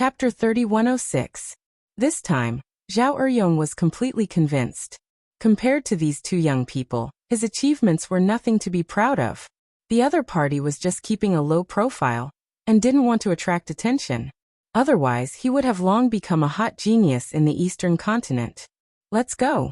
Chapter 3106. This time, Zhao Eryong was completely convinced. Compared to these two young people, his achievements were nothing to be proud of. The other party was just keeping a low profile and didn't want to attract attention. Otherwise, he would have long become a hot genius in the Eastern continent. Let's go,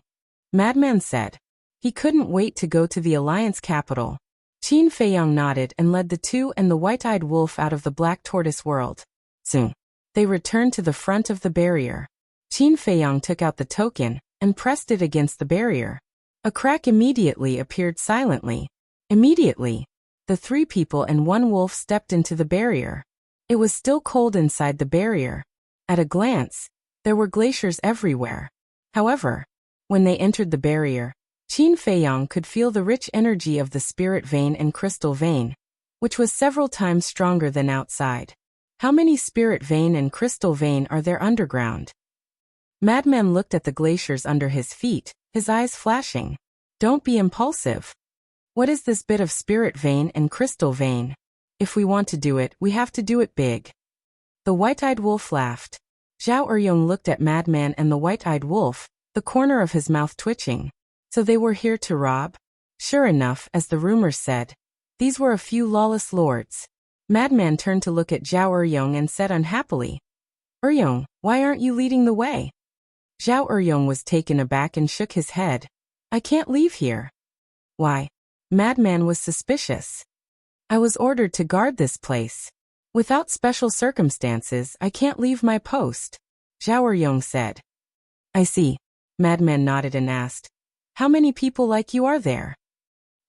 Madman said. He couldn't wait to go to the Alliance capital. Qin Feiyang nodded and led the two and the white-eyed wolf out of the black tortoise world. Soon, they returned to the front of the barrier. Qin Feiyang took out the token and pressed it against the barrier. A crack immediately appeared silently. Immediately, the three people and one wolf stepped into the barrier. It was still cold inside the barrier. At a glance, there were glaciers everywhere. However, when they entered the barrier, Qin Feiyang could feel the rich energy of the spirit vein and crystal vein, which was several times stronger than outside. How many spirit vein and crystal vein are there underground? Madman looked at the glaciers under his feet, his eyes flashing. Don't be impulsive. What is this bit of spirit vein and crystal vein? If we want to do it, we have to do it big. The white-eyed wolf laughed. Zhao Eryong looked at Madman and the white-eyed wolf, the corner of his mouth twitching. So they were here to rob? Sure enough, as the rumors said, these were a few lawless lords. Madman turned to look at Zhao Eryong and said unhappily, Eryong, why aren't you leading the way? Zhao Eryong was taken aback and shook his head. I can't leave here. Why? Madman was suspicious. I was ordered to guard this place. Without special circumstances, I can't leave my post, Zhao Eryong said. I see. Madman nodded and asked, how many people like you are there?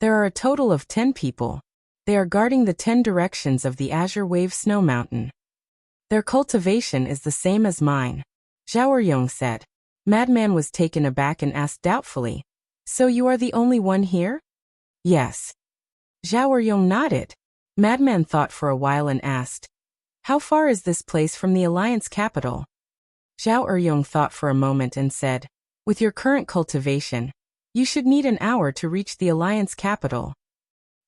There are a total of 10 people. They are guarding the 10 directions of the Azure Wave Snow Mountain. Their cultivation is the same as mine, Zhao Eryong said. Madman was taken aback and asked doubtfully, so you are the only one here? Yes. Zhao Eryong nodded. Madman thought for a while and asked, how far is this place from the Alliance capital? Zhao Eryong thought for a moment and said, with your current cultivation, you should need an hour to reach the Alliance capital.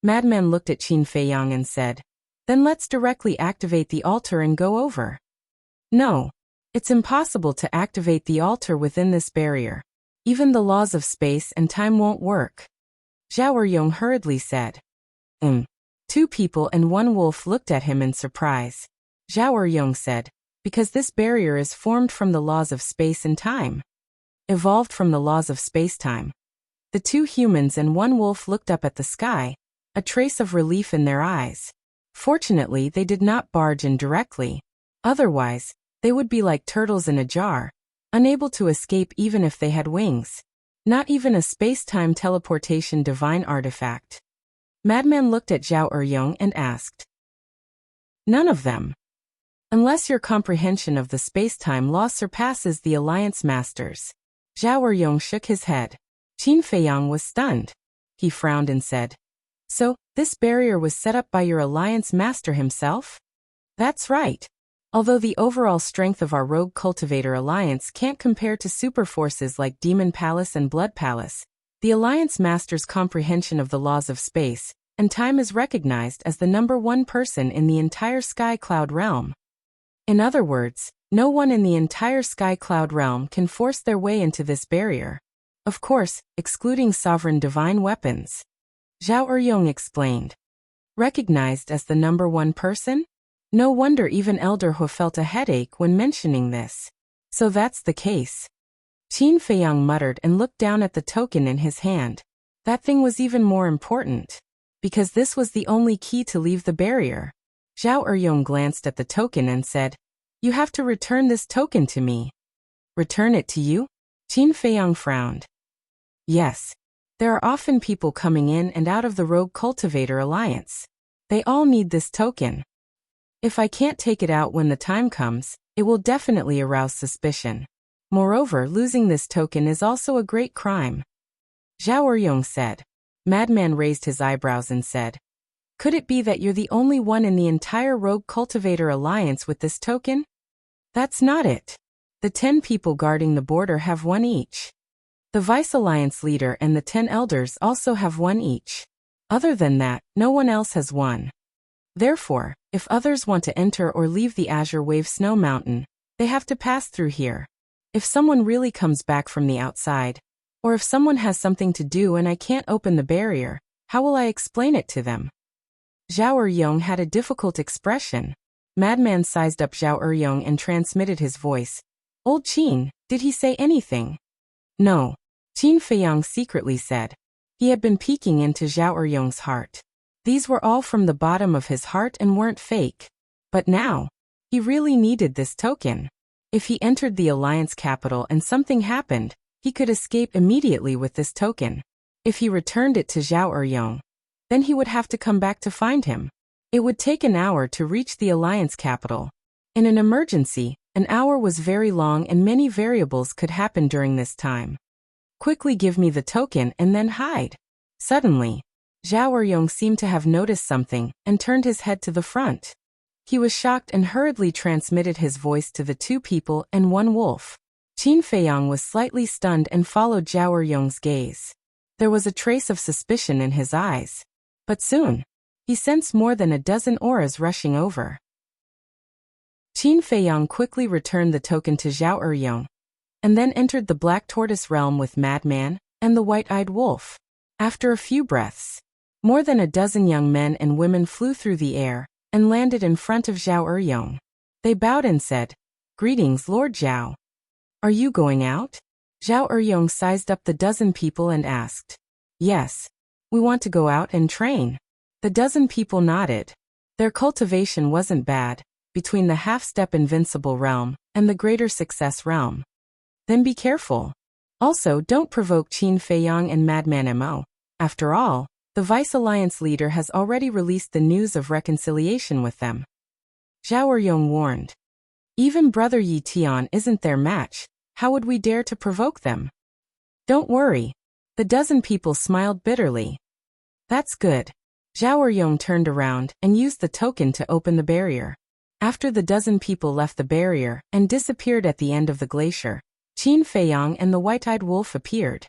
Madman looked at Qin Feiyang and said, then let's directly activate the altar and go over. No. It's impossible to activate the altar within this barrier. Even the laws of space and time won't work. Zhao Eryong hurriedly said. Two people and one wolf looked at him in surprise. Zhao Eryong said, because this barrier is formed from the laws of space and time. Evolved from the laws of space-time. The two humans and one wolf looked up at the sky, a trace of relief in their eyes. Fortunately, they did not barge in directly. Otherwise, they would be like turtles in a jar, unable to escape even if they had wings. Not even a space-time teleportation divine artifact. Madman looked at Zhao Eryong and asked. None of them. Unless your comprehension of the space-time law surpasses the Alliance Masters. Zhao Eryong shook his head. Qin Feiyang was stunned. He frowned and said, so, this barrier was set up by your Alliance Master himself? That's right. Although the overall strength of our Rogue Cultivator Alliance can't compare to superforces like Demon Palace and Blood Palace, the Alliance Master's comprehension of the laws of space and time is recognized as the #1 person in the entire Sky Cloud realm. In other words, no one in the entire Sky Cloud realm can force their way into this barrier. Of course, excluding sovereign divine weapons. Zhao Eryong explained. Recognized as the #1 person? No wonder even Elder Hu felt a headache when mentioning this. So that's the case. Qin Feiyang muttered and looked down at the token in his hand. That thing was even more important. Because this was the only key to leave the barrier. Zhao Eryong glanced at the token and said, you have to return this token to me. Return it to you? Qin Feiyang frowned. Yes. There are often people coming in and out of the Rogue Cultivator Alliance. They all need this token. If I can't take it out when the time comes, it will definitely arouse suspicion. Moreover, losing this token is also a great crime. Zhao Eryong said. Madman raised his eyebrows and said, could it be that you're the only one in the entire Rogue Cultivator Alliance with this token? That's not it. The 10 people guarding the border have one each. The Vice Alliance leader and the 10 elders also have one each. Other than that, no one else has one. Therefore, if others want to enter or leave the Azure Wave Snow Mountain, they have to pass through here. If someone really comes back from the outside, or if someone has something to do and I can't open the barrier, how will I explain it to them? Zhao Eryong had a difficult expression. Madman sized up Zhao Eryong and transmitted his voice. Old Qin, did he say anything? No. Qin Feiyang secretly said. He had been peeking into Zhao Eryong's heart. These were all from the bottom of his heart and weren't fake. But now, he really needed this token. If he entered the Alliance capital and something happened, he could escape immediately with this token. If he returned it to Zhao Eryong, then he would have to come back to find him. It would take an hour to reach the Alliance capital. In an emergency, an hour was very long and many variables could happen during this time. Quickly give me the token and then hide. Suddenly, Zhao Eryong seemed to have noticed something and turned his head to the front. He was shocked and hurriedly transmitted his voice to the two people and one wolf. Qin Feiyang was slightly stunned and followed Zhao Eryong's gaze. There was a trace of suspicion in his eyes. But soon, he sensed more than a dozen auras rushing over. Qin Feiyang quickly returned the token to Zhao Eryong, and then entered the Black Tortoise realm with Madman and the White-Eyed Wolf. After a few breaths, more than a dozen young men and women flew through the air and landed in front of Zhao Eryong. They bowed and said, "Greetings, Lord Zhao. Are you going out?" Zhao Eryong sized up the dozen people and asked. "Yes, we want to go out and train." The dozen people nodded. Their cultivation wasn't bad, between the half-step invincible realm and the greater success realm. Then be careful. Also, don't provoke Qin Feiyang and Madman Mo. After all, the Vice Alliance leader has already released the news of reconciliation with them. Zhao Eryong warned. Even Brother Yi Tian isn't their match. How would we dare to provoke them? Don't worry. The dozen people smiled bitterly. That's good. Zhao Eryong turned around and used the token to open the barrier. After the dozen people left the barrier and disappeared at the end of the glacier, Qin Feiyang and the White-Eyed Wolf appeared.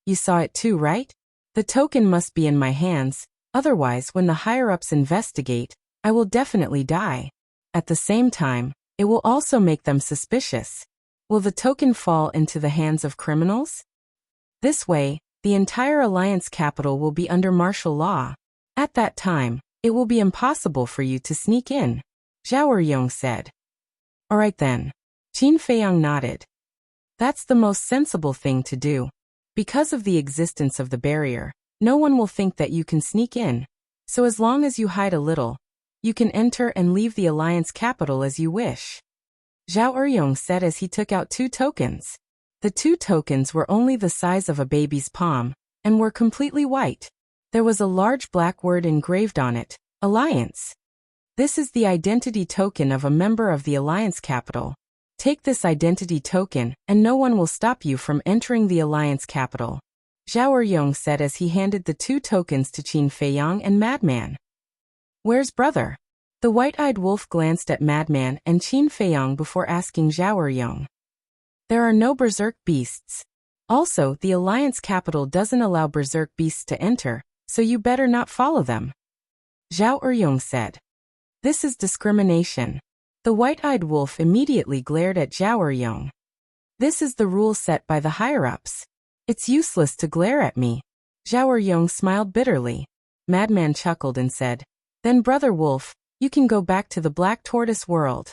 You saw it too, right? The token must be in my hands, otherwise when the higher-ups investigate, I will definitely die. At the same time, it will also make them suspicious. Will the token fall into the hands of criminals? This way, the entire Alliance capital will be under martial law. At that time, it will be impossible for you to sneak in, Zhao Eryong said. All right then. Qin Feiyang nodded. That's the most sensible thing to do. Because of the existence of the barrier, no one will think that you can sneak in. So as long as you hide a little, you can enter and leave the Alliance capital as you wish. Zhao Eryong said as he took out two tokens. The two tokens were only the size of a baby's palm, and were completely white. There was a large black word engraved on it, Alliance. This is the identity token of a member of the Alliance capital. Take this identity token, and no one will stop you from entering the Alliance capital, Zhao Eryong said as he handed the two tokens to Qin Feiyang and Madman. Where's brother? The White-Eyed Wolf glanced at Madman and Qin Feiyang before asking Zhao Eryong. There are no berserk beasts. Also, the Alliance capital doesn't allow berserk beasts to enter, so you better not follow them. Zhao Eryong said. This is discrimination. The White-Eyed Wolf immediately glared at Zhao Eryong. This is the rule set by the higher-ups. It's useless to glare at me. Zhao Eryong smiled bitterly. Madman chuckled and said, Then Brother Wolf, you can go back to the Black Tortoise world.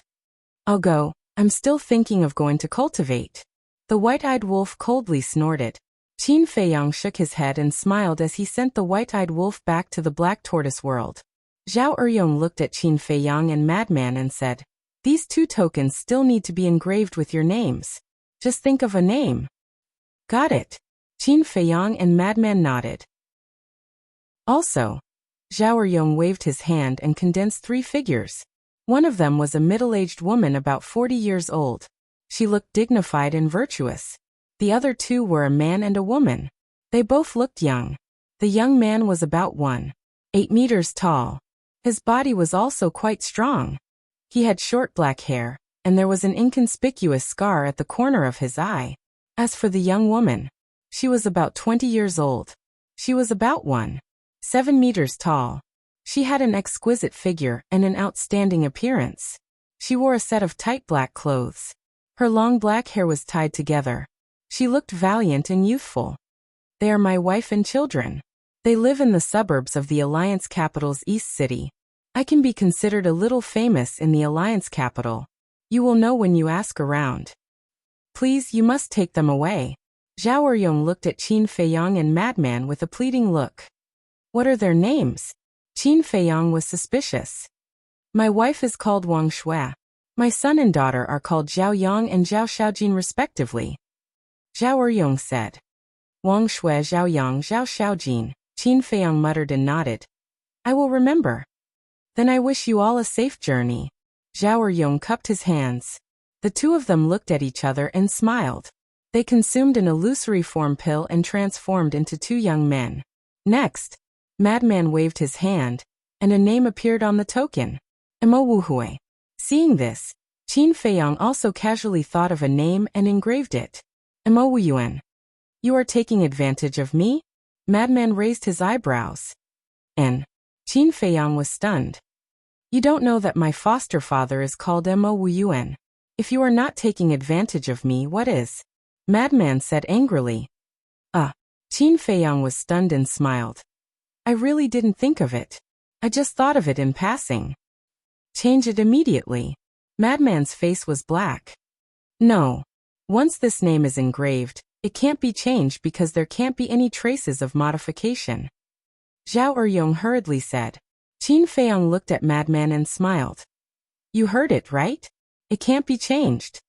I'll go. I'm still thinking of going to cultivate. The White-Eyed Wolf coldly snorted. Qin Feiyang shook his head and smiled as he sent the White-Eyed Wolf back to the Black Tortoise world. Zhao Eryong looked at Qin Feiyang and Madman and said, These two tokens still need to be engraved with your names. Just think of a name. Got it. Qin Feiyang and Madman nodded. Also, Zhao Eryong waved his hand and condensed three figures. One of them was a middle-aged woman about 40 years old. She looked dignified and virtuous. The other two were a man and a woman. They both looked young. The young man was about 1.8 meters tall. His body was also quite strong. He had short black hair, and there was an inconspicuous scar at the corner of his eye. As for the young woman, she was about 20 years old. She was about 1.7 meters tall. She had an exquisite figure and an outstanding appearance. She wore a set of tight black clothes. Her long black hair was tied together. She looked valiant and youthful. They are my wife and children. They live in the suburbs of the Alliance capital's East City. I can be considered a little famous in the Alliance capital. You will know when you ask around. Please, you must take them away. Zhao Eryong looked at Qin Feiyang and Madman with a pleading look. What are their names? Qin Feiyang was suspicious. My wife is called Wang Shui. My son and daughter are called Zhao Yang and Zhao Xiaojin respectively. Zhao Eryong said. Wang Shui, Zhao Yang, Zhao Xiaojin, Qin Feiyang muttered and nodded. I will remember. Then I wish you all a safe journey. Zhao Eryong cupped his hands. The two of them looked at each other and smiled. They consumed an illusory form pill and transformed into two young men. Next, Madman waved his hand, and a name appeared on the token. Mo Wuhui. Seeing this, Qin Feiyang also casually thought of a name and engraved it. Mo Wuyuan. You are taking advantage of me? Madman raised his eyebrows. And Qin Feiyang was stunned. You don't know that my foster father is called Mo Wuyuan. If you are not taking advantage of me, what is? Madman said angrily. Qin Feiyang was stunned and smiled. I really didn't think of it. I just thought of it in passing. Change it immediately. Madman's face was black. No. Once this name is engraved, it can't be changed because there can't be any traces of modification. Zhao Eryong hurriedly said. Qin Feiyang looked at Madman and smiled. You heard it, right? It can't be changed.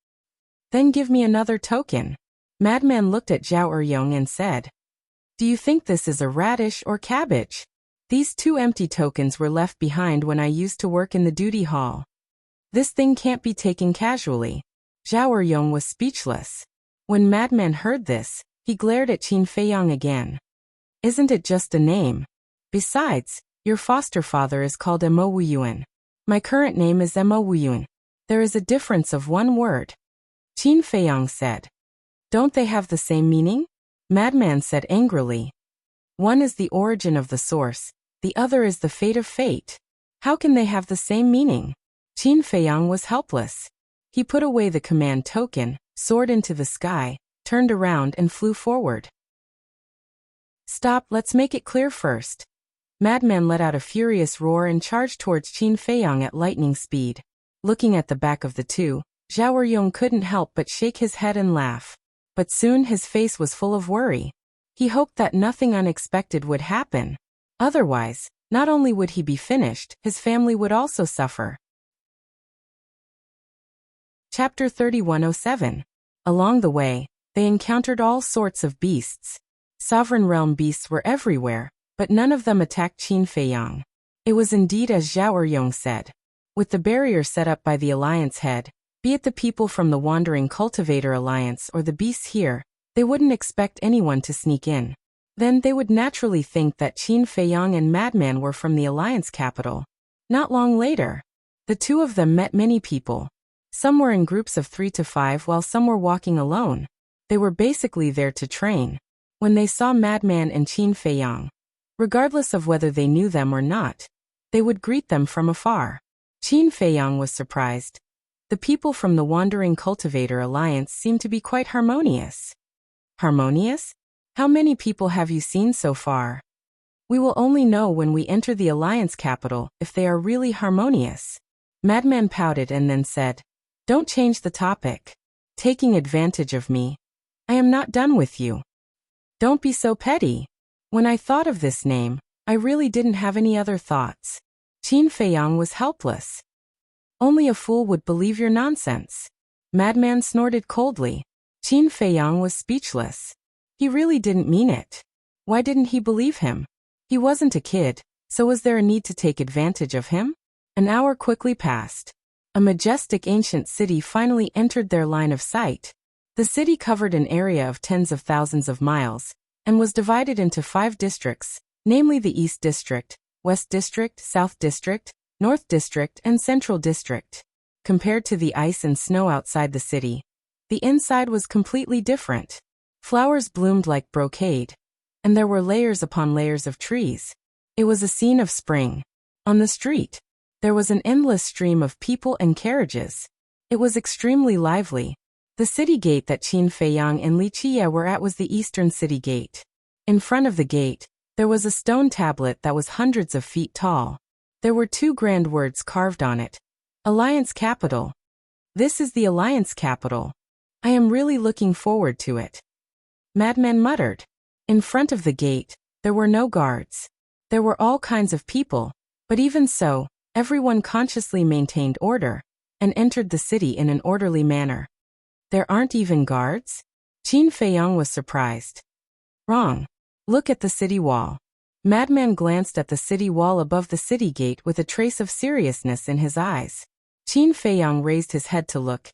Then give me another token. Madman looked at Zhao Eryong and said. Do you think this is a radish or cabbage? These two empty tokens were left behind when I used to work in the duty hall. This thing can't be taken casually. Zhao Eryong was speechless. When Madman heard this, he glared at Qin Feiyang again. Isn't it just a name? Besides, your foster father is called Mo Wuyuan. My current name is Mo Wuyuan. There is a difference of one word. Qin Feiyang said. Don't they have the same meaning? Madman said angrily. One is the origin of the source, the other is the fate of fate. How can they have the same meaning? Qin Feiyang was helpless. He put away the command token, soared into the sky, turned around and flew forward. Stop, let's make it clear first. Madman let out a furious roar and charged towards Qin Feiyang at lightning speed. Looking at the back of the two, Zhao Eryong couldn't help but shake his head and laugh. But soon his face was full of worry. He hoped that nothing unexpected would happen. Otherwise, not only would he be finished, his family would also suffer. Chapter 3107. Along the way, they encountered all sorts of beasts. Sovereign realm beasts were everywhere, but none of them attacked Qin Feiyang. It was indeed as Zhao Eryong said. With the barrier set up by the Alliance head, be it the people from the Wandering Cultivator Alliance or the beasts here, they wouldn't expect anyone to sneak in. Then they would naturally think that Qin Feiyang and Madman were from the Alliance capital. Not long later, the two of them met many people. Some were in groups of 3 to 5 while some were walking alone. They were basically there to train. When they saw Madman and Qin Feiyang, regardless of whether they knew them or not, they would greet them from afar. Qin Feiyang was surprised. The people from the Wandering Cultivator Alliance seemed to be quite harmonious. Harmonious? How many people have you seen so far? We will only know when we enter the Alliance capital if they are really harmonious. Madman pouted and then said, Don't change the topic. Taking advantage of me. I am not done with you. Don't be so petty. When I thought of this name, I really didn't have any other thoughts. Qin Feiyang was helpless. Only a fool would believe your nonsense. Madman snorted coldly. Qin Feiyang was speechless. He really didn't mean it. Why didn't he believe him? He wasn't a kid, so was there a need to take advantage of him? An hour quickly passed. A majestic ancient city finally entered their line of sight. The city covered an area of tens of thousands of miles, and was divided into 5 districts, namely the East District, West District, South District, North District, and Central District. Compared to the ice and snow outside the city, the inside was completely different. Flowers bloomed like brocade, and there were layers upon layers of trees. It was a scene of spring. On the street, there was an endless stream of people and carriages. It was extremely lively. The city gate that Qin Feiyang and Li Qiye were at was the eastern city gate. In front of the gate, there was a stone tablet that was hundreds of feet tall. There were 2 grand words carved on it. Alliance Capital. This is the Alliance Capital. I am really looking forward to it. Madman muttered. In front of the gate, there were no guards. There were all kinds of people, but even so, everyone consciously maintained order and entered the city in an orderly manner. There aren't even guards? Qin Feiyang was surprised. Wrong. Look at the city wall. Madman glanced at the city wall above the city gate with a trace of seriousness in his eyes. Qin Feiyang raised his head to look,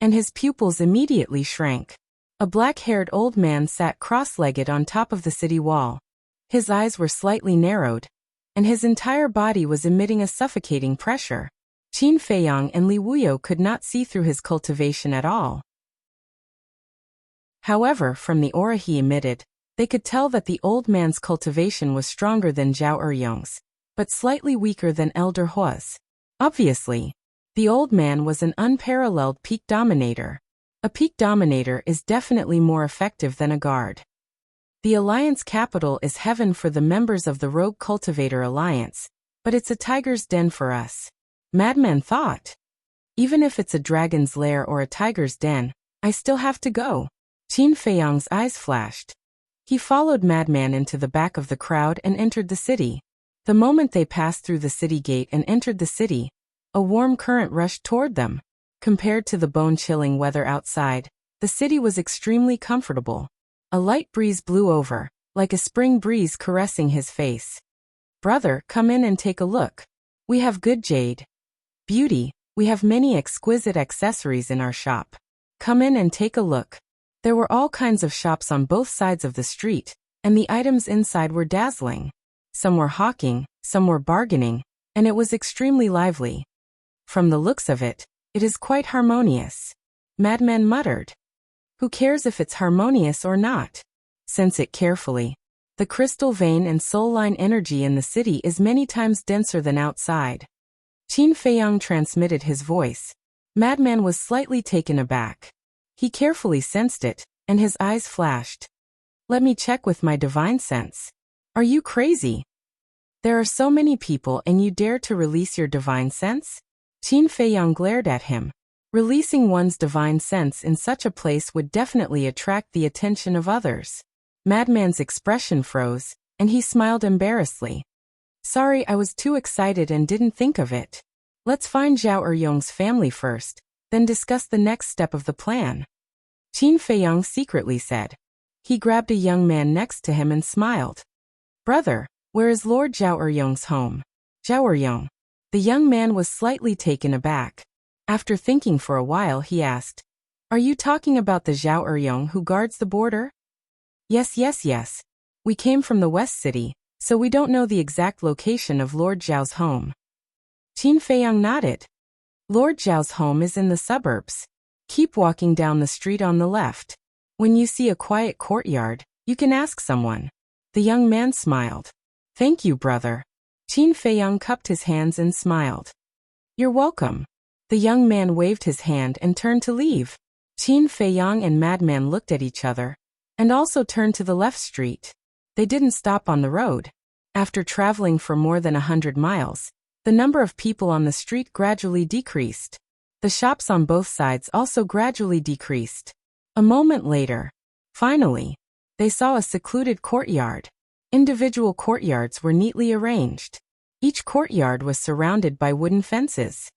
and his pupils immediately shrank. A black-haired old man sat cross-legged on top of the city wall. His eyes were slightly narrowed, and his entire body was emitting a suffocating pressure. Qin Feiyang and Li Wuyo could not see through his cultivation at all. However, from the aura he emitted, they could tell that the old man's cultivation was stronger than Zhao Eryong's, but slightly weaker than Elder Hua's. Obviously, the old man was an unparalleled peak dominator. A peak dominator is definitely more effective than a guard. The Alliance Capital is heaven for the members of the Rogue Cultivator Alliance, but it's a tiger's den for us. Madman thought. Even if it's a dragon's lair or a tiger's den, I still have to go. Qin Feiyang's eyes flashed. He followed Madman into the back of the crowd and entered the city. The moment they passed through the city gate and entered the city, a warm current rushed toward them. Compared to the bone-chilling weather outside, the city was extremely comfortable. A light breeze blew over, like a spring breeze caressing his face. Brother, come in and take a look. We have good jade. Beauty, we have many exquisite accessories in our shop. Come in and take a look. There were all kinds of shops on both sides of the street, and the items inside were dazzling. Some were hawking, some were bargaining, and it was extremely lively. From the looks of it, it is quite harmonious. Madman muttered. Who cares if it's harmonious or not? Sense it carefully. The crystal vein and soul line energy in the city is many times denser than outside. Qin Feiyang transmitted his voice. Madman was slightly taken aback. He carefully sensed it, and his eyes flashed. Let me check with my divine sense. Are you crazy? There are so many people and you dare to release your divine sense? Qin Feiyang glared at him. Releasing one's divine sense in such a place would definitely attract the attention of others. Madman's expression froze, and he smiled embarrassedly. Sorry, I was too excited and didn't think of it. Let's find Zhao Eryong's family first, then discuss the next step of the plan. Qin Feiyang secretly said. He grabbed a young man next to him and smiled. Brother, where is Lord Zhao Eryong's home? Zhao Eryong. The young man was slightly taken aback. After thinking for a while, he asked, Are you talking about the Zhao Eryong who guards the border? Yes. We came from the West City, so we don't know the exact location of Lord Zhao's home. Qin Feiyang nodded. Lord Zhao's home is in the suburbs. Keep walking down the street on the left. When you see a quiet courtyard, you can ask someone. The young man smiled. Thank you, brother. Qin Feiyang cupped his hands and smiled. You're welcome. The young man waved his hand and turned to leave. Qin Feiyang and Madman looked at each other, and also turned to the left street. They didn't stop on the road. After traveling for more than 100 miles, the number of people on the street gradually decreased. The shops on both sides also gradually decreased. A moment later, finally, they saw a secluded courtyard. Individual courtyards were neatly arranged. Each courtyard was surrounded by wooden fences.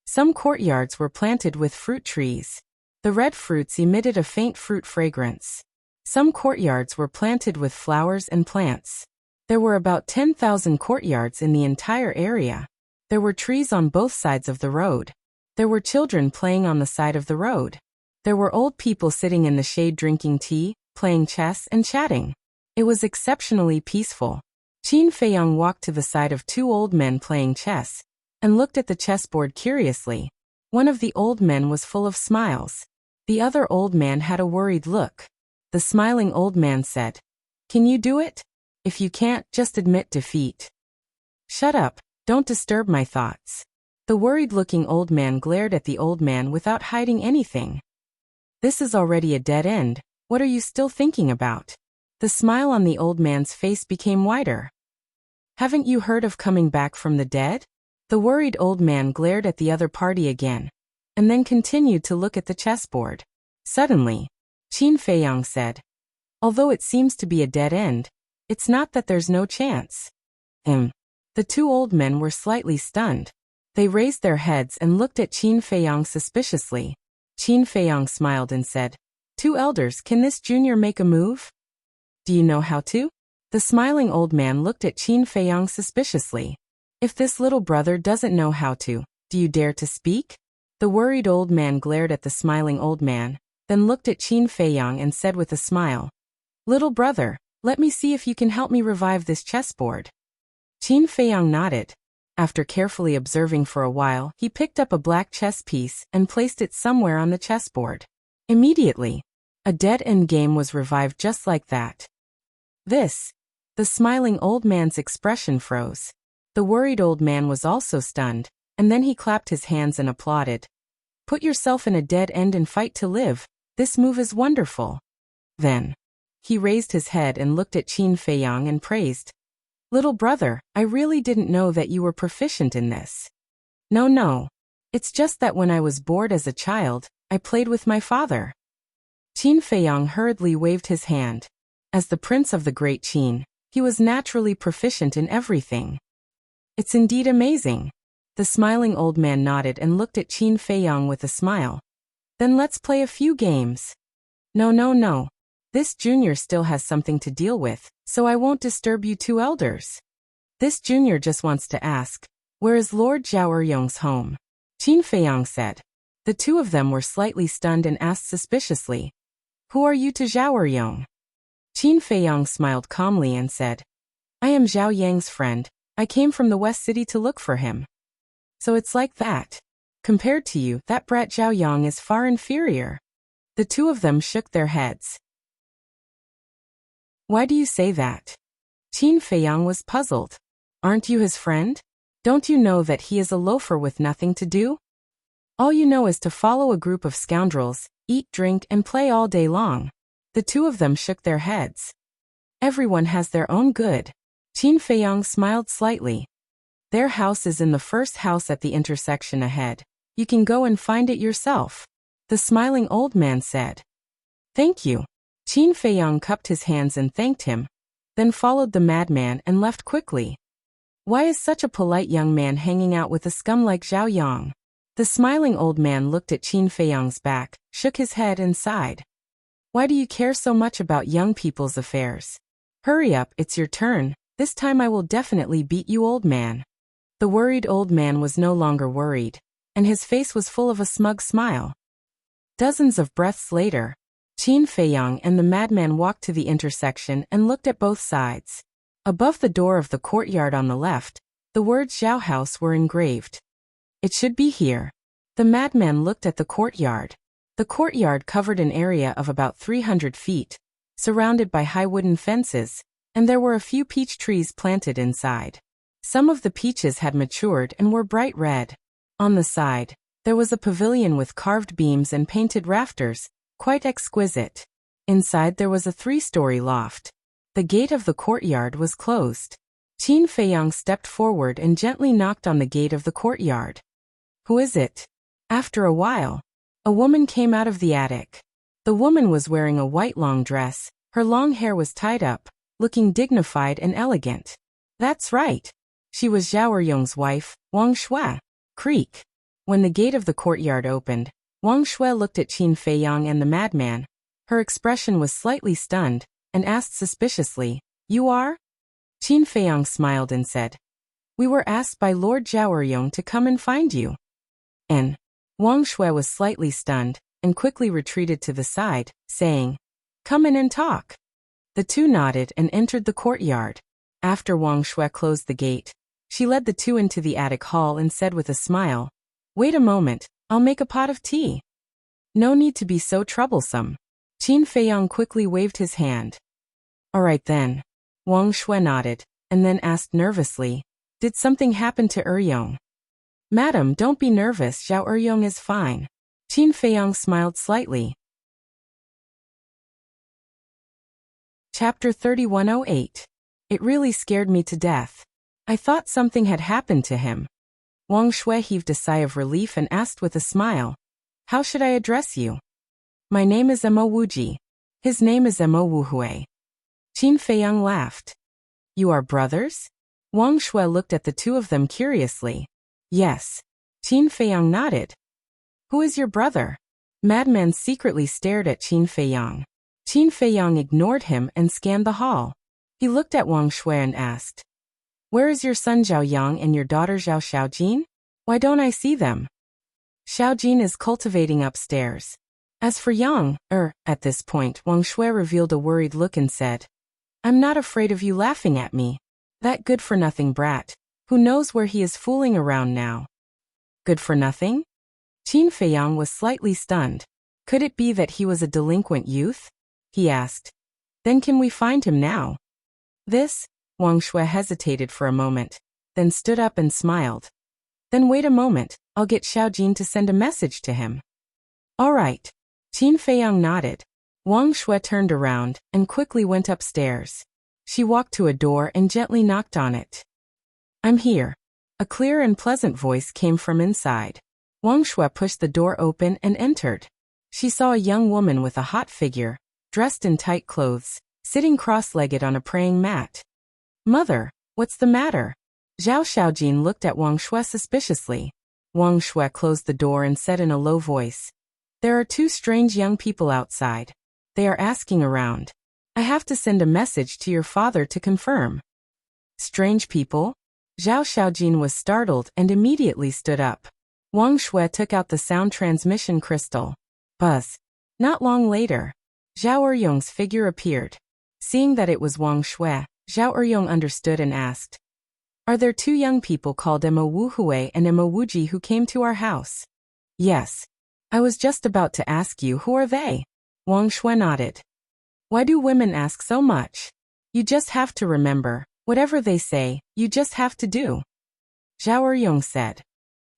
Some courtyards were planted with fruit trees. The red fruits emitted a faint fruit fragrance. Some courtyards were planted with flowers and plants. There were about 10,000 courtyards in the entire area. There were trees on both sides of the road. There were children playing on the side of the road. There were old people sitting in the shade drinking tea, playing chess and chatting. It was exceptionally peaceful. Qin Feiyang walked to the side of 2 old men playing chess, and looked at the chessboard curiously. One of the old men was full of smiles. The other old man had a worried look. The smiling old man said, Can you do it? If you can't, just admit defeat. Shut up, don't disturb my thoughts. The worried-looking old man glared at the old man without hiding anything. This is already a dead end, what are you still thinking about? The smile on the old man's face became wider. Haven't you heard of coming back from the dead? The worried old man glared at the other party again, and then continued to look at the chessboard. Suddenly, Qin Feiyang said, although it seems to be a dead end, it's not that there's no chance. The two old men were slightly stunned. They raised their heads and looked at Qin Feiyang suspiciously. Qin Feiyang smiled and said, "Two elders, can this junior make a move? Do you know how to?" The smiling old man looked at Qin Feiyang suspiciously. "If this little brother doesn't know how to, do you dare to speak?" The worried old man glared at the smiling old man, then looked at Qin Feiyang and said with a smile, "Little brother, let me see if you can help me revive this chessboard." Qin Feiyang nodded. After carefully observing for a while, he picked up a black chess piece and placed it somewhere on the chessboard. Immediately, a dead-end game was revived just like that. The smiling old man's expression froze. The worried old man was also stunned, and then he clapped his hands and applauded. "Put yourself in a dead end and fight to live. This move is wonderful." Then, he raised his head and looked at Qin Feiyang and praised. "Little brother, I really didn't know that you were proficient in this." No. It's just that when I was bored as a child, I played with my father." Qin Feiyang hurriedly waved his hand. As the prince of the great Qin, he was naturally proficient in everything. "It's indeed amazing." The smiling old man nodded and looked at Qin Feiyang with a smile. "Then let's play a few games." No. This junior still has something to deal with, so I won't disturb you two elders. This junior just wants to ask, where is Lord Zhao Eryong's home? Qin Feiyang said. The two of them were slightly stunned and asked suspiciously, "Who are you to Zhao Eryong?" Qin Feiyang smiled calmly and said, "I am Zhao Yang's friend. I came from the West City to look for him." "So it's like that. Compared to you, that brat Zhao Yang is far inferior." The two of them shook their heads. "Why do you say that?" Qin Feiyang was puzzled. "Aren't you his friend? Don't you know that he is a loafer with nothing to do? All you know is to follow a group of scoundrels, eat, drink, and play all day long." The two of them shook their heads. "Everyone has their own good." Qin Feiyang smiled slightly. "Their house is in the first house at the intersection ahead. You can go and find it yourself," the smiling old man said. "Thank you." Qin Feiyang cupped his hands and thanked him, then followed the madman and left quickly. "Why is such a polite young man hanging out with a scum like Zhao Yang?" The smiling old man looked at Qin Feiyang's back, shook his head and sighed. "Why do you care so much about young people's affairs? Hurry up, it's your turn. This time I will definitely beat you, old man." The worried old man was no longer worried, and his face was full of a smug smile. Dozens of breaths later, Qin Feiyang and the madman walked to the intersection and looked at both sides. Above the door of the courtyard on the left, the words Zhao House were engraved. "It should be here." The madman looked at the courtyard. The courtyard covered an area of about 300 feet, surrounded by high wooden fences, and there were a few peach trees planted inside. Some of the peaches had matured and were bright red. On the side, there was a pavilion with carved beams and painted rafters, quite exquisite. Inside there was a 3-story loft. The gate of the courtyard was closed. Qin Feiyang stepped forward and gently knocked on the gate of the courtyard. "Who is it?" After a while, a woman came out of the attic. The woman was wearing a white long dress, her long hair was tied up, looking dignified and elegant. That's right. She was Zhao Eryong's wife, Wang Shui. Creak. When the gate of the courtyard opened, Wang Shui looked at Qin Feiyang and the madman. Her expression was slightly stunned, and asked suspiciously, "You are?" Qin Feiyang smiled and said, "We were asked by Lord Zhao Eryong to come and find you." And Wang Shui was slightly stunned, and quickly retreated to the side, saying, "Come in and talk." The two nodded and entered the courtyard. After Wang Shui closed the gate, she led the two into the attic hall and said with a smile, "Wait a moment, I'll make a pot of tea." "No need to be so troublesome." Qin Feiyang quickly waved his hand. "All right then." Wang Shui nodded, and then asked nervously, Did something happen to Eryong? Madam, don't be nervous, Zhao Eryong is fine. Qin Feiyang smiled slightly. Chapter 3108. It really scared me to death. I thought something had happened to him. Wang Shui heaved a sigh of relief and asked with a smile, "How should I address you?" "My name is Mo Wuji. His name is Mo Wuhui." Qin Feiyang laughed. "You are brothers?" Wang Shui looked at the two of them curiously. "Yes." Qin Feiyang nodded. "Who is your brother?" Madman secretly stared at Qin Feiyang. Qin Feiyang ignored him and scanned the hall. He looked at Wang Shui and asked, "Where is your son Zhao Yang and your daughter Zhao Xiaojin? Why don't I see them?" "Xiaojin is cultivating upstairs. As for Yang, at this point Wang Shui revealed a worried look and said, "I'm not afraid of you laughing at me. That good-for-nothing brat. Who knows where he is fooling around now?" Good for nothing? Qin Feiyang was slightly stunned. Could it be that he was a delinquent youth? He asked. "Then can we find him now?" "This?" Wang Shui hesitated for a moment, then stood up and smiled. "Then wait a moment, I'll get Xiaojin to send a message to him." "All right." Qin Feiyang nodded. Wang Shui turned around and quickly went upstairs. She walked to a door and gently knocked on it. "I'm here." A clear and pleasant voice came from inside. Wang Shui pushed the door open and entered. She saw a young woman with a hot figure, dressed in tight clothes, sitting cross-legged on a praying mat. "Mother, what's the matter?" Zhao Xiaojin looked at Wang Shui suspiciously. Wang Shui closed the door and said in a low voice, "There are two strange young people outside. They are asking around. I have to send a message to your father to confirm." "Strange people?" Zhao Xiaojin was startled and immediately stood up. Wang Shui took out the sound transmission crystal. Buzz. Not long later, Zhao Eryong's figure appeared. Seeing that it was Wang Shui, Zhao Eryong understood and asked, "Are there two young people called Mo Wuhui and Mo Wuji who came to our house?" "Yes. I was just about to ask you, who are they?" Wang Shui nodded. "Why do women ask so much? You just have to remember, whatever they say, you just have to do." Zhao Eryong said.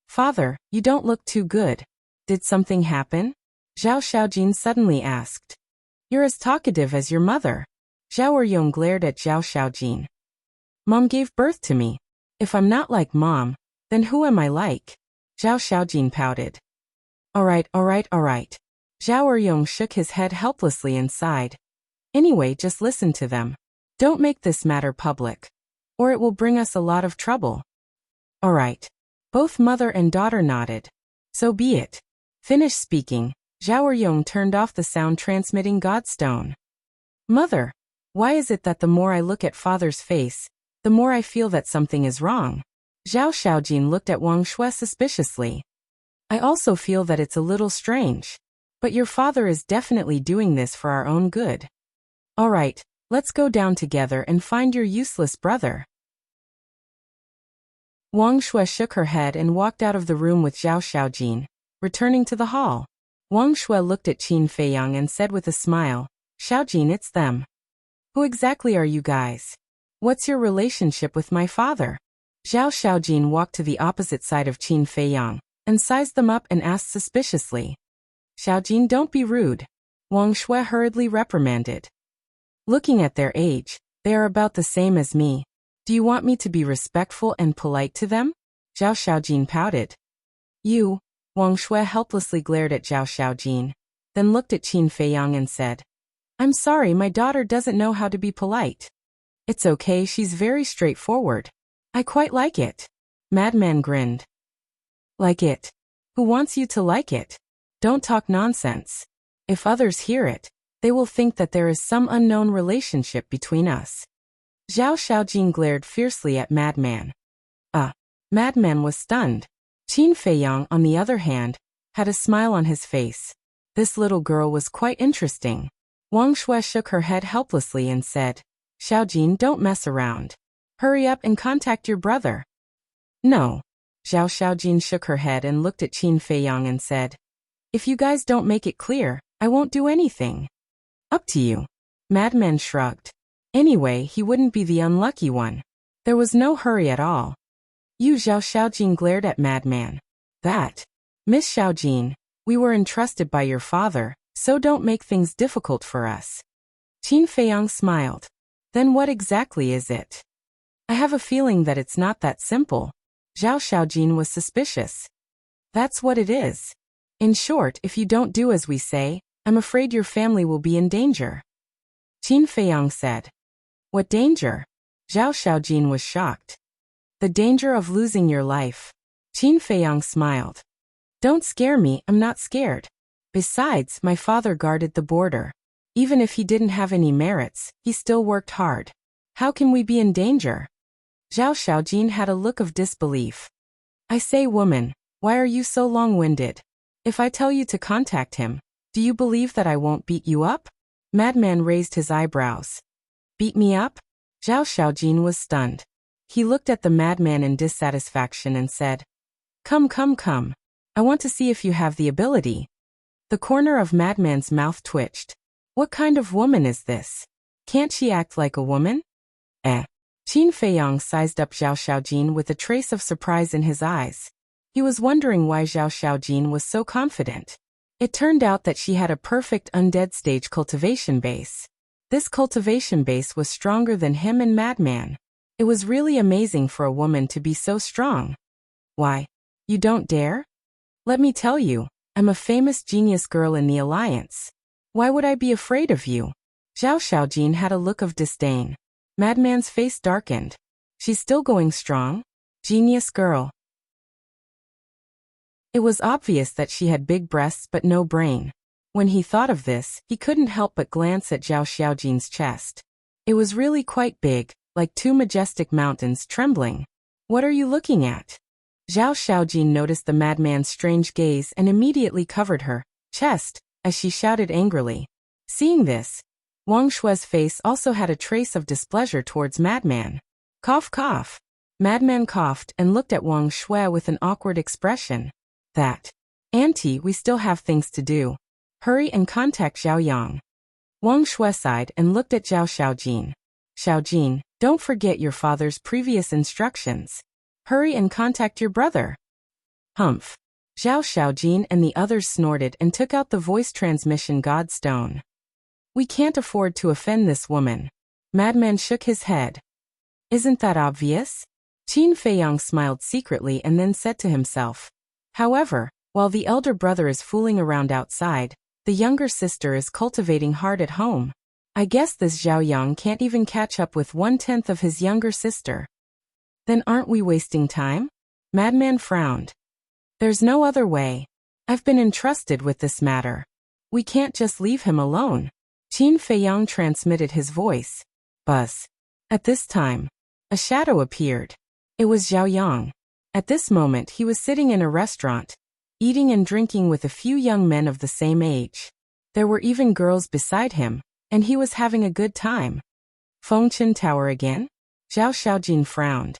"Father, you don't look too good. Did something happen?" Zhao Xiaojin suddenly asked. "You're as talkative as your mother." Zhao Eryong glared at Zhao Xiaojin. "Mom gave birth to me. If I'm not like Mom, then who am I like?" Zhao Xiaojin pouted. All right. Zhao Eryong shook his head helplessly and sighed. "Anyway, just listen to them. Don't make this matter public, or it will bring us a lot of trouble." "All right." Both mother and daughter nodded. "So be it." Finished speaking, Zhao Eryong turned off the sound-transmitting godstone. "Mother, why is it that the more I look at father's face, the more I feel that something is wrong?" Zhao Xiaojin looked at Wang Shui suspiciously. "I also feel that it's a little strange. But your father is definitely doing this for our own good. All right, let's go down together and find your useless brother." Wang Shui shook her head and walked out of the room with Zhao Xiaojin. Returning to the hall, Wang Shui looked at Qin Feiyang and said with a smile, "Xiaojin, it's them." "Who exactly are you guys? What's your relationship with my father?" Zhao Xiaojin walked to the opposite side of Qin Feiyang and sized them up and asked suspiciously. "Xiaojin, don't be rude," Wang Shui hurriedly reprimanded. "Looking at their age, they are about the same as me. Do you want me to be respectful and polite to them?" Zhao Xiaojin pouted. "You," Wang Shui helplessly glared at Zhao Xiaojin, then looked at Qin Feiyang and said, "I'm sorry, my daughter doesn't know how to be polite." "It's okay, she's very straightforward. I quite like it." Madman grinned. "Like it? Who wants you to like it? Don't talk nonsense. If others hear it, they will think that there is some unknown relationship between us." Zhao Xiaojin glared fiercely at Madman. Madman was stunned. Qin Feiyang, on the other hand, had a smile on his face. This little girl was quite interesting. Wang Shui shook her head helplessly and said, "Xiaojin, don't mess around. Hurry up and contact your brother." "No." Zhao Xiaojin shook her head and looked at Qin Feiyang and said, "If you guys don't make it clear, I won't do anything." "Up to you." Madman shrugged. Anyway, he wouldn't be the unlucky one. There was no hurry at all. You, Zhao Xiaojin glared at Madman. That. Miss Xiaojin, we were entrusted by your father, so don't make things difficult for us. Qin Feiyang smiled. Then what exactly is it? I have a feeling that it's not that simple. Zhao Xiaojin was suspicious. That's what it is. In short, if you don't do as we say, I'm afraid your family will be in danger. Qin Feiyang said. What danger? Zhao Xiaojin was shocked. The danger of losing your life. Qin Feiyang smiled. Don't scare me, I'm not scared. Besides, my father guarded the border. Even if he didn't have any merits, he still worked hard. How can we be in danger? Zhao Xiaojin had a look of disbelief. I say, woman, why are you so long-winded? If I tell you to contact him, do you believe that I won't beat you up? Madman raised his eyebrows. Beat me up? Zhao Xiaojin was stunned. He looked at the madman in dissatisfaction and said, Come. I want to see if you have the ability. The corner of Madman's mouth twitched. What kind of woman is this? Can't she act like a woman? Qin Feiyang sized up Zhao Xiaojin with a trace of surprise in his eyes. He was wondering why Zhao Xiaojin was so confident. It turned out that she had a perfect undead stage cultivation base. This cultivation base was stronger than him and Madman. It was really amazing for a woman to be so strong. Why? You don't dare? Let me tell you, I'm a famous genius girl in the Alliance. Why would I be afraid of you? Zhao Xiaojin had a look of disdain. Madman's face darkened. She's still going strong? Genius girl. It was obvious that she had big breasts but no brain. When he thought of this, he couldn't help but glance at Zhao Xiaojin's chest. It was really quite big, like two majestic mountains trembling. What are you looking at? Zhao Xiaojin noticed the madman's strange gaze and immediately covered her chest as she shouted angrily. Seeing this, Wang Shue's face also had a trace of displeasure towards Madman. Cough. Madman coughed and looked at Wang Shue with an awkward expression. That. Auntie, we still have things to do. Hurry and contact Zhao Yang. Wang Shue sighed and looked at Zhao Xiaojin. Xiaojin, don't forget your father's previous instructions. Hurry and contact your brother. Humph. Zhao Xiaojin and the others snorted and took out the voice transmission godstone. We can't afford to offend this woman. Madman shook his head. Isn't that obvious? Qin Feiyang smiled secretly and then said to himself. However, while the elder brother is fooling around outside, the younger sister is cultivating hard at home. I guess this Zhao Yang can't even catch up with 1/10 of his younger sister. Then aren't we wasting time? Madman frowned. There's no other way. I've been entrusted with this matter. We can't just leave him alone. Qin Feiyang transmitted his voice. Buzz. At this time, a shadow appeared. It was Zhao Yang. At this moment he was sitting in a restaurant, eating and drinking with a few young men of the same age. There were even girls beside him, and he was having a good time. Fengchen Tower again? Zhao Xiaojin frowned.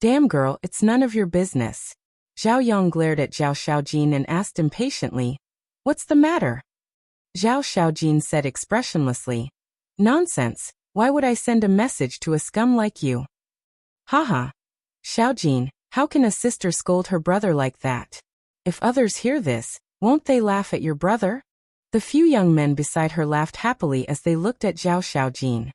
Damn girl, it's none of your business. Zhao Yang glared at Zhao Xiaojin and asked impatiently, What's the matter? Zhao Xiaojin said expressionlessly, Nonsense, why would I send a message to a scum like you? Haha. Xiaojin, how can a sister scold her brother like that? If others hear this, won't they laugh at your brother? The few young men beside her laughed happily as they looked at Zhao Xiaojin.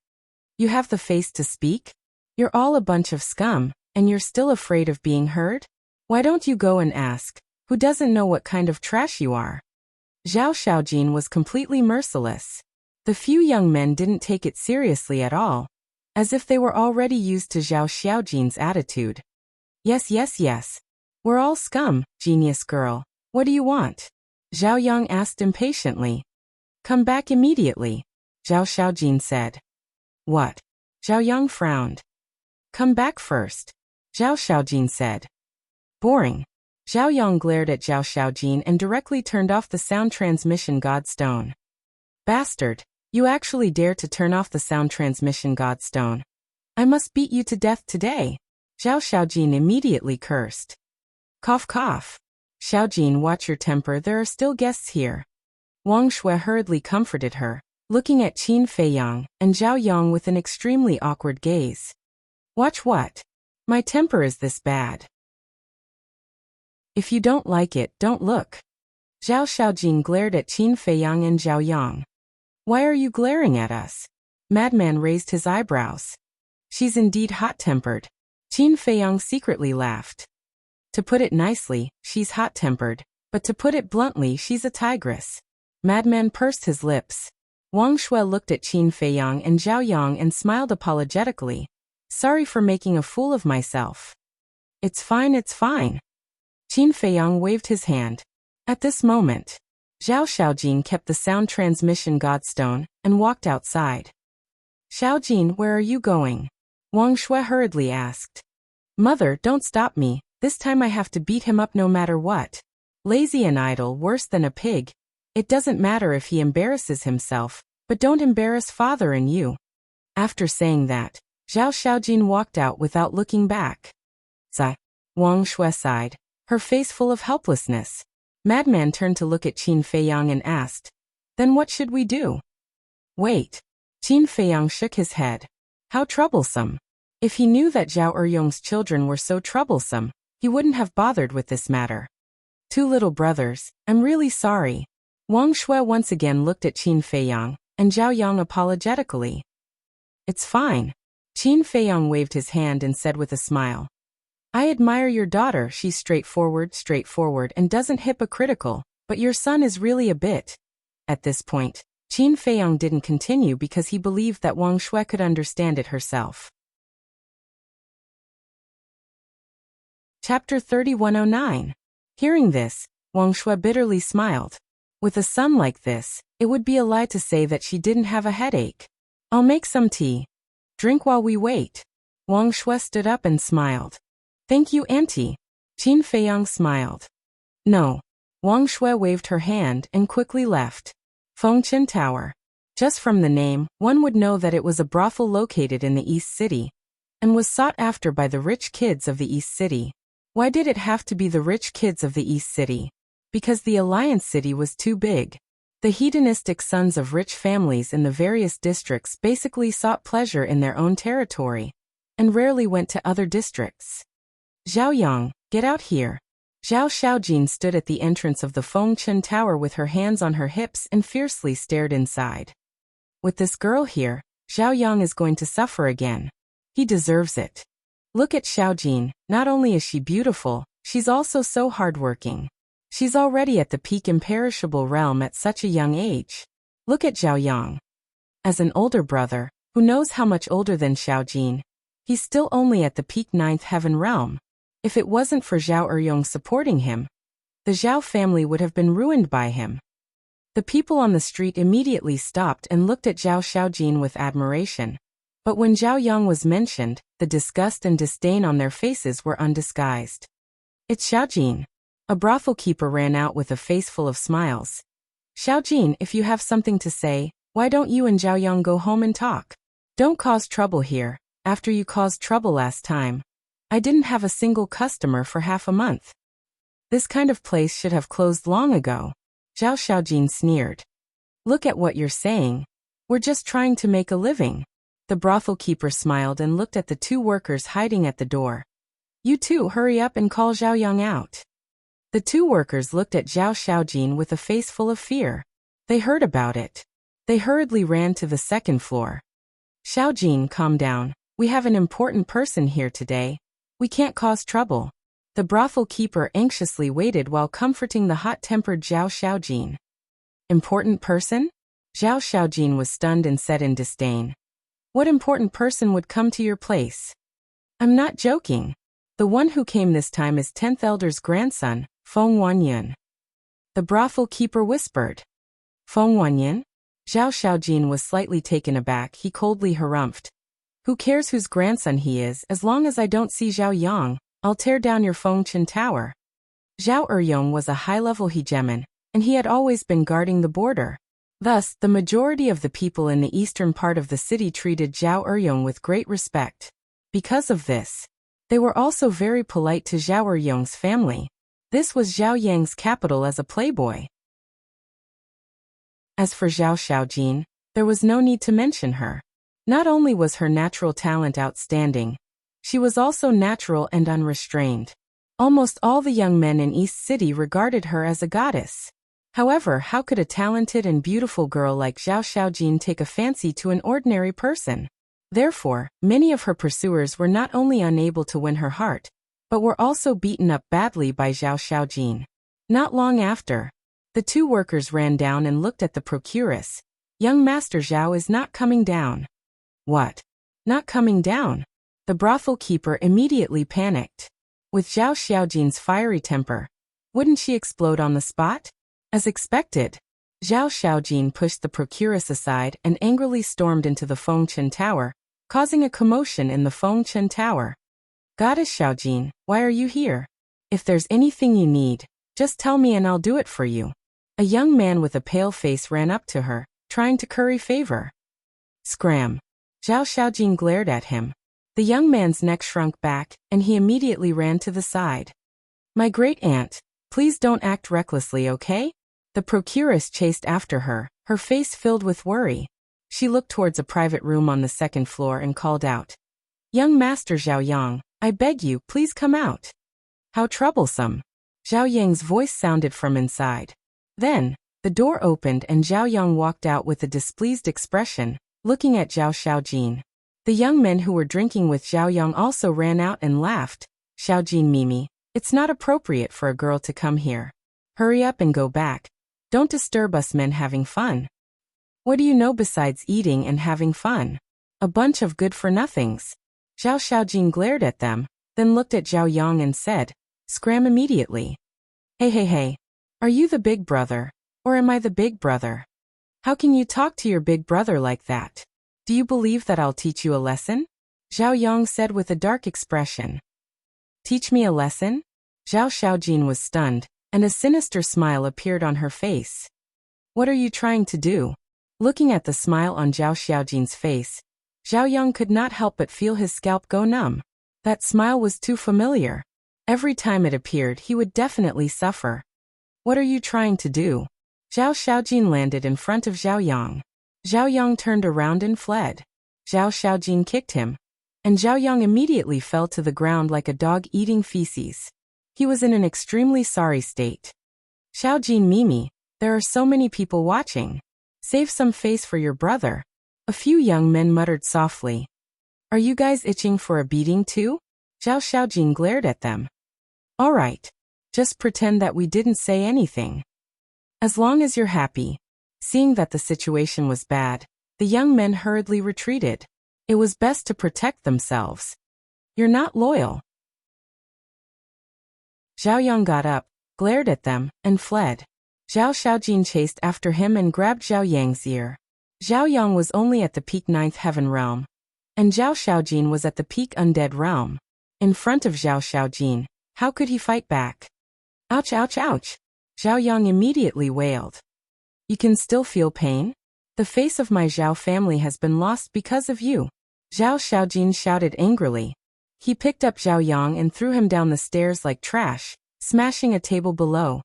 You have the face to speak? You're all a bunch of scum, and you're still afraid of being heard? Why don't you go and ask, who doesn't know what kind of trash you are? Zhao Xiaojin was completely merciless. The few young men didn't take it seriously at all, as if they were already used to Zhao Xiaojin's attitude. Yes. We're all scum, genius girl. What do you want? Zhao Yang asked impatiently. Come back immediately, Zhao Xiaojin said. What? Zhao Yang frowned. Come back first, Zhao Xiaojin said. Boring. Zhao Yang glared at Zhao Xiaojin and directly turned off the sound transmission godstone. Bastard, you actually dare to turn off the sound transmission godstone. I must beat you to death today. Zhao Xiaojin immediately cursed. Cough. Xiaojin, watch your temper, there are still guests here. Wang Shui hurriedly comforted her, looking at Qin Feiyang and Zhao Yang with an extremely awkward gaze. Watch what? My temper is this bad. If you don't like it, don't look. Zhao Xiaojin glared at Qin Feiyang and Zhao Yang. Why are you glaring at us? Madman raised his eyebrows. She's indeed hot-tempered. Qin Feiyang secretly laughed. To put it nicely, she's hot-tempered, but to put it bluntly, she's a tigress. Madman pursed his lips. Wang Shui looked at Qin Feiyang and Zhao Yang and smiled apologetically. Sorry for making a fool of myself. It's fine, it's fine. Qin Feiyang waved his hand. At this moment, Zhao Xiaojin kept the sound transmission godstone and walked outside. Xiaojin, where are you going? Wang Shui hurriedly asked. Mother, don't stop me, this time I have to beat him up no matter what. Lazy and idle, worse than a pig. It doesn't matter if he embarrasses himself, but don't embarrass father and you. After saying that, Zhao Xiaojin walked out without looking back. Sigh. Wang Shui sighed, her face full of helplessness. Madman turned to look at Qin Feiyang and asked, Then what should we do? Wait. Qin Feiyang shook his head. How troublesome. If he knew that Zhao Eryong's children were so troublesome, he wouldn't have bothered with this matter. Two little brothers, I'm really sorry. Wang Shui once again looked at Qin Feiyang, and Zhao Yang apologetically. It's fine. Qin Feiyang waved his hand and said with a smile. I admire your daughter, she's straightforward and doesn't hypocritical, but your son is really a bit. At this point, Qin Feiyang didn't continue because he believed that Wang Shui could understand it herself. Chapter 3109. Hearing this, Wang Shui bitterly smiled. With a son like this, it would be a lie to say that she didn't have a headache. I'll make some tea. Drink while we wait. Wang Shui stood up and smiled. Thank you, Auntie. Qin Feiyang smiled. No. Wang Shui waved her hand and quickly left. Fengqian Tower. Just from the name, one would know that it was a brothel located in the East City, and was sought after by the rich kids of the East City. Why did it have to be the rich kids of the East City? Because the Alliance City was too big. The hedonistic sons of rich families in the various districts basically sought pleasure in their own territory, and rarely went to other districts. Zhao Yang, get out here. Zhao Xiaojin stood at the entrance of the Fengqian Tower with her hands on her hips and fiercely stared inside. With this girl here, Zhao Yang is going to suffer again. He deserves it. Look at Xiaojin, not only is she beautiful, she's also so hardworking. She's already at the peak imperishable realm at such a young age. Look at Zhao Yang. As an older brother, who knows how much older than Xiaojin, he's still only at the peak 9th heaven realm. If it wasn't for Zhao Eryong supporting him, the Zhao family would have been ruined by him. The people on the street immediately stopped and looked at Zhao Xiaojin with admiration. But when Zhao Yang was mentioned, the disgust and disdain on their faces were undisguised. It's Xiaojin. A brothel keeper ran out with a face full of smiles. Xiaojin, if you have something to say, why don't you and Zhao Yang go home and talk? Don't cause trouble here, after you caused trouble last time. I didn't have a single customer for half a month. This kind of place should have closed long ago. Zhao Xiaojin sneered. Look at what you're saying. We're just trying to make a living. The brothel keeper smiled and looked at the two workers hiding at the door. You two hurry up and call Zhao Yang out. The two workers looked at Zhao Xiaojin with a face full of fear. They heard about it. They hurriedly ran to the second floor. Xiaojin, calm down. We have an important person here today. We can't cause trouble. The brothel keeper anxiously waited while comforting the hot-tempered Zhao Xiaojin. Important person? Zhao Xiaojin was stunned and said in disdain. What important person would come to your place? I'm not joking. The one who came this time is 10th Elder's grandson, Feng Wanyan. The brothel keeper whispered. Feng Wanyan? Zhao Xiaojin was slightly taken aback. He coldly harumphed. Who cares whose grandson he is, as long as I don't see Zhao Yang, I'll tear down your Fengqian Tower. Zhao Eryong was a high-level hegemon, and he had always been guarding the border. Thus, the majority of the people in the eastern part of the city treated Zhao Eryong with great respect. Because of this, they were also very polite to Zhao Eryong's family. This was Zhao Yang's capital as a playboy. As for Zhao Xiaojin, there was no need to mention her. Not only was her natural talent outstanding, she was also natural and unrestrained. Almost all the young men in East City regarded her as a goddess. However, how could a talented and beautiful girl like Zhao Xiaojin take a fancy to an ordinary person? Therefore, many of her pursuers were not only unable to win her heart, but were also beaten up badly by Zhao Xiaojin. Not long after, the two workers ran down and looked at the procuress. Young Master Zhao is not coming down. What? Not coming down? The brothel keeper immediately panicked. With Zhao Xiaojin's fiery temper, wouldn't she explode on the spot? As expected, Zhao Xiaojin pushed the procuress aside and angrily stormed into the Fengchen Tower, causing a commotion in the Fengchen Tower. Goddess Xiaojin, why are you here? If there's anything you need, just tell me and I'll do it for you. A young man with a pale face ran up to her, trying to curry favor. Scram! Zhao Xiaojin glared at him. The young man's neck shrunk back, and he immediately ran to the side. My great-aunt, please don't act recklessly, okay? The procuress chased after her, her face filled with worry. She looked towards a private room on the second floor and called out. Young Master Zhao Yang, I beg you, please come out. How troublesome. Zhao Yang's voice sounded from inside. Then, the door opened and Zhao Yang walked out with a displeased expression, looking at Zhao Xiaojin. The young men who were drinking with Zhao Yang also ran out and laughed. Xiaojin Mimi, it's not appropriate for a girl to come here. Hurry up and go back. Don't disturb us men having fun. What do you know besides eating and having fun? A bunch of good-for-nothings. Zhao Xiaojin glared at them, then looked at Zhao Yang and said, Scram immediately. Hey. Are you the big brother? Or am I the big brother? How can you talk to your big brother like that? Do you believe that I'll teach you a lesson? Zhao Yang said with a dark expression. Teach me a lesson? Zhao Xiaojin was stunned, and a sinister smile appeared on her face. What are you trying to do? Looking at the smile on Zhao Xiaojin's face, Zhao Yang could not help but feel his scalp go numb. That smile was too familiar. Every time it appeared, he would definitely suffer. What are you trying to do? Zhao Xiaojin landed in front of Zhao Yang. Zhao Yang turned around and fled. Zhao Xiaojin kicked him, and Zhao Yang immediately fell to the ground like a dog eating feces. He was in an extremely sorry state. Xiaojin Mimi, there are so many people watching. Save some face for your brother. A few young men muttered softly. Are you guys itching for a beating too? Zhao Xiaojin glared at them. All right. Just pretend that we didn't say anything. As long as you're happy. Seeing that the situation was bad, the young men hurriedly retreated. It was best to protect themselves. You're not loyal. Zhao Yang got up, glared at them, and fled. Zhao Xiaojin chased after him and grabbed Zhao Yang's ear. Zhao Yang was only at the peak 9th heaven realm, and Zhao Xiaojin was at the peak undead realm. In front of Zhao Xiaojin, how could he fight back? Ouch, ouch, ouch! Zhao Yang immediately wailed. You can still feel pain? The face of my Zhao family has been lost because of you. Zhao Xiaojin shouted angrily. He picked up Zhao Yang and threw him down the stairs like trash, smashing a table below.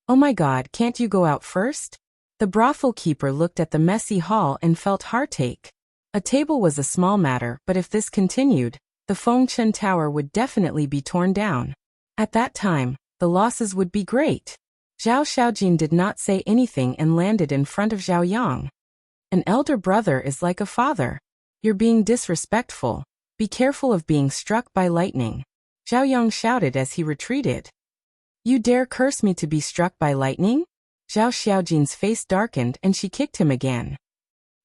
Oh my god, can't you go out first? The brothel keeper looked at the messy hall and felt heartache. A table was a small matter, but if this continued, the Fengchen Tower would definitely be torn down. At that time, the losses would be great. Zhao Xiaojin did not say anything and landed in front of Zhao Yang. An elder brother is like a father. You're being disrespectful. Be careful of being struck by lightning. Zhao Yang shouted as he retreated. You dare curse me to be struck by lightning? Zhao Xiaojin's face darkened and she kicked him again.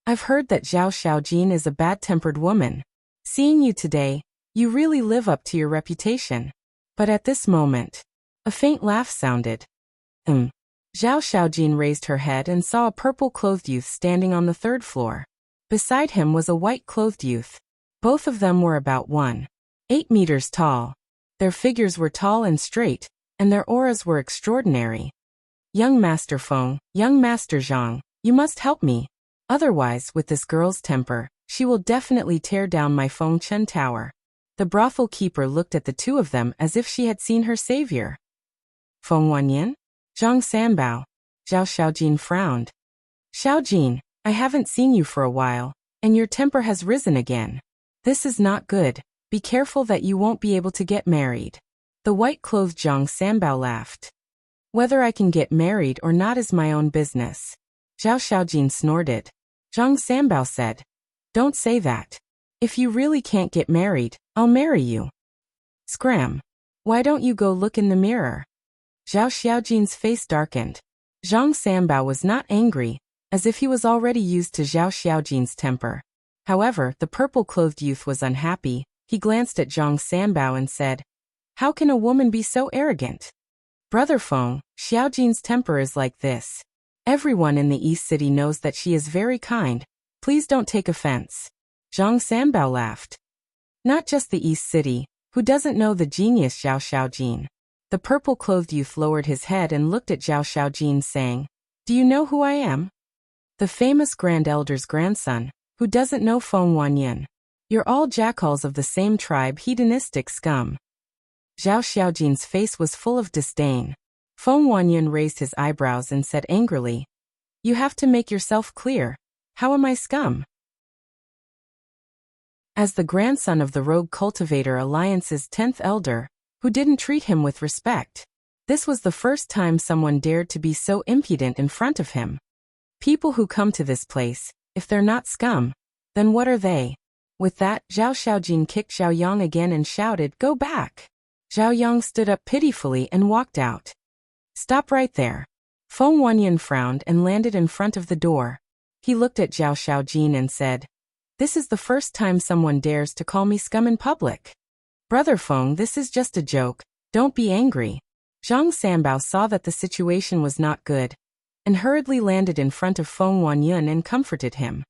I've heard that Zhao Xiaojin is a bad-tempered woman. Seeing you today, you really live up to your reputation. But at this moment, a faint laugh sounded. Zhao Xiaojin raised her head and saw a purple-clothed youth standing on the 3rd floor. Beside him was a white-clothed youth. Both of them were about 1.8 meters tall. Their figures were tall and straight, and their auras were extraordinary. Young Master Feng, young Master Zhang, you must help me. Otherwise, with this girl's temper, she will definitely tear down my Fengchen Tower. The brothel keeper looked at the two of them as if she had seen her savior. Feng Wanyan? Zhang Sanbao. Zhao Xiaojin frowned. Xiaojin, I haven't seen you for a while, and your temper has risen again. This is not good. Be careful that you won't be able to get married. The white-clothed Zhang Sanbao laughed. Whether I can get married or not is my own business. Zhao Xiaojin snorted. Zhang Sanbao said, don't say that. If you really can't get married, I'll marry you. Scram. Why don't you go look in the mirror? Zhao Xiaojin's face darkened. Zhang Sanbao was not angry, as if he was already used to Zhao Xiaojin's temper. However, the purple-clothed youth was unhappy. He glanced at Zhang Sanbao and said, how can a woman be so arrogant? Brother Feng, Xiaojin's temper is like this. Everyone in the East City knows that she is very kind. Please don't take offense. Zhang Sanbao laughed. Not just the East City. Who doesn't know the genius Zhao Xiaojin? The purple-clothed youth lowered his head and looked at Zhao Xiaojin saying, do you know who I am? The famous Grand Elder's grandson. Who doesn't know Feng Wanyan? You're all jackals of the same tribe, hedonistic scum. Zhao Xiaojin's face was full of disdain. Feng Wanyan raised his eyebrows and said angrily, you have to make yourself clear. How am I scum? As the grandson of the Rogue Cultivator Alliance's 10th elder, who didn't treat him with respect. This was the first time someone dared to be so impudent in front of him. People who come to this place, if they're not scum, then what are they? With that, Zhao Xiaojin kicked Zhao Yang again and shouted, go back! Zhao Yang stood up pitifully and walked out. Stop right there. Feng Wanyan frowned and landed in front of the door. He looked at Zhao Xiaojin and said, this is the first time someone dares to call me scum in public. Brother Feng, this is just a joke, don't be angry. Zhang Sanbao saw that the situation was not good, and hurriedly landed in front of Feng Wanyan and comforted him.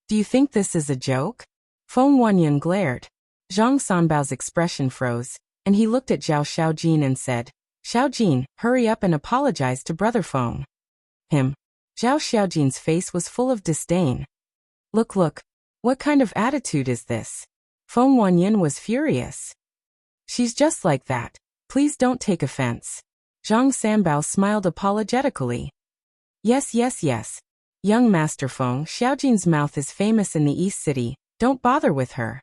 Do you think this is a joke? Feng Wanyan glared. Zhang Sanbao's expression froze, and he looked at Zhao Xiaojin and said, Xiaojin, hurry up and apologize to Brother Feng. Him. Zhao Xiaojin's face was full of disdain. Look, what kind of attitude is this? Feng Wanyan was furious. She's just like that. Please don't take offense. Zhang Sanbao smiled apologetically. Yes. Young Master Feng, Xiaojin's mouth is famous in the East City, don't bother with her.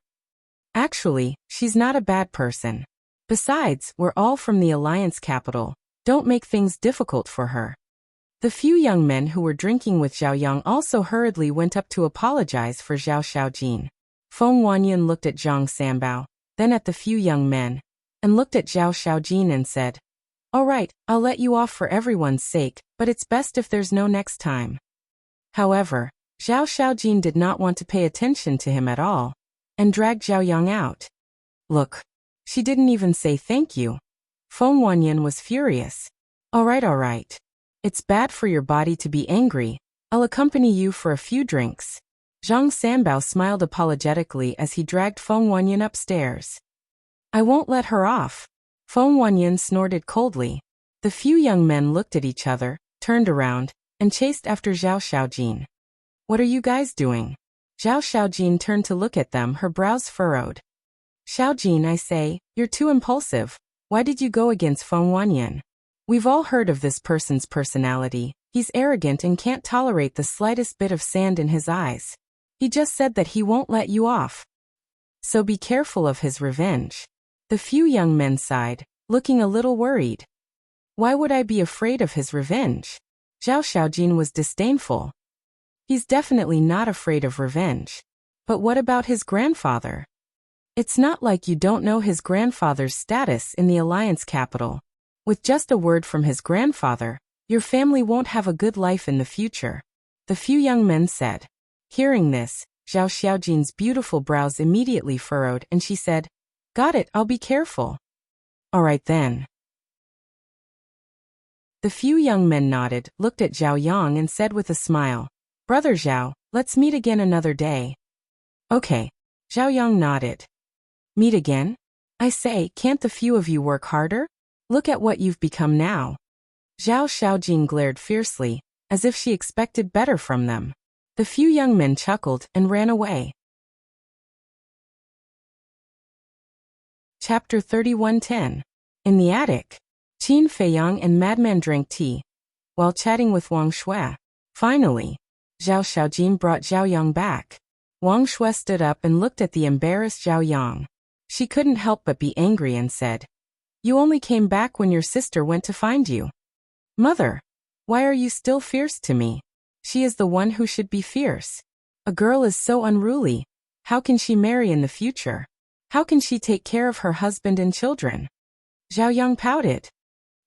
Actually, she's not a bad person. Besides, we're all from the Alliance capital, don't make things difficult for her. The few young men who were drinking with Zhao Yang also hurriedly went up to apologize for Zhao Xiaojin. Feng Wanyan looked at Zhang Sanbao, then at the few young men, and looked at Zhao Xiaojin and said, all right, I'll let you off for everyone's sake, but it's best if there's no next time. However, Zhao Xiaojin did not want to pay attention to him at all, and dragged Zhao Yang out. Look, she didn't even say thank you. Feng Wanyan was furious. All right. It's bad for your body to be angry. I'll accompany you for a few drinks. Zhang Sanbao smiled apologetically as he dragged Feng Wanyan upstairs. I won't let her off. Feng Wanyan snorted coldly. The few young men looked at each other, turned around, and chased after Zhao Xiaojin. What are you guys doing? Zhao Xiaojin turned to look at them, her brows furrowed. Xiaojin, I say, you're too impulsive. Why did you go against Feng Wanyan? We've all heard of this person's personality. He's arrogant and can't tolerate the slightest bit of sand in his eyes. He just said that he won't let you off. So be careful of his revenge. The few young men sighed, looking a little worried. Why would I be afraid of his revenge? Zhao Xiaojin was disdainful. He's definitely not afraid of revenge. But what about his grandfather? It's not like you don't know his grandfather's status in the Alliance capital. With just a word from his grandfather, your family won't have a good life in the future. The few young men said. Hearing this, Zhao Xiaojin's beautiful brows immediately furrowed and she said, got it, I'll be careful. All right then. The few young men nodded, looked at Zhao Yang and said with a smile, Brother Zhao, let's meet again another day. Okay. Zhao Yang nodded. Meet again? I say, can't the few of you work harder? Look at what you've become now. Zhao Xiaojin glared fiercely, as if she expected better from them. The few young men chuckled and ran away. Chapter 31:10. In the attic, Qin Feiyang and Madman drank tea, while chatting with Wang Shui. Finally, Zhao Xiaojin brought Zhao Yang back. Wang Shui stood up and looked at the embarrassed Zhao Yang. She couldn't help but be angry and said, You only came back when your sister went to find you. Mother, why are you still fierce to me? She is the one who should be fierce. A girl is so unruly. How can she marry in the future? How can she take care of her husband and children? Zhao Yang pouted.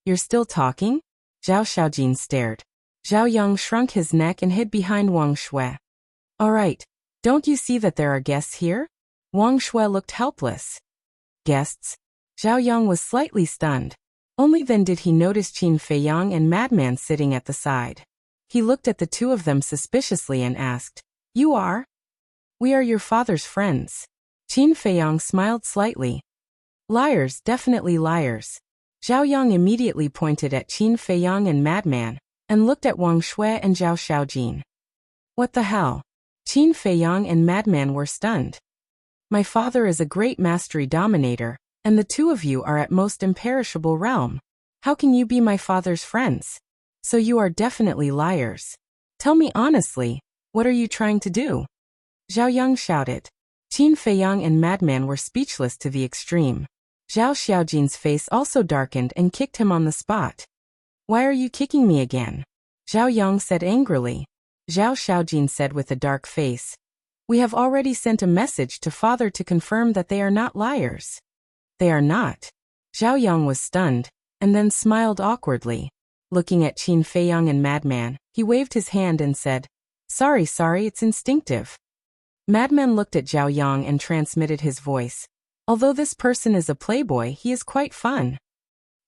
You're still talking? Zhao Xiaojin stared. Zhao Yang shrunk his neck and hid behind Wang Shui. All right, don't you see that there are guests here? Wang Shui looked helpless. Guests? Zhao Yang was slightly stunned. Only then did he notice Qin Feiyang and Madman sitting at the side. He looked at the two of them suspiciously and asked, You are? We are your father's friends. Qin Feiyang smiled slightly. Liars, definitely liars. Zhao Yang immediately pointed at Qin Feiyang and Madman, and looked at Wang Shui and Zhao Xiaojin. What the hell? Qin Feiyang and Madman were stunned. My father is a great mastery dominator, and the two of you are at most imperishable realm. How can you be my father's friends? So you are definitely liars. Tell me honestly, what are you trying to do? Zhao Yang shouted. Qin Feiyang and Madman were speechless to the extreme. Zhao Xiaojin's face also darkened and kicked him on the spot. Why are you kicking me again? Zhao Yang said angrily. Zhao Xiaojin said with a dark face. We have already sent a message to father to confirm that they are not liars. They are not. Zhao Yang was stunned, and then smiled awkwardly. Looking at Qin Feiyang and Madman, he waved his hand and said, Sorry, it's instinctive. Madman looked at Zhao Yang and transmitted his voice. Although this person is a playboy, he is quite fun.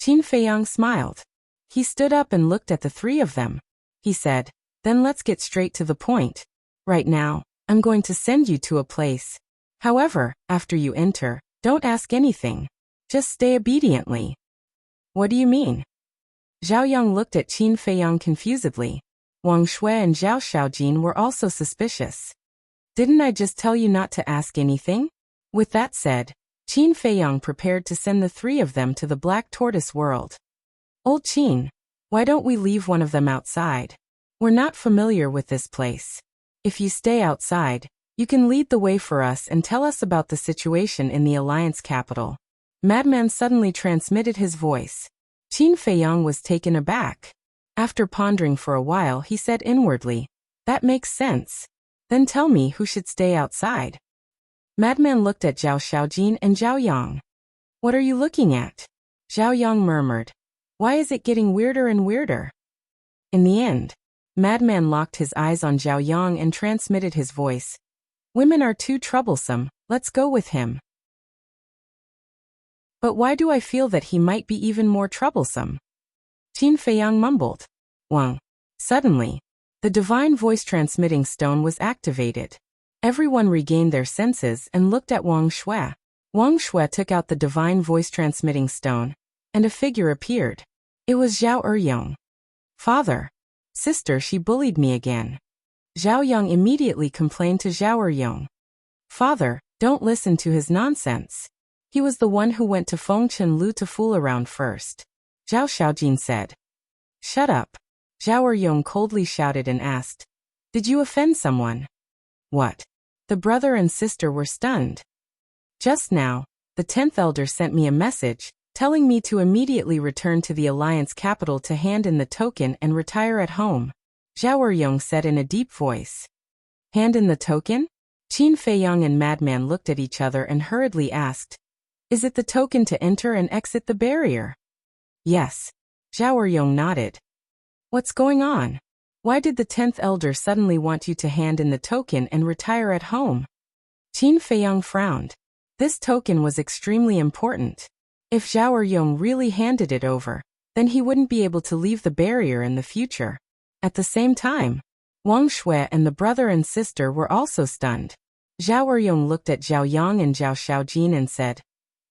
Qin Feiyang smiled. He stood up and looked at the three of them. He said, Then let's get straight to the point. Right now, I'm going to send you to a place. However, after you enter, don't ask anything. Just stay obediently. What do you mean? Zhao Yang looked at Qin Feiyang confusedly. Wang Shui and Zhao Xiaojin were also suspicious. Didn't I just tell you not to ask anything? With that said, Qin Feiyang prepared to send the three of them to the Black Tortoise world. Old Qin, why don't we leave one of them outside? We're not familiar with this place. If you stay outside, you can lead the way for us and tell us about the situation in the Alliance capital. Madman suddenly transmitted his voice. Qin Feiyang was taken aback. After pondering for a while, he said inwardly, That makes sense. Then tell me who should stay outside. Madman looked at Zhao Xiaojin and Zhao Yang. What are you looking at? Zhao Yang murmured. Why is it getting weirder and weirder? In the end, Madman locked his eyes on Zhao Yang and transmitted his voice. Women are too troublesome, let's go with him. But why do I feel that he might be even more troublesome? Qin Feiyang mumbled. Wang. Suddenly, the divine voice transmitting stone was activated. Everyone regained their senses and looked at Wang Shui. Wang Shui took out the divine voice transmitting stone, and a figure appeared. It was Zhao Eryong. Father. Sister, she bullied me again. Zhao Yang immediately complained to Zhao Eryong. Father, don't listen to his nonsense. He was the one who went to Fengchen Lu to fool around first. Zhao Xiaojin said. Shut up. Zhao Eryong coldly shouted and asked. Did you offend someone? What? The brother and sister were stunned. Just now, the 10th elder sent me a message, telling me to immediately return to the Alliance capital to hand in the token and retire at home. Zhao Eryong said in a deep voice. Hand in the token? Qin Feiyang and Madman looked at each other and hurriedly asked. Is it the token to enter and exit the barrier? Yes. Zhao Eryong nodded. What's going on? Why did the 10th elder suddenly want you to hand in the token and retire at home? Qin Feiyang frowned. This token was extremely important. If Zhao Eryong really handed it over, then he wouldn't be able to leave the barrier in the future. At the same time, Wang Shui and the brother and sister were also stunned. Zhao Eryong looked at Zhao Yang and Zhao Xiaojin and said,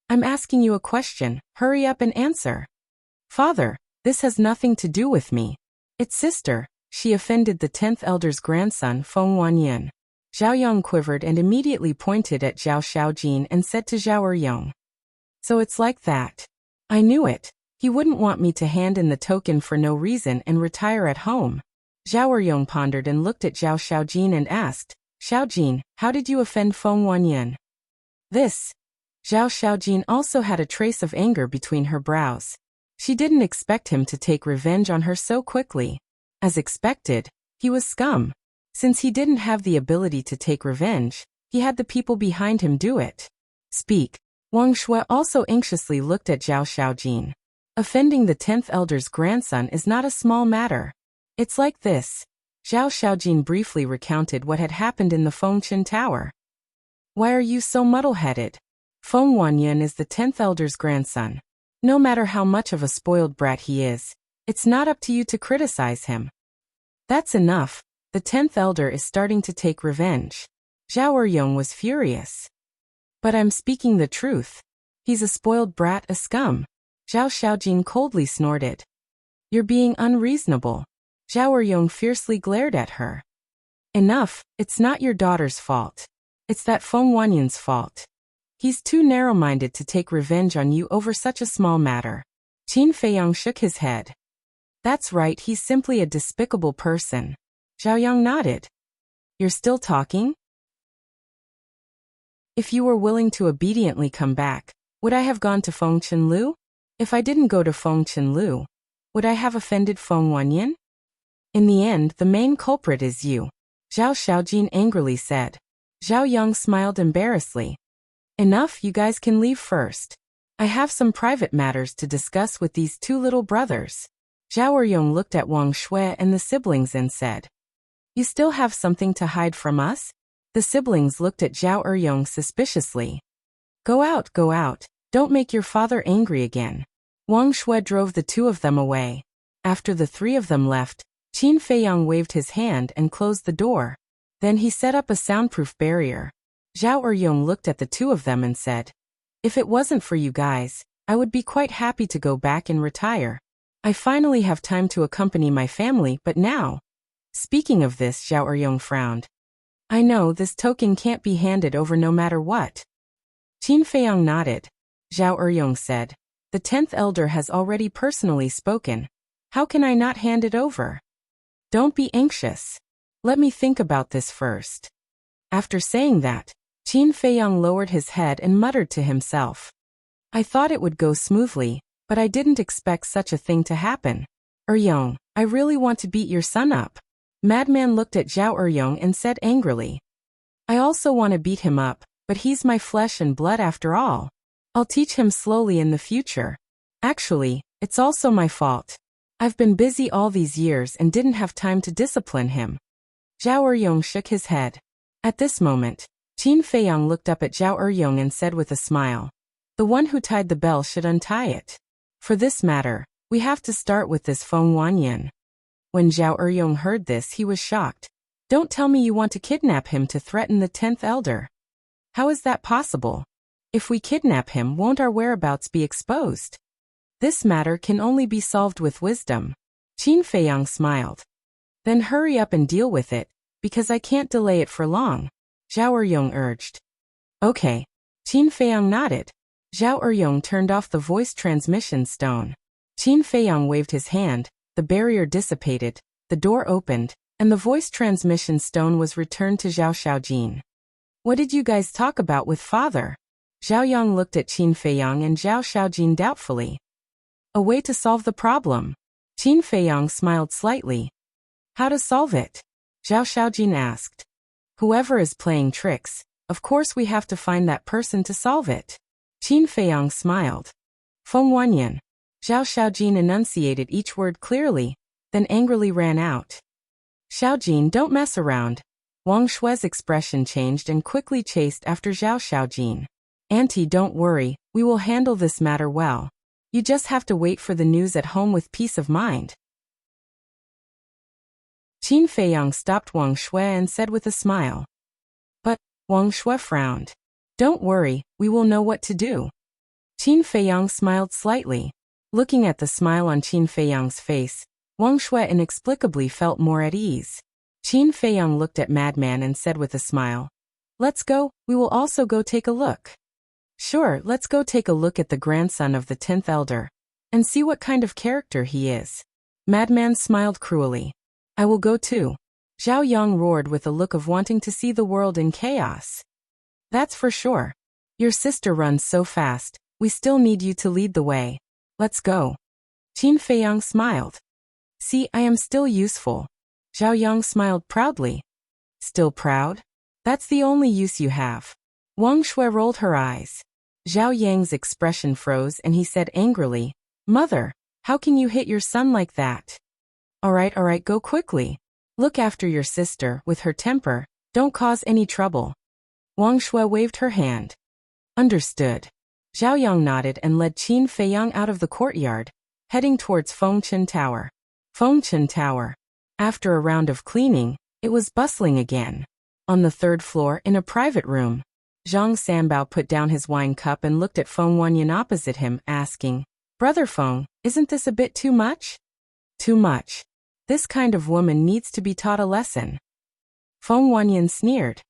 I'm asking you a question, hurry up and answer. Father, this has nothing to do with me. It's sister, she offended the 10th elder's grandson Feng Wanyan. Zhao Yang quivered and immediately pointed at Zhao Xiaojin and said to Zhao Eryong. So it's like that. I knew it. He wouldn't want me to hand in the token for no reason and retire at home. Zhao Eryong pondered and looked at Zhao Xiaojin and asked, Xiaojin, how did you offend Feng Wanyan? This. Zhao Xiaojin also had a trace of anger between her brows. She didn't expect him to take revenge on her so quickly. As expected, he was scum. Since he didn't have the ability to take revenge, he had the people behind him do it. Speak. Wang Shui also anxiously looked at Zhao Xiaojin. Offending the 10th elder's grandson is not a small matter. It's like this. Zhao Xiaojin briefly recounted what had happened in the Fengchen Tower. Why are you so muddle-headed? Feng Wanyan is the 10th elder's grandson. No matter how much of a spoiled brat he is, it's not up to you to criticize him. That's enough. The 10th elder is starting to take revenge. Zhao Eryong was furious. But I'm speaking the truth. He's a spoiled brat, a scum. Zhao Xiaojin coldly snorted. You're being unreasonable. Zhao Eryong fiercely glared at her. Enough, it's not your daughter's fault. It's that Feng Wanyan's fault. He's too narrow-minded to take revenge on you over such a small matter. Qin Feiyang shook his head. That's right, he's simply a despicable person. Zhao Yang nodded. You're still talking? If you were willing to obediently come back, would I have gone to Feng Chenlu? If I didn't go to Feng Chenlu, would I have offended Feng Wanyan? In the end, the main culprit is you. Zhao Xiaojin angrily said. Zhao Yang smiled embarrassedly. Enough, you guys can leave first. I have some private matters to discuss with these two little brothers. Zhao Eryong looked at Wang Shui and the siblings and said, You still have something to hide from us? The siblings looked at Zhao Eryong suspiciously. Go out, don't make your father angry again. Wang Shui drove the two of them away. After the three of them left, Qin Feiyang waved his hand and closed the door. Then he set up a soundproof barrier. Zhao Eryong looked at the two of them and said, If it wasn't for you guys, I would be quite happy to go back and retire. I finally have time to accompany my family, but now. Speaking of this, Zhao Eryong frowned. I know this token can't be handed over no matter what. Qin Feiyang nodded. Zhao Eryong said, The 10th elder has already personally spoken. How can I not hand it over? Don't be anxious. Let me think about this first. After saying that, Qin Feiyang lowered his head and muttered to himself. I thought it would go smoothly, but I didn't expect such a thing to happen. Eryong, I really want to beat your son up. Madman looked at Zhao Eryong and said angrily. I also want to beat him up, but he's my flesh and blood after all. I'll teach him slowly in the future. Actually, it's also my fault. I've been busy all these years and didn't have time to discipline him. Zhao Eryong shook his head. At this moment, Qin Feiyang looked up at Zhao Eryong and said with a smile, The one who tied the bell should untie it. For this matter, we have to start with this Feng Wanyan. When Zhao Eryong heard this, he was shocked. Don't tell me you want to kidnap him to threaten the 10th elder. How is that possible? If we kidnap him, won't our whereabouts be exposed? This matter can only be solved with wisdom. Qin Feiyang smiled. Then hurry up and deal with it, because I can't delay it for long. Zhao Eryong urged. Okay. Qin Feiyang nodded. Zhao Eryong turned off the voice transmission stone. Qin Feiyang waved his hand, the barrier dissipated, the door opened, and the voice transmission stone was returned to Zhao Xiaojin. What did you guys talk about with father? Zhao Yang looked at Qin Feiyang and Zhao Xiaojin doubtfully. A way to solve the problem. Qin Feiyang smiled slightly. How to solve it? Zhao Xiaojin asked. Whoever is playing tricks, of course we have to find that person to solve it. Qin Feiyang smiled. Feng Wanyan. Zhao Xiaojin enunciated each word clearly, then angrily ran out. Xiaojin, don't mess around. Wang Shui's expression changed and quickly chased after Zhao Xiaojin. Auntie, don't worry, we will handle this matter well. You just have to wait for the news at home with peace of mind. Qin Feiyang stopped Wang Shui and said with a smile. But, Wang Shui frowned. Don't worry, we will know what to do. Qin Feiyang smiled slightly. Looking at the smile on Qin Feiyang's face, Wang Shui inexplicably felt more at ease. Qin Feiyang looked at Madman and said with a smile. Let's go, we will also go take a look. Sure, let's go take a look at the grandson of the 10th elder, and see what kind of character he is. Madman smiled cruelly. I will go too. Zhao Yang roared with a look of wanting to see the world in chaos. That's for sure. Your sister runs so fast, we still need you to lead the way. Let's go. Qin Feiyang smiled. See, I am still useful. Zhao Yang smiled proudly. Still proud? That's the only use you have. Wang Shui rolled her eyes. Zhao Yang's expression froze and he said angrily, Mother, how can you hit your son like that? All right, go quickly. Look after your sister with her temper, don't cause any trouble. Wang Shui waved her hand. Understood. Zhao Yang nodded and led Qin Feiyang out of the courtyard, heading towards Fengchen Tower. Fengchen Tower. After a round of cleaning, it was bustling again. On the third floor, in a private room, Zhang Sanbao put down his wine cup and looked at Feng Wanyan opposite him, asking, Brother Feng, isn't this a bit too much? Too much. This kind of woman needs to be taught a lesson. Feng Wanyan sneered.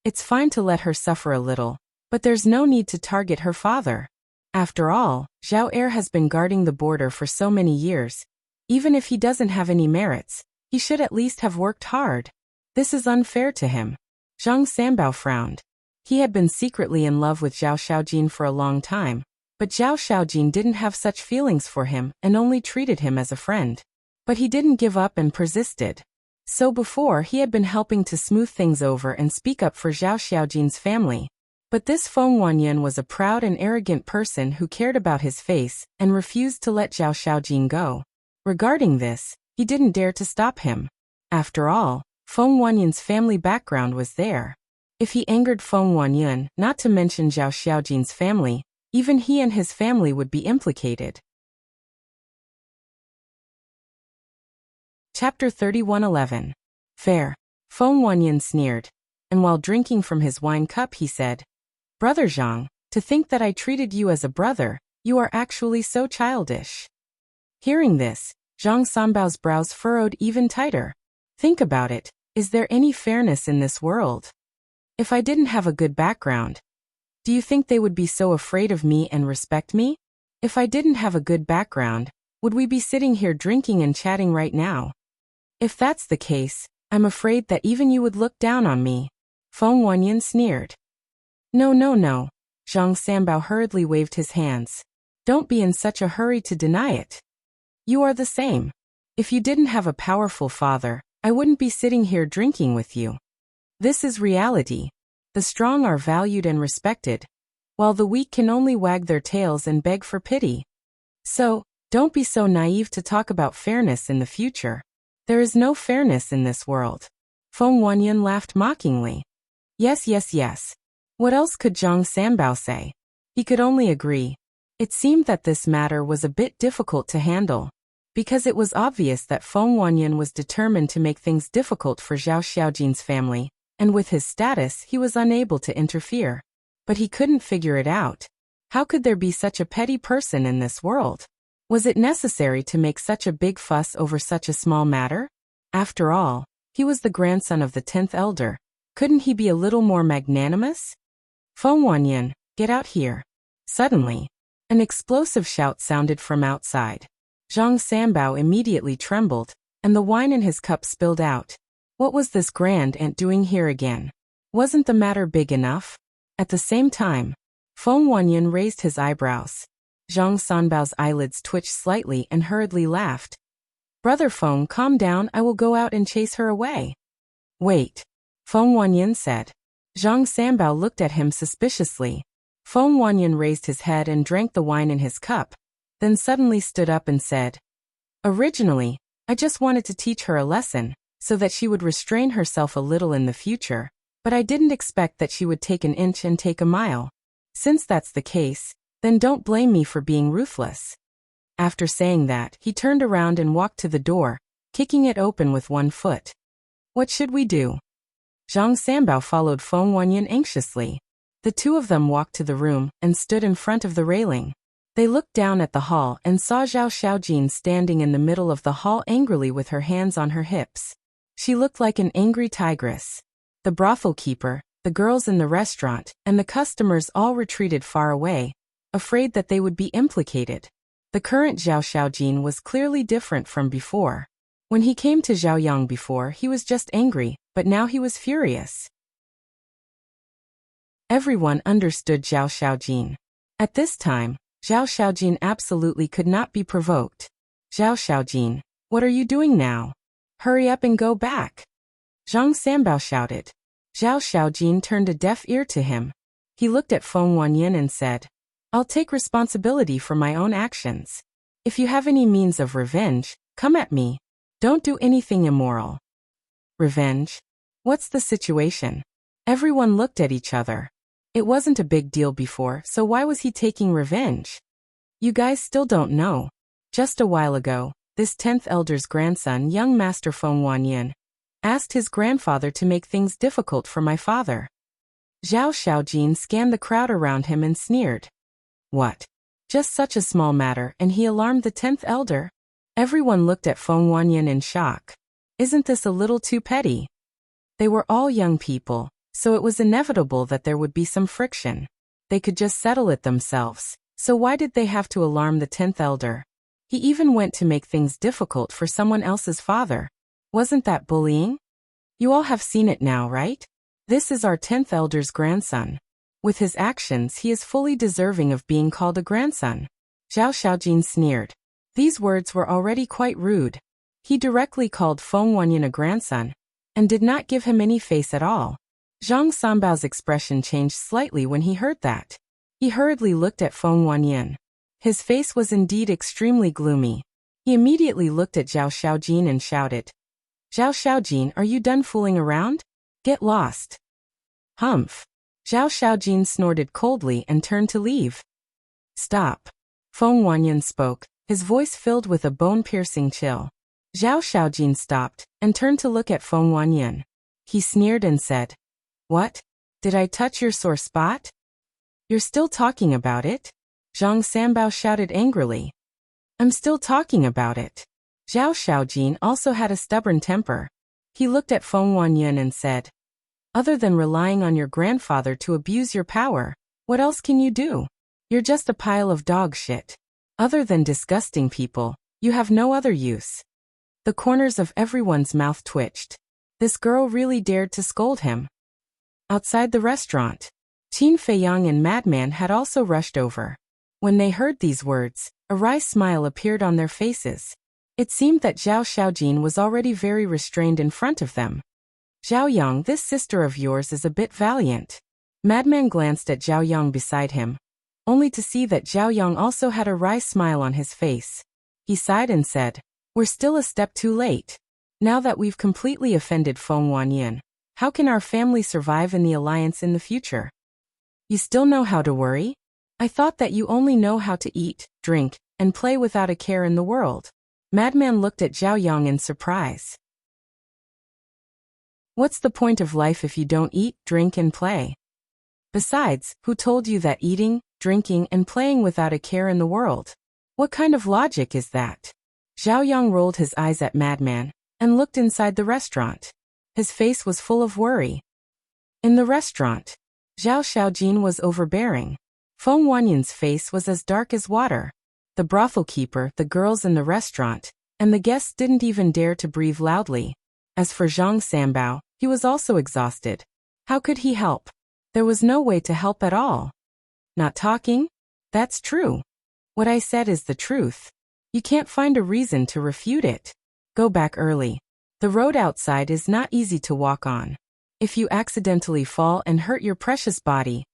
It's fine to let her suffer a little, but there's no need to target her father. After all, Zhao Er has been guarding the border for so many years. Even if he doesn't have any merits, he should at least have worked hard. This is unfair to him. Zhang Sanbao frowned. He had been secretly in love with Zhao Xiaojin for a long time, but Zhao Xiaojin didn't have such feelings for him and only treated him as a friend. But he didn't give up and persisted. So before he had been helping to smooth things over and speak up for Zhao Xiaojin's family. But this Feng Wanyan was a proud and arrogant person who cared about his face and refused to let Zhao Xiaojin go. Regarding this, he didn't dare to stop him. After all, Feng Wanyan's family background was there. If he angered Feng Wanyan, not to mention Zhao Xiaojin's family, even he and his family would be implicated. Chapter 31:11. Fair. Feng Wanyan sneered, and while drinking from his wine cup he said, Brother Zhang, to think that I treated you as a brother, you are actually so childish. Hearing this, Zhang Sanbao's brows furrowed even tighter. Think about it, is there any fairness in this world? If I didn't have a good background, do you think they would be so afraid of me and respect me? If I didn't have a good background, would we be sitting here drinking and chatting right now? If that's the case, I'm afraid that even you would look down on me. Feng Wanyan sneered. No. Zhang Sanbao hurriedly waved his hands. Don't be in such a hurry to deny it. You are the same. If you didn't have a powerful father, I wouldn't be sitting here drinking with you. This is reality. The strong are valued and respected, while the weak can only wag their tails and beg for pity. So, don't be so naive to talk about fairness in the future. There is no fairness in this world. Feng Wanyan laughed mockingly. Yes. What else could Zhang Sanbao say? He could only agree. It seemed that this matter was a bit difficult to handle, because it was obvious that Feng Wanyan was determined to make things difficult for Zhao Xiaojin's family, and with his status he was unable to interfere. But he couldn't figure it out. How could there be such a petty person in this world? Was it necessary to make such a big fuss over such a small matter? After all, he was the grandson of the 10th elder. Couldn't he be a little more magnanimous? Feng Wanyan, get out here. Suddenly, an explosive shout sounded from outside. Zhang Sanbao immediately trembled, and the wine in his cup spilled out. What was this grand aunt doing here again? Wasn't the matter big enough? At the same time, Feng Wanyan raised his eyebrows. Zhang Sanbao's eyelids twitched slightly and hurriedly laughed. Brother Feng, calm down, I will go out and chase her away. Wait. Feng Wanyan said. Zhang Sanbao looked at him suspiciously. Feng Wanyan raised his head and drank the wine in his cup, then suddenly stood up and said, Originally, I just wanted to teach her a lesson, so that she would restrain herself a little in the future, but I didn't expect that she would take an inch and take a mile. Since that's the case, then don't blame me for being ruthless. After saying that, he turned around and walked to the door, kicking it open with one foot. What should we do? Zhang Sanbao followed Feng Wanyan anxiously. The two of them walked to the room and stood in front of the railing. They looked down at the hall and saw Zhao Xiaojin standing in the middle of the hall angrily with her hands on her hips. She looked like an angry tigress. The brothel keeper, the girls in the restaurant, and the customers all retreated far away, afraid that they would be implicated. The current Zhao Xiaojin was clearly different from before. When he came to Zhao Yang before, he was just angry, but now he was furious. Everyone understood Zhao Xiaojin. At this time, Zhao Xiaojin absolutely could not be provoked. Zhao Xiaojin, what are you doing now? Hurry up and go back. Zhang Sanbao shouted. Zhao Xiaojin turned a deaf ear to him. He looked at Feng Wanyin and said, I'll take responsibility for my own actions. If you have any means of revenge, come at me. Don't do anything immoral. Revenge? What's the situation? Everyone looked at each other. It wasn't a big deal before, so why was he taking revenge? You guys still don't know. Just a while ago, this 10th elder's grandson, young Master Feng Wanyin, asked his grandfather to make things difficult for my father. Zhao Xiaojin scanned the crowd around him and sneered. What? Just such a small matter, and he alarmed the 10th elder? Everyone looked at Feng Wanyin in shock. Isn't this a little too petty? They were all young people, so it was inevitable that there would be some friction. They could just settle it themselves, so why did they have to alarm the 10th elder? He even went to make things difficult for someone else's father. Wasn't that bullying? You all have seen it now, right? This is our 10th elder's grandson. With his actions, he is fully deserving of being called a grandson. Zhao Xiaojin sneered. These words were already quite rude. He directly called Feng Wanyin a grandson, and did not give him any face at all. Zhang Sanbao's expression changed slightly when he heard that. He hurriedly looked at Feng Wanyin. His face was indeed extremely gloomy. He immediately looked at Zhao Xiaojin and shouted, Zhao Xiaojin, are you done fooling around? Get lost. Humph. Zhao Xiaojin snorted coldly and turned to leave. Stop. Feng Wanyin spoke, his voice filled with a bone-piercing chill. Zhao Xiaojin stopped and turned to look at Feng Wanyin. He sneered and said, What? Did I touch your sore spot? You're still talking about it? Zhang Sanbao shouted angrily. I'm still talking about it. Zhao Xiaojin also had a stubborn temper. He looked at Feng Wanyin and said, Other than relying on your grandfather to abuse your power, what else can you do? You're just a pile of dog shit. Other than disgusting people, you have no other use. The corners of everyone's mouth twitched. This girl really dared to scold him. Outside the restaurant, Qin Feiyang and Madman had also rushed over. When they heard these words, a wry smile appeared on their faces. It seemed that Zhao Xiaojin was already very restrained in front of them. Zhao Yang, this sister of yours is a bit valiant. Madman glanced at Zhao Yang beside him, only to see that Zhao Yang also had a wry smile on his face. He sighed and said, We're still a step too late. Now that we've completely offended Feng Wanyin, how can our family survive in the alliance in the future? You still know how to worry? I thought that you only know how to eat, drink, and play without a care in the world. Madman looked at Zhao Yang in surprise. What's the point of life if you don't eat, drink, and play? Besides, who told you that eating, drinking, and playing without a care in the world? What kind of logic is that? Zhao Yang rolled his eyes at Madman and looked inside the restaurant. His face was full of worry. In the restaurant, Zhao Xiaojin was overbearing. Feng Wanyin's face was as dark as water. The brothel keeper, the girls in the restaurant, and the guests didn't even dare to breathe loudly. As for Zhang Sanbao, he was also exhausted. How could he help? There was no way to help at all. Not talking? That's true. What I said is the truth. You can't find a reason to refute it. Go back early. The road outside is not easy to walk on. If you accidentally fall and hurt your precious body,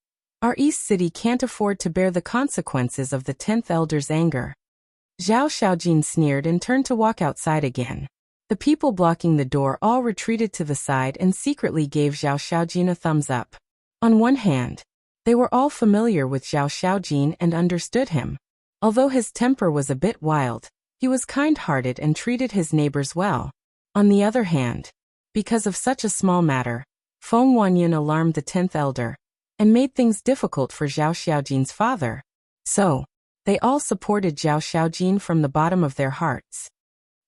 our East City can't afford to bear the consequences of the 10th elder's anger. Zhao Xiaojin sneered and turned to walk outside again. The people blocking the door all retreated to the side and secretly gave Zhao Xiaojin a thumbs up. On one hand, they were all familiar with Zhao Xiaojin and understood him. Although his temper was a bit wild, he was kind-hearted and treated his neighbors well. On the other hand, because of such a small matter, Feng Wanyin alarmed the 10th elder and made things difficult for Zhao Xiaojin's father. So, they all supported Zhao Xiaojin from the bottom of their hearts.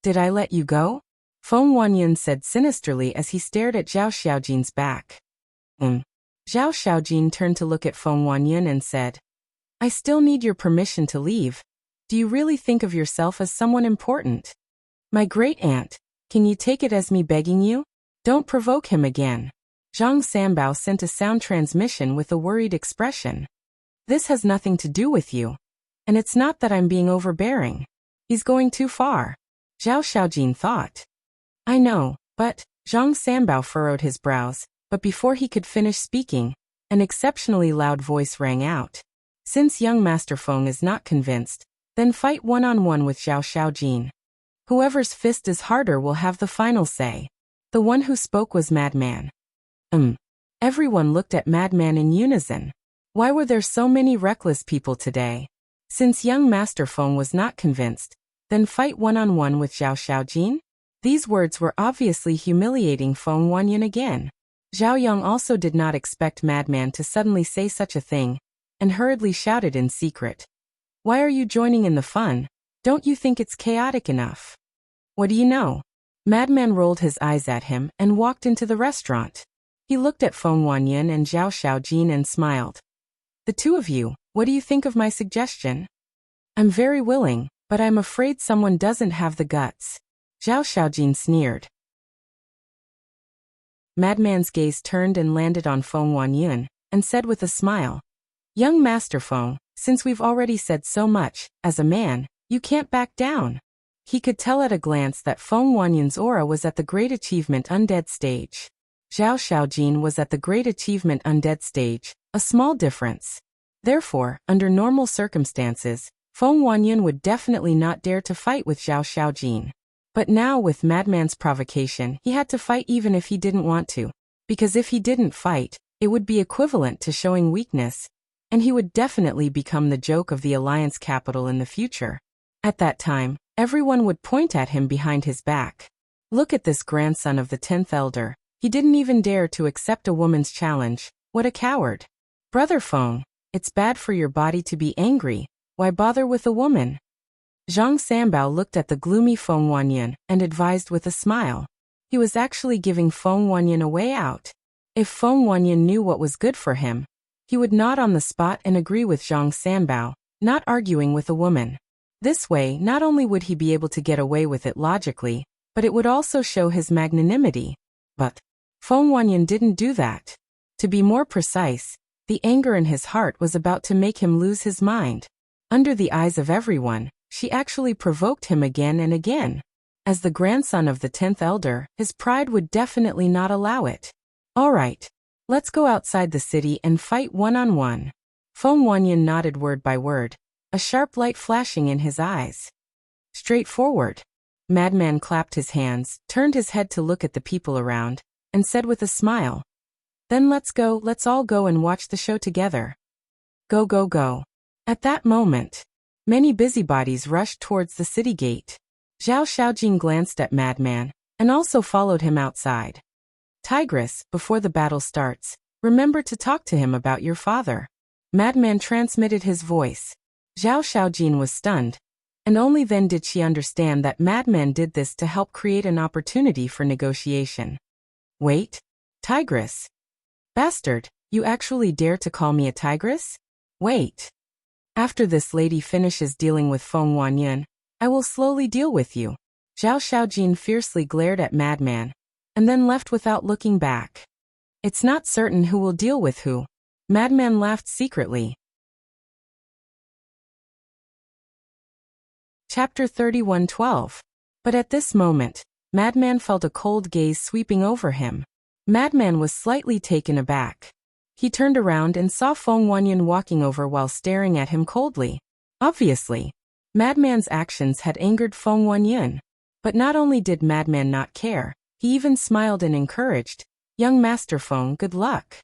Did I let you go? Feng Wanyin said sinisterly as he stared at Zhao Xiaojin's back. Zhao Xiaojin turned to look at Feng Wanyin and said, I still need your permission to leave. Do you really think of yourself as someone important? My great aunt, can you take it as me begging you? Don't provoke him again. Zhang Sanbao sent a sound transmission with a worried expression. This has nothing to do with you. And it's not that I'm being overbearing. He's going too far. Zhao Xiaojin thought. I know, but, Zhang Sanbao furrowed his brows, but before he could finish speaking, an exceptionally loud voice rang out. Since young Master Feng is not convinced, then fight one-on-one with Zhao Xiaojin. Whoever's fist is harder will have the final say. The one who spoke was Madman. Everyone looked at Madman in unison. Why were there so many reckless people today? Since young Master Feng was not convinced, then fight one-on-one with Zhao Xiaojin? These words were obviously humiliating Feng Wanyan again. Zhao Yang also did not expect Madman to suddenly say such a thing, and hurriedly shouted in secret. Why are you joining in the fun? Don't you think it's chaotic enough? What do you know? Madman rolled his eyes at him and walked into the restaurant. He looked at Feng Wanyan and Zhao Xiaojin and smiled. The two of you, what do you think of my suggestion? I'm very willing, but I'm afraid someone doesn't have the guts. Zhao Xiaojin sneered. Madman's gaze turned and landed on Feng Wanyan, and said with a smile, Young Master Feng, since we've already said so much, as a man, you can't back down. He could tell at a glance that Feng Wanyan's aura was at the Great Achievement Undead stage. Zhao Xiaojin was at the Great Achievement Undead stage, a small difference. Therefore, under normal circumstances, Feng Wanyan would definitely not dare to fight with Zhao Xiaojin. But now with Madman's provocation, he had to fight even if he didn't want to. Because if he didn't fight, it would be equivalent to showing weakness, and he would definitely become the joke of the Alliance capital in the future. At that time, everyone would point at him behind his back. Look at this grandson of the 10th Elder. He didn't even dare to accept a woman's challenge. What a coward. Brother Feng, it's bad for your body to be angry. Why bother with a woman? Zhang Sanbao looked at the gloomy Feng Wanyan and advised with a smile. He was actually giving Feng Wanyan a way out. If Feng Wanyan knew what was good for him, he would nod on the spot and agree with Zhang Sanbao, not arguing with a woman. This way, not only would he be able to get away with it logically, but it would also show his magnanimity. But Feng Wanyan didn't do that. To be more precise, the anger in his heart was about to make him lose his mind. Under the eyes of everyone, she actually provoked him again and again. As the grandson of the 10th Elder, his pride would definitely not allow it. All right, let's go outside the city and fight one-on-one. Feng Wanyan nodded word by word, a sharp light flashing in his eyes. Straightforward. Madman clapped his hands, turned his head to look at the people around, and said with a smile, Then let's all go and watch the show together. Go, go, go. At that moment, many busybodies rushed towards the city gate. Zhao Xiaojin glanced at Madman, and also followed him outside. Tigress, before the battle starts, remember to talk to him about your father. Madman transmitted his voice. Zhao Xiaojin was stunned, and only then did she understand that Madman did this to help create an opportunity for negotiation. Wait, Tigress. Bastard, you actually dare to call me a tigress? Wait. After this lady finishes dealing with Feng Wanyan, I will slowly deal with you. Zhao Xiaojin fiercely glared at Madman, and then left without looking back. It's not certain who will deal with who. Madman laughed secretly. Chapter 31:12. But at this moment, Madman felt a cold gaze sweeping over him. Madman was slightly taken aback. He turned around and saw Feng Wanyan walking over while staring at him coldly. Obviously, Madman's actions had angered Feng Wanyan. But not only did Madman not care, he even smiled and encouraged, Young Master Feng, good luck.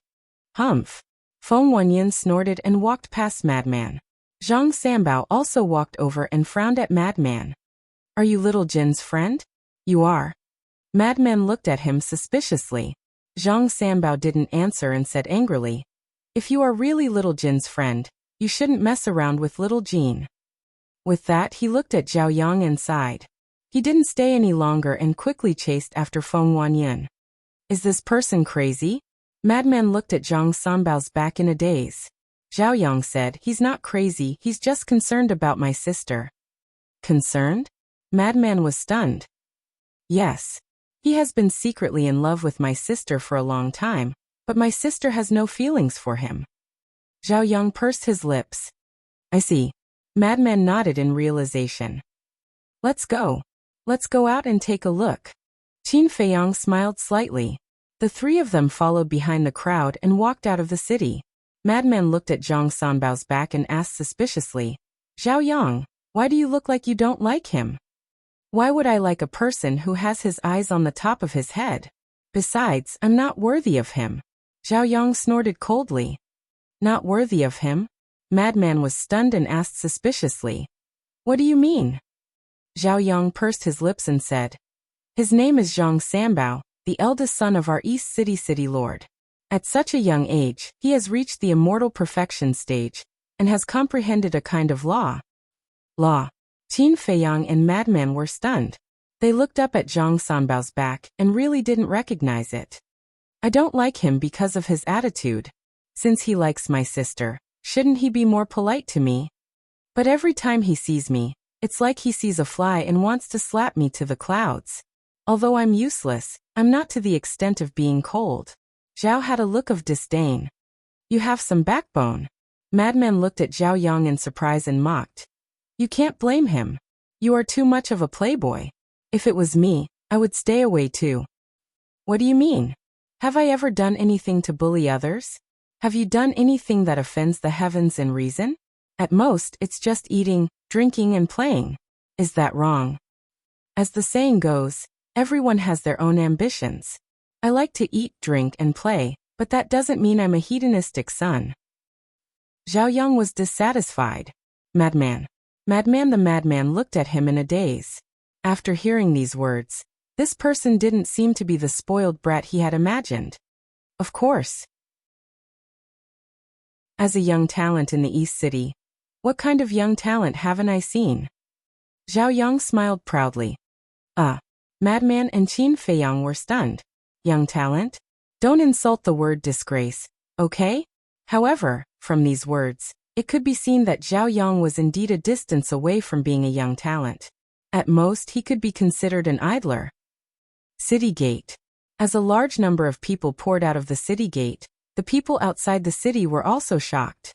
Humph. Feng Wanyan snorted and walked past Madman. Zhang Sanbao also walked over and frowned at Madman. Are you Little Jin's friend? You are. Madman looked at him suspiciously. Zhang Sanbao didn't answer and said angrily, If you are really Little Jin's friend, you shouldn't mess around with Little Jin. With that, he looked at Zhao Yang and sighed. He didn't stay any longer and quickly chased after Feng Wanyan. Is this person crazy? Madman looked at Zhang Sanbao's back in a daze. Zhao Yang said, He's not crazy, he's just concerned about my sister. Concerned? Madman was stunned. Yes. He has been secretly in love with my sister for a long time, But my sister has no feelings for him. Zhao Yong pursed his lips. I see. Madman nodded in realization. Let's go. Let's go out and take a look. Qin Feiyang smiled slightly. The three of them followed behind the crowd and walked out of the city. Madman looked at Zhang Sanbao's back and asked suspiciously, Zhao Yang, why do you look like you don't like him? Why would I like a person who has his eyes on the top of his head? Besides, I'm not worthy of him. Zhao Yang snorted coldly. Not worthy of him? Madman was stunned and asked suspiciously. What do you mean? Zhao Yang pursed his lips and said, his name is Zhang Sanbao, the eldest son of our East City Lord. At such a young age, he has reached the immortal perfection stage, and has comprehended a kind of law. Law. Qin Feiyang and Madman were stunned. They looked up at Zhang Sanbao's back and really didn't recognize it. I don't like him because of his attitude. Since he likes my sister, shouldn't he be more polite to me? But every time he sees me, it's like he sees a fly and wants to slap me to the clouds. Although I'm useless, I'm not to the extent of being cold. Zhao had a look of disdain. You have some backbone. Madman looked at Zhao Yang in surprise and mocked. You can't blame him. You are too much of a playboy. If it was me, I would stay away too. What do you mean? Have I ever done anything to bully others? Have you done anything that offends the heavens and reason? At most, it's just eating, drinking and playing. Is that wrong? As the saying goes, everyone has their own ambitions. I like to eat, drink and play, but that doesn't mean I'm a hedonistic son. Zhao Yang was dissatisfied. Madman. Madman. The madman looked at him in a daze. After hearing these words, this person didn't seem to be the spoiled brat he had imagined. Of course. As a young talent in the East City, what kind of young talent haven't I seen? Zhao Yang smiled proudly. Madman and Qin Feiyang were stunned. Young talent? Don't insult the word disgrace, okay? However, from these words, it could be seen that Zhao Yang was indeed a distance away from being a young talent. At most, he could be considered an idler. City Gate. As a large number of people poured out of the city gate, the people outside the city were also shocked.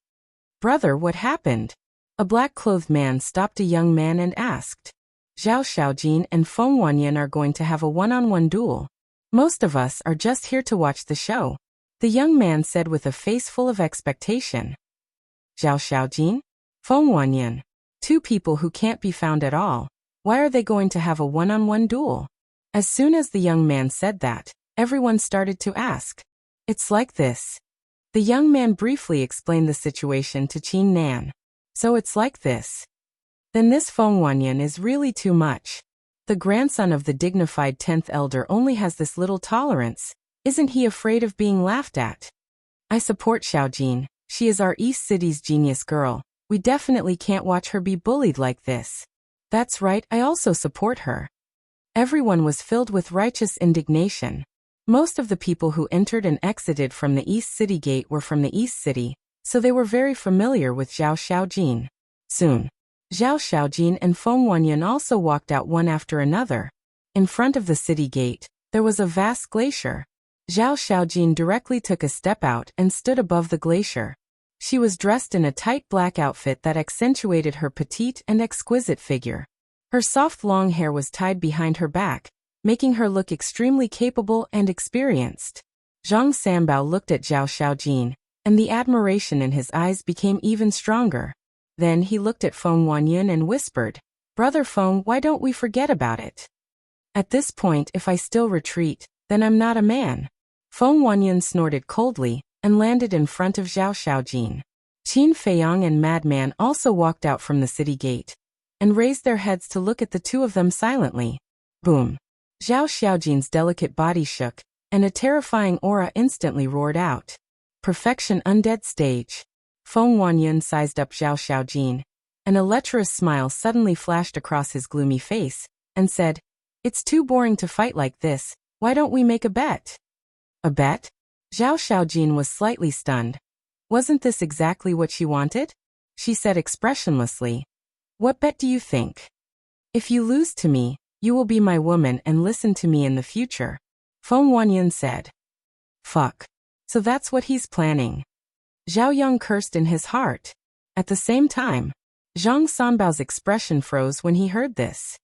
Brother, what happened? A black-clothed man stopped a young man and asked. Zhao Xiaojin and Feng Wanyan are going to have a one-on-one duel. Most of us are just here to watch the show, the young man said with a face full of expectation. Zhao Xiaojin? Feng Wanyan. Two people who can't be found at all. Why are they going to have a one-on-one duel? As soon as the young man said that, everyone started to ask. It's like this. The young man briefly explained the situation to Qin Nan. So it's like this. Then this Feng Wanyan is really too much. The grandson of the dignified 10th elder only has this little tolerance. Isn't he afraid of being laughed at? I support Xiaojin. She is our East City's genius girl. We definitely can't watch her be bullied like this. That's right, I also support her. Everyone was filled with righteous indignation. Most of the people who entered and exited from the East City Gate were from the East City, so they were very familiar with Zhao Xiaojin. Soon, Zhao Xiaojin and Feng Wanyan also walked out one after another. In front of the city gate, there was a vast glacier. Zhao Xiaojin directly took a step out and stood above the glacier. She was dressed in a tight black outfit that accentuated her petite and exquisite figure. Her soft long hair was tied behind her back, making her look extremely capable and experienced. Zhang Sanbao looked at Zhao Xiaojin, and the admiration in his eyes became even stronger. Then he looked at Feng Wanyan and whispered, Brother Feng, why don't we forget about it? At this point, if I still retreat, then I'm not a man. Feng Wanyan snorted coldly and landed in front of Zhao Xiaojin. Qin Feiyang and Madman also walked out from the city gate and raised their heads to look at the two of them silently. Boom! Zhao Xiaojin's delicate body shook, and a terrifying aura instantly roared out. Perfection undead stage. Feng Wanyan sized up Zhao Xiaojin, and a lecherous smile suddenly flashed across his gloomy face, and said, It's too boring to fight like this, why don't we make a bet? A bet? Zhao Xiaojin was slightly stunned. Wasn't this exactly what she wanted? She said expressionlessly. What bet do you think? If you lose to me, you will be my woman and listen to me in the future. Feng Wanyan said. Fuck. So that's what he's planning. Zhao Yong cursed in his heart. At the same time, Zhang Sanbao's expression froze when he heard this.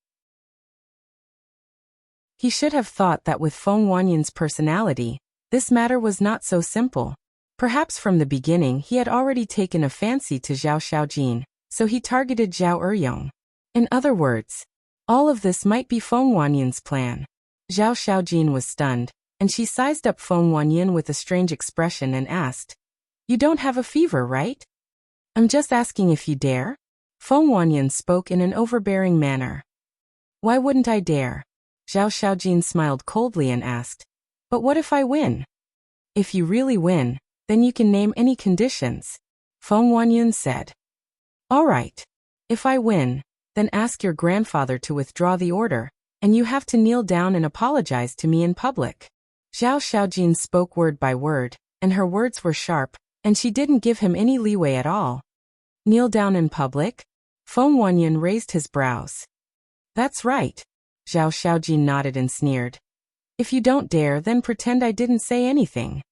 He should have thought that with Feng Wanyan's personality, this matter was not so simple. Perhaps from the beginning he had already taken a fancy to Zhao Xiaojin, so he targeted Zhao Eryong. In other words, all of this might be Feng Wanyan's plan. Zhao Xiaojin was stunned, and she sized up Feng Wanyan with a strange expression and asked, "You don't have a fever, right?" "I'm just asking if you dare." Feng Wanyan spoke in an overbearing manner. "Why wouldn't I dare?" Zhao Xiaojin smiled coldly and asked, "But what if I win?" "If you really win, then you can name any conditions," Feng Wanyan said. "All right. If I win, then ask your grandfather to withdraw the order, and you have to kneel down and apologize to me in public." Zhao Xiaojin spoke word by word, and her words were sharp, and she didn't give him any leeway at all. "Kneel down in public?" Feng Wanyan raised his brows. "That's right." Zhao Xiaojin nodded and sneered. "If you don't dare, then pretend I didn't say anything."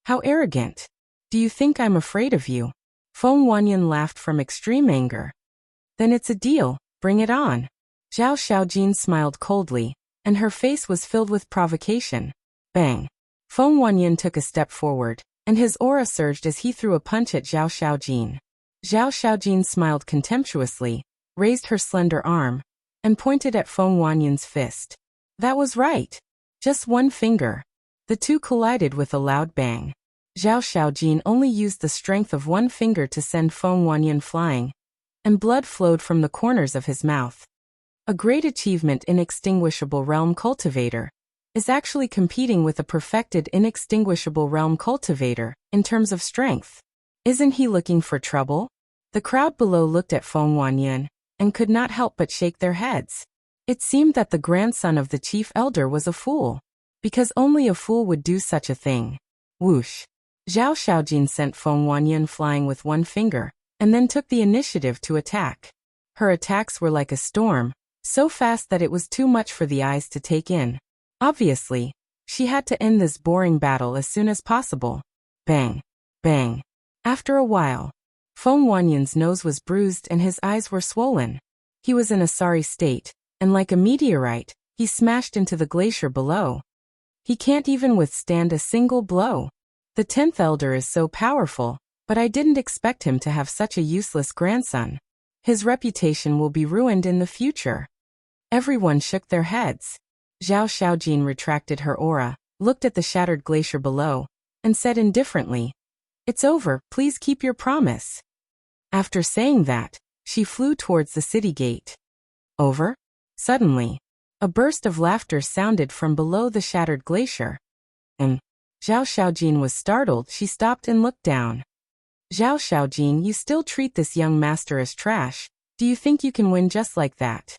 "How arrogant. Do you think I'm afraid of you?" Feng Wanyan laughed from extreme anger. "Then it's a deal, bring it on." Zhao Xiaojin smiled coldly, and her face was filled with provocation. Bang! Feng Wanyan took a step forward, and his aura surged as he threw a punch at Zhao Xiaojin. Zhao Xiaojin smiled contemptuously, raised her slender arm, and pointed at Feng Wanyan's fist. That was right. Just one finger. The two collided with a loud bang. Zhao Xiaojin only used the strength of one finger to send Feng Wanyan flying, and blood flowed from the corners of his mouth. A great achievement Inextinguishable Realm Cultivator is actually competing with a perfected Inextinguishable Realm Cultivator in terms of strength. Isn't he looking for trouble? The crowd below looked at Feng Wanyan and could not help but shake their heads. It seemed that the grandson of the chief elder was a fool, because only a fool would do such a thing. Whoosh! Zhao Xiaojin sent Feng Wanyan flying with one finger, and then took the initiative to attack. Her attacks were like a storm, so fast that it was too much for the eyes to take in. Obviously, she had to end this boring battle as soon as possible. Bang! Bang! After a while, Feng Wanyan's nose was bruised and his eyes were swollen. He was in a sorry state, and like a meteorite, he smashed into the glacier below. He can't even withstand a single blow. The 10th elder is so powerful, but I didn't expect him to have such a useless grandson. His reputation will be ruined in the future. Everyone shook their heads. Zhao Xiaojin retracted her aura, looked at the shattered glacier below, and said indifferently, "It's over, please keep your promise." After saying that, she flew towards the city gate. Over? Suddenly, a burst of laughter sounded from below the shattered glacier. Zhao Xiaojin was startled. She stopped and looked down. "Zhao Xiaojin, you still treat this young master as trash. Do you think you can win just like that?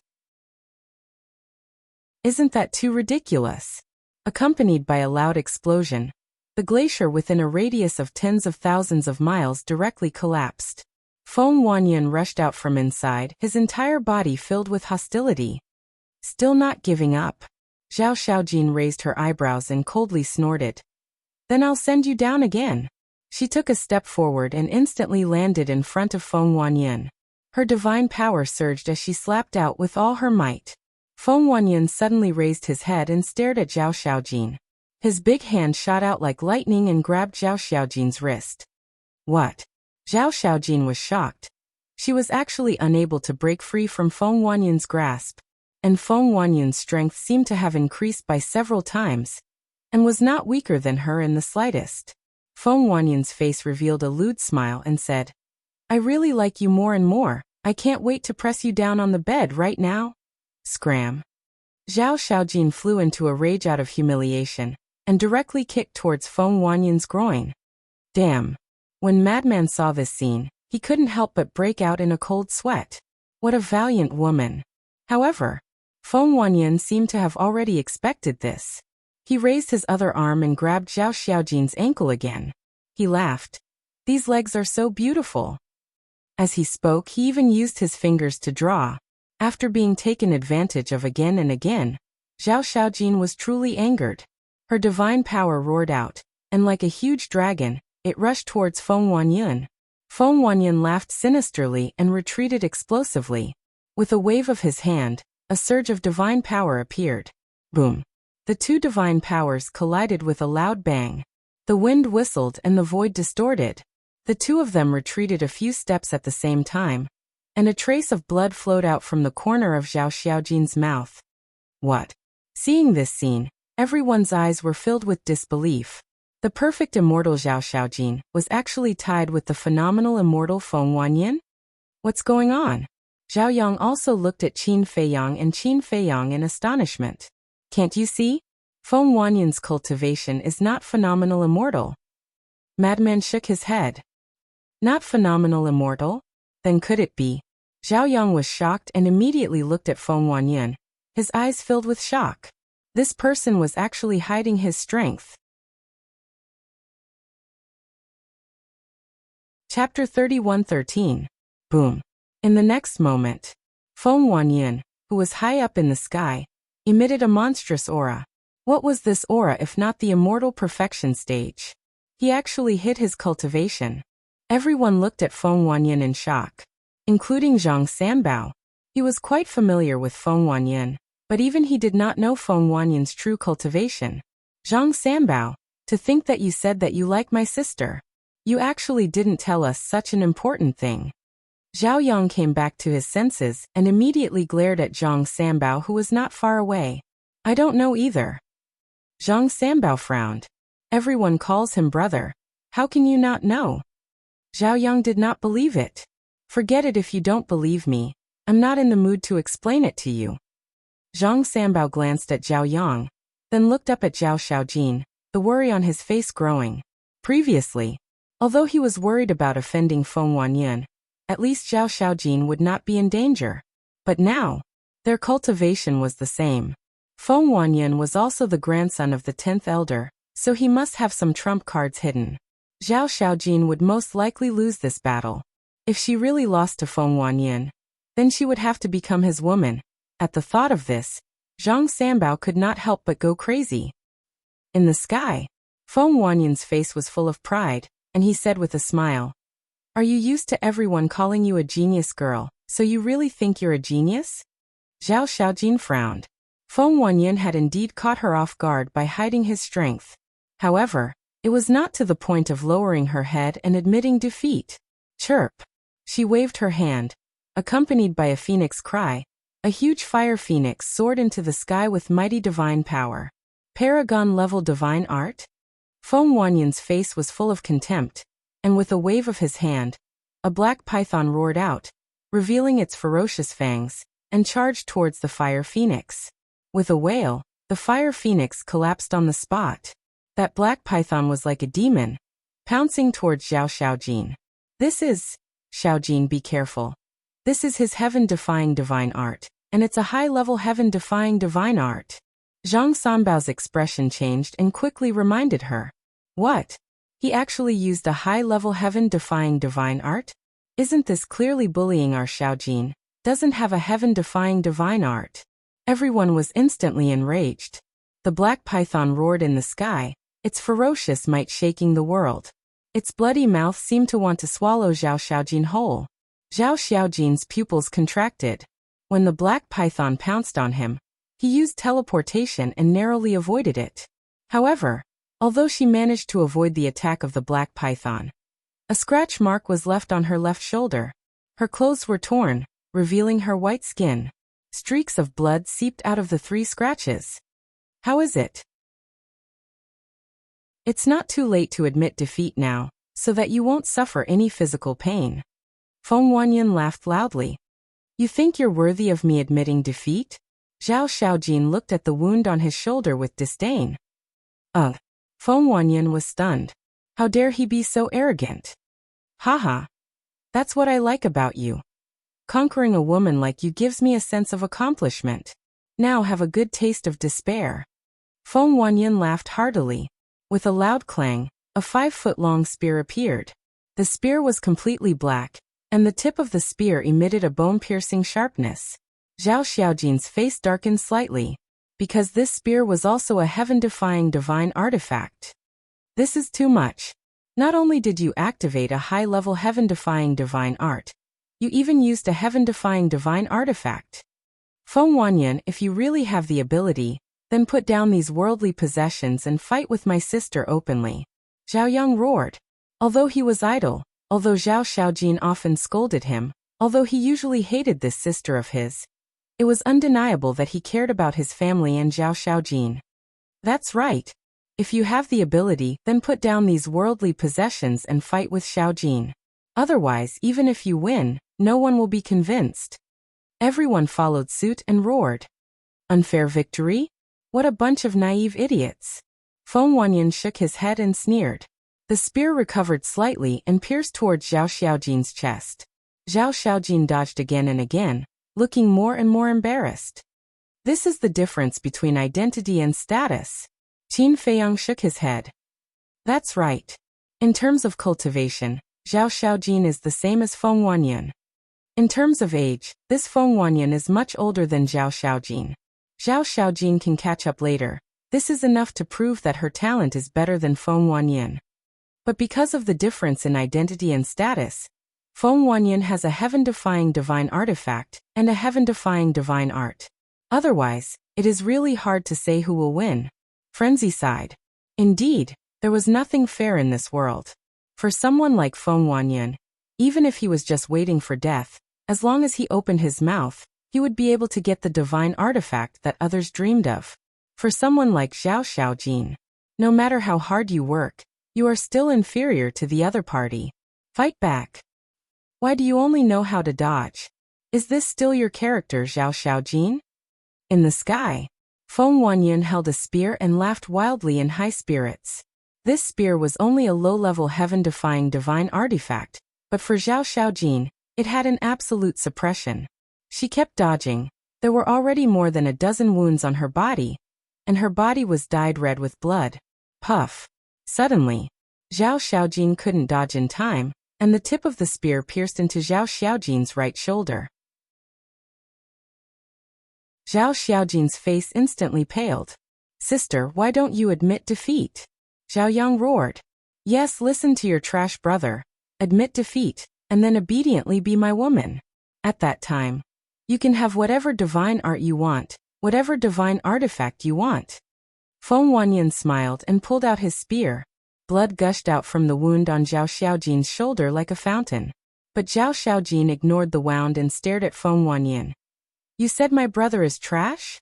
Isn't that too ridiculous?" Accompanied by a loud explosion, the glacier within a radius of tens of thousands of miles directly collapsed. Feng Wanyan rushed out from inside, his entire body filled with hostility. Still not giving up, Zhao Xiaojin raised her eyebrows and coldly snorted. "Then I'll send you down again." She took a step forward and instantly landed in front of Feng Wanyan. Her divine power surged as she slapped out with all her might. Feng Wanyan suddenly raised his head and stared at Zhao Xiaojin. His big hand shot out like lightning and grabbed Zhao Xiaojin's wrist. What? Zhao Xiaojin was shocked. She was actually unable to break free from Feng Wanyan's grasp, and Feng Wanyan's strength seemed to have increased by several times, and was not weaker than her in the slightest. Feng Wanyan's face revealed a lewd smile and said, "I really like you more and more. I can't wait to press you down on the bed right now." Scram. Zhao Xiaojin flew into a rage out of humiliation, and directly kicked towards Feng Wanyan's groin. Damn. When Madman saw this scene, he couldn't help but break out in a cold sweat. What a valiant woman. However, Feng Wanyan seemed to have already expected this. He raised his other arm and grabbed Zhao Xiaojin's ankle again. He laughed. "These legs are so beautiful." As he spoke, he even used his fingers to draw. After being taken advantage of again and again, Zhao Xiaojin was truly angered. Her divine power roared out, and like a huge dragon, it rushed towards Feng Huanyun. Feng Huanyun laughed sinisterly and retreated explosively. With a wave of his hand, a surge of divine power appeared. Boom! The two divine powers collided with a loud bang. The wind whistled and the void distorted. The two of them retreated a few steps at the same time, and a trace of blood flowed out from the corner of Zhao Xiaojin's mouth. What? Seeing this scene, everyone's eyes were filled with disbelief. The perfect immortal Zhao Xiaojin was actually tied with the phenomenal immortal Feng Huanyun? What's going on? Zhao Yang also looked at Qin Feiyang and Qin Feiyang in astonishment. Can't you see? Feng Huanyun's cultivation is not phenomenal immortal. Madman shook his head. Not phenomenal immortal? Then could it be? Zhao Yang was shocked and immediately looked at Feng Huanyun, his eyes filled with shock. This person was actually hiding his strength. Chapter 31:13. Boom. In the next moment, Feng Huanyun, who was high up in the sky, emitted a monstrous aura. What was this aura if not the immortal perfection stage? He actually hid his cultivation. Everyone looked at Feng Huanyun in shock, including Zhang Sanbao. He was quite familiar with Feng Huanyun, but even he did not know Feng Huanyun's true cultivation. Zhang Sanbao, to think that you said that you like my sister. You actually didn't tell us such an important thing. Zhao Yang came back to his senses and immediately glared at Zhang Sanbao, who was not far away. I don't know either. Zhang Sanbao frowned. Everyone calls him brother. How can you not know? Zhao Yang did not believe it. Forget it if you don't believe me. I'm not in the mood to explain it to you. Zhang Sanbao glanced at Zhao Yang, then looked up at Zhao Xiaojin, the worry on his face growing. Previously, although he was worried about offending Feng Huanyun, at least Zhao Xiaojin would not be in danger. But now, their cultivation was the same. Feng Huanyun was also the grandson of the 10th elder, so he must have some trump cards hidden. Zhao Xiaojin would most likely lose this battle. If she really lost to Feng Huanyun, then she would have to become his woman. At the thought of this, Zhang Sanbao could not help but go crazy. In the sky, Feng Huanyun's face was full of pride, and he said with a smile, Are you used to everyone calling you a genius girl, so you really think you're a genius? Zhao Xiaojin frowned. Feng Huanyun had indeed caught her off guard by hiding his strength. However, it was not to the point of lowering her head and admitting defeat. Chirp! She waved her hand. Accompanied by a phoenix cry, a huge fire phoenix soared into the sky with mighty divine power. Paragon-level divine art? Feng Huanyun's face was full of contempt, and with a wave of his hand, a black python roared out, revealing its ferocious fangs, and charged towards the fire phoenix. With a wail, the fire phoenix collapsed on the spot. That black python was like a demon, pouncing towards Zhao Xiaojin. This is... Xiaojin, be careful. This is his heaven-defying divine art, and it's a high-level heaven-defying divine art. Zhang Sanbao's expression changed and quickly reminded her. What? He actually used a high-level heaven-defying divine art? Isn't this clearly bullying our Xiaojin? Doesn't have a heaven-defying divine art. Everyone was instantly enraged. The black python roared in the sky, its ferocious might shaking the world. Its bloody mouth seemed to want to swallow Zhao Xiaojin whole. Zhao Xiaojin's pupils contracted. When the black python pounced on him, he used teleportation and narrowly avoided it. However, although she managed to avoid the attack of the black python, a scratch mark was left on her left shoulder. Her clothes were torn, revealing her white skin. Streaks of blood seeped out of the 3 scratches. How is it? It's not too late to admit defeat now, so that you won't suffer any physical pain. Feng Huanyun laughed loudly. You think you're worthy of me admitting defeat? Zhao Xiaojin looked at the wound on his shoulder with disdain. Ugh. Feng Huanyun was stunned. How dare he be so arrogant? Haha. That's what I like about you. Conquering a woman like you gives me a sense of accomplishment. Now have a good taste of despair. Feng Huanyun laughed heartily. With a loud clang, a 5-foot-long spear appeared. The spear was completely black, and the tip of the spear emitted a bone-piercing sharpness. Zhao Xiaojin's face darkened slightly, because this spear was also a heaven-defying divine artifact. This is too much. Not only did you activate a high-level heaven-defying divine art, you even used a heaven-defying divine artifact. Feng Wanyan, if you really have the ability, then put down these worldly possessions and fight with my sister openly. Zhao Yang roared. Although he was idle, although Zhao Xiaojin often scolded him, although he usually hated this sister of his, it was undeniable that he cared about his family and Zhao Xiaojin. That's right. If you have the ability, then put down these worldly possessions and fight with Xiaojin. Otherwise, even if you win, no one will be convinced. Everyone followed suit and roared. Unfair victory? What a bunch of naive idiots. Feng Wanyan shook his head and sneered. The spear recovered slightly and pierced towards Zhao Xiaojin's chest. Zhao Xiaojin dodged again and again, looking more and more embarrassed. This is the difference between identity and status. Qin Feiyang shook his head. That's right. In terms of cultivation, Zhao Xiaojin is the same as Feng Wanyan. In terms of age, this Feng Wanyan is much older than Zhao Xiaojin. Zhao Xiaojin can catch up later. This is enough to prove that her talent is better than Feng Wanyan. But because of the difference in identity and status, Feng Wanyan has a heaven-defying divine artifact and a heaven-defying divine art. Otherwise, it is really hard to say who will win. Frenzy sighed. Indeed, there was nothing fair in this world. For someone like Feng Wanyan, even if he was just waiting for death, as long as he opened his mouth, he would be able to get the divine artifact that others dreamed of. For someone like Zhao Xiaojin, no matter how hard you work, you are still inferior to the other party. Fight back. Why do you only know how to dodge? Is this still your character, Zhao Xiaojin? In the sky, Feng Wanyan held a spear and laughed wildly in high spirits. This spear was only a low-level heaven-defying divine artifact, but for Zhao Xiaojin, it had an absolute suppression. She kept dodging. There were already more than a dozen wounds on her body, and her body was dyed red with blood. Puff. Suddenly, Zhao Xiaojin couldn't dodge in time, and the tip of the spear pierced into Zhao Xiaojin's right shoulder. Zhao Xiaojin's face instantly paled. Sister, why don't you admit defeat? Zhao Yang roared. Yes, listen to your trash brother. Admit defeat, and then obediently be my woman. At that time, you can have whatever divine art you want, whatever divine artifact you want. Feng Wanyan smiled and pulled out his spear. Blood gushed out from the wound on Zhao Xiaojin's shoulder like a fountain. But Zhao Xiaojin ignored the wound and stared at Feng Wanyan. You said my brother is trash?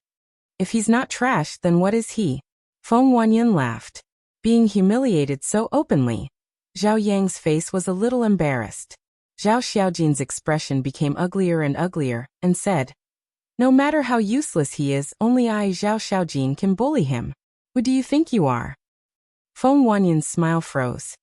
If he's not trash, then what is he? Feng Wanyan laughed. Being humiliated so openly. Zhao Yang's face was a little embarrassed. Zhao Xiaojin's expression became uglier and uglier, and said, no matter how useless he is, only I, Zhao Xiaojin, can bully him. Who do you think you are? Feng Wanyan's smile froze.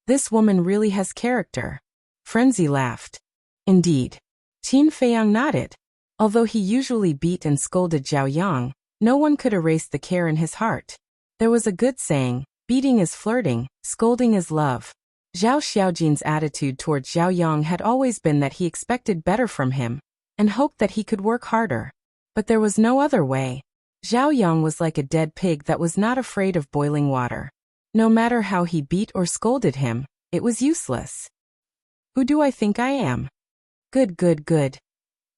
This woman really has character. Frenzy laughed. Indeed. Qin Feiyang nodded. Although he usually beat and scolded Zhao Yang, no one could erase the care in his heart. There was a good saying, beating is flirting, scolding is love. Zhao Xiaojin's attitude toward Zhao Yang had always been that he expected better from him, and hoped that he could work harder. But there was no other way. Zhao Yang was like a dead pig that was not afraid of boiling water. No matter how he beat or scolded him, it was useless. Who do I think I am? Good, good, good.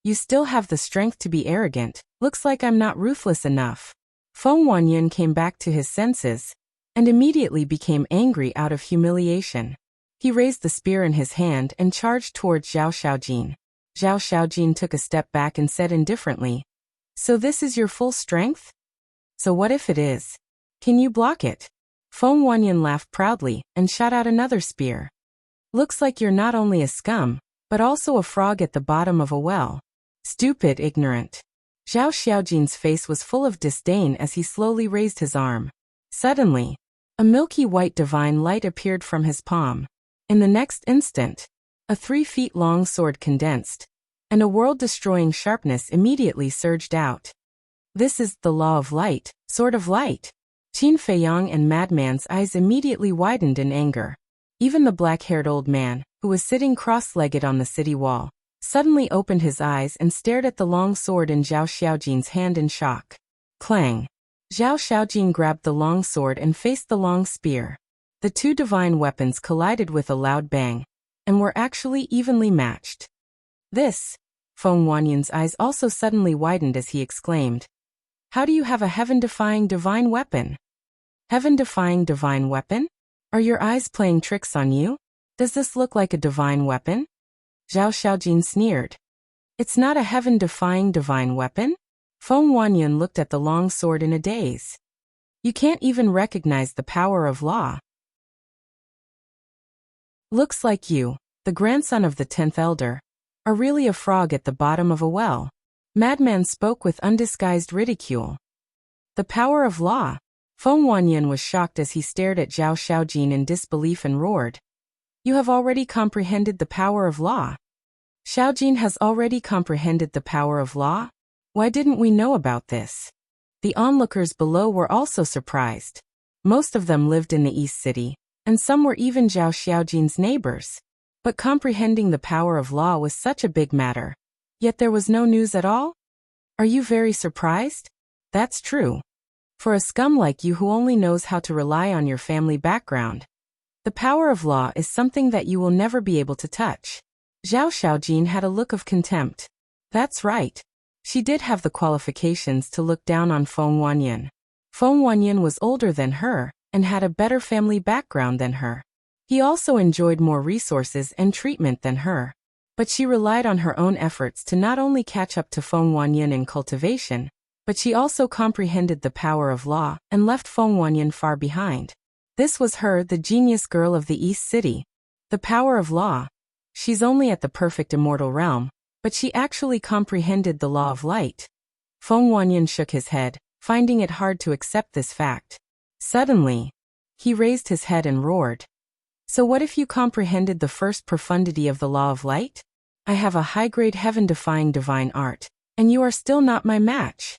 You still have the strength to be arrogant. Looks like I'm not ruthless enough. Feng Wanyan came back to his senses, and immediately became angry out of humiliation. He raised the spear in his hand and charged towards Zhao Xiaojin. Zhao Xiaojin took a step back and said indifferently, so this is your full strength? So what if it is? Can you block it? Feng Wanyan laughed proudly and shot out another spear. Looks like you're not only a scum, but also a frog at the bottom of a well. Stupid, ignorant. Zhao Xiaojin's face was full of disdain as he slowly raised his arm. Suddenly, a milky white divine light appeared from his palm. In the next instant, a 3-feet-long sword condensed, and a world-destroying sharpness immediately surged out. This is the law of light, sword of light. Qin Feiyang and Madman's eyes immediately widened in anger. Even the black-haired old man, who was sitting cross-legged on the city wall, suddenly opened his eyes and stared at the long sword in Zhao Xiaojin's hand in shock. Clang! Zhao Xiaojin grabbed the long sword and faced the long spear. The two divine weapons collided with a loud bang, and were actually evenly matched. This, Feng Wanyan's eyes also suddenly widened as he exclaimed. How do you have a heaven-defying divine weapon? Heaven-defying divine weapon? Are your eyes playing tricks on you? Does this look like a divine weapon? Zhao Xiaojin sneered. It's not a heaven-defying divine weapon? Feng Wanyan looked at the long sword in a daze. You can't even recognize the power of law. Looks like you, the grandson of the 10th elder, are really a frog at the bottom of a well. Madman spoke with undisguised ridicule. The power of law. Feng Wanyan was shocked as he stared at Zhao Xiaojin in disbelief and roared. You have already comprehended the power of law. Xiaojin has already comprehended the power of law? Why didn't we know about this? The onlookers below were also surprised. Most of them lived in the East City, and some were even Zhao Xiaojin's neighbors. But comprehending the power of law was such a big matter. Yet there was no news at all? Are you very surprised? That's true. For a scum like you who only knows how to rely on your family background, the power of law is something that you will never be able to touch. Zhao Xiaojin had a look of contempt. That's right. She did have the qualifications to look down on Feng Wanyan. Feng Wanyan was older than her, and had a better family background than her. He also enjoyed more resources and treatment than her. But she relied on her own efforts to not only catch up to Feng Wanyan in cultivation, but she also comprehended the power of law and left Feng Wanyan far behind. This was her, the genius girl of the East City. The power of law. She's only at the perfect immortal realm, but she actually comprehended the law of light. Feng Wanyan shook his head, finding it hard to accept this fact. Suddenly, he raised his head and roared. So what if you comprehended the first profundity of the law of light? I have a high-grade heaven-defying divine art, and you are still not my match.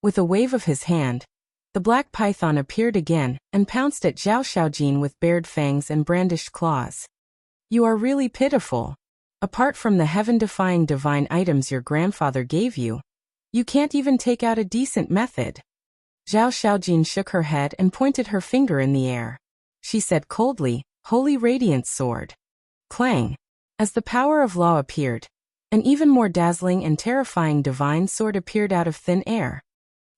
With a wave of his hand, the black python appeared again and pounced at Zhao Xiaojin with bared fangs and brandished claws. You are really pitiful. Apart from the heaven-defying divine items your grandfather gave you, you can't even take out a decent method. Zhao Xiaojin shook her head and pointed her finger in the air. She said coldly, Holy Radiant Sword. Clang. As the power of law appeared, an even more dazzling and terrifying divine sword appeared out of thin air.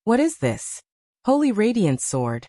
What is this? Holy Radiant Sword.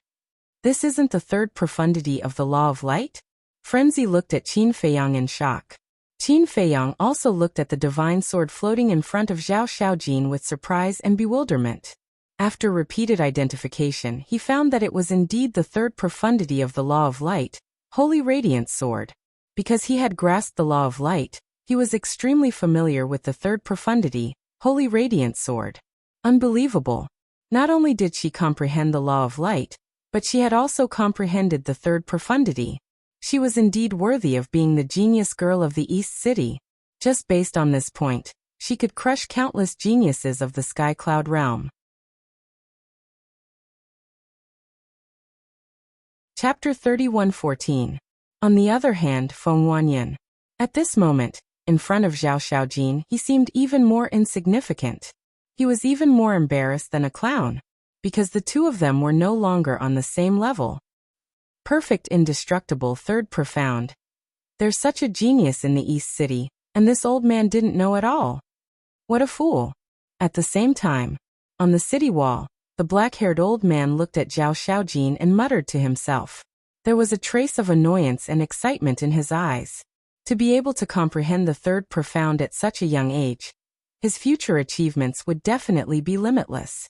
This isn't the third profundity of the law of light? Frenzy looked at Qin Feiyang in shock. Qin Feiyang also looked at the divine sword floating in front of Zhao Xiaojin with surprise and bewilderment. After repeated identification, he found that it was indeed the third profundity of the law of light, Holy Radiant Sword. Because he had grasped the law of light, he was extremely familiar with the third profundity, Holy Radiant Sword. Unbelievable. Not only did she comprehend the law of light, but she had also comprehended the third profundity. She was indeed worthy of being the genius girl of the East City. Just based on this point, she could crush countless geniuses of the Sky Cloud realm. Chapter 31:14. On the other hand, Feng Wanyan. At this moment, in front of Zhao Xiaojin, he seemed even more insignificant. He was even more embarrassed than a clown, because the two of them were no longer on the same level. Perfect, indestructible, third profound. There's such a genius in the East City, and this old man didn't know at all. What a fool. At the same time, on the city wall, the black-haired old man looked at Zhao Xiaojin and muttered to himself. There was a trace of annoyance and excitement in his eyes. To be able to comprehend the third profound at such a young age, his future achievements would definitely be limitless.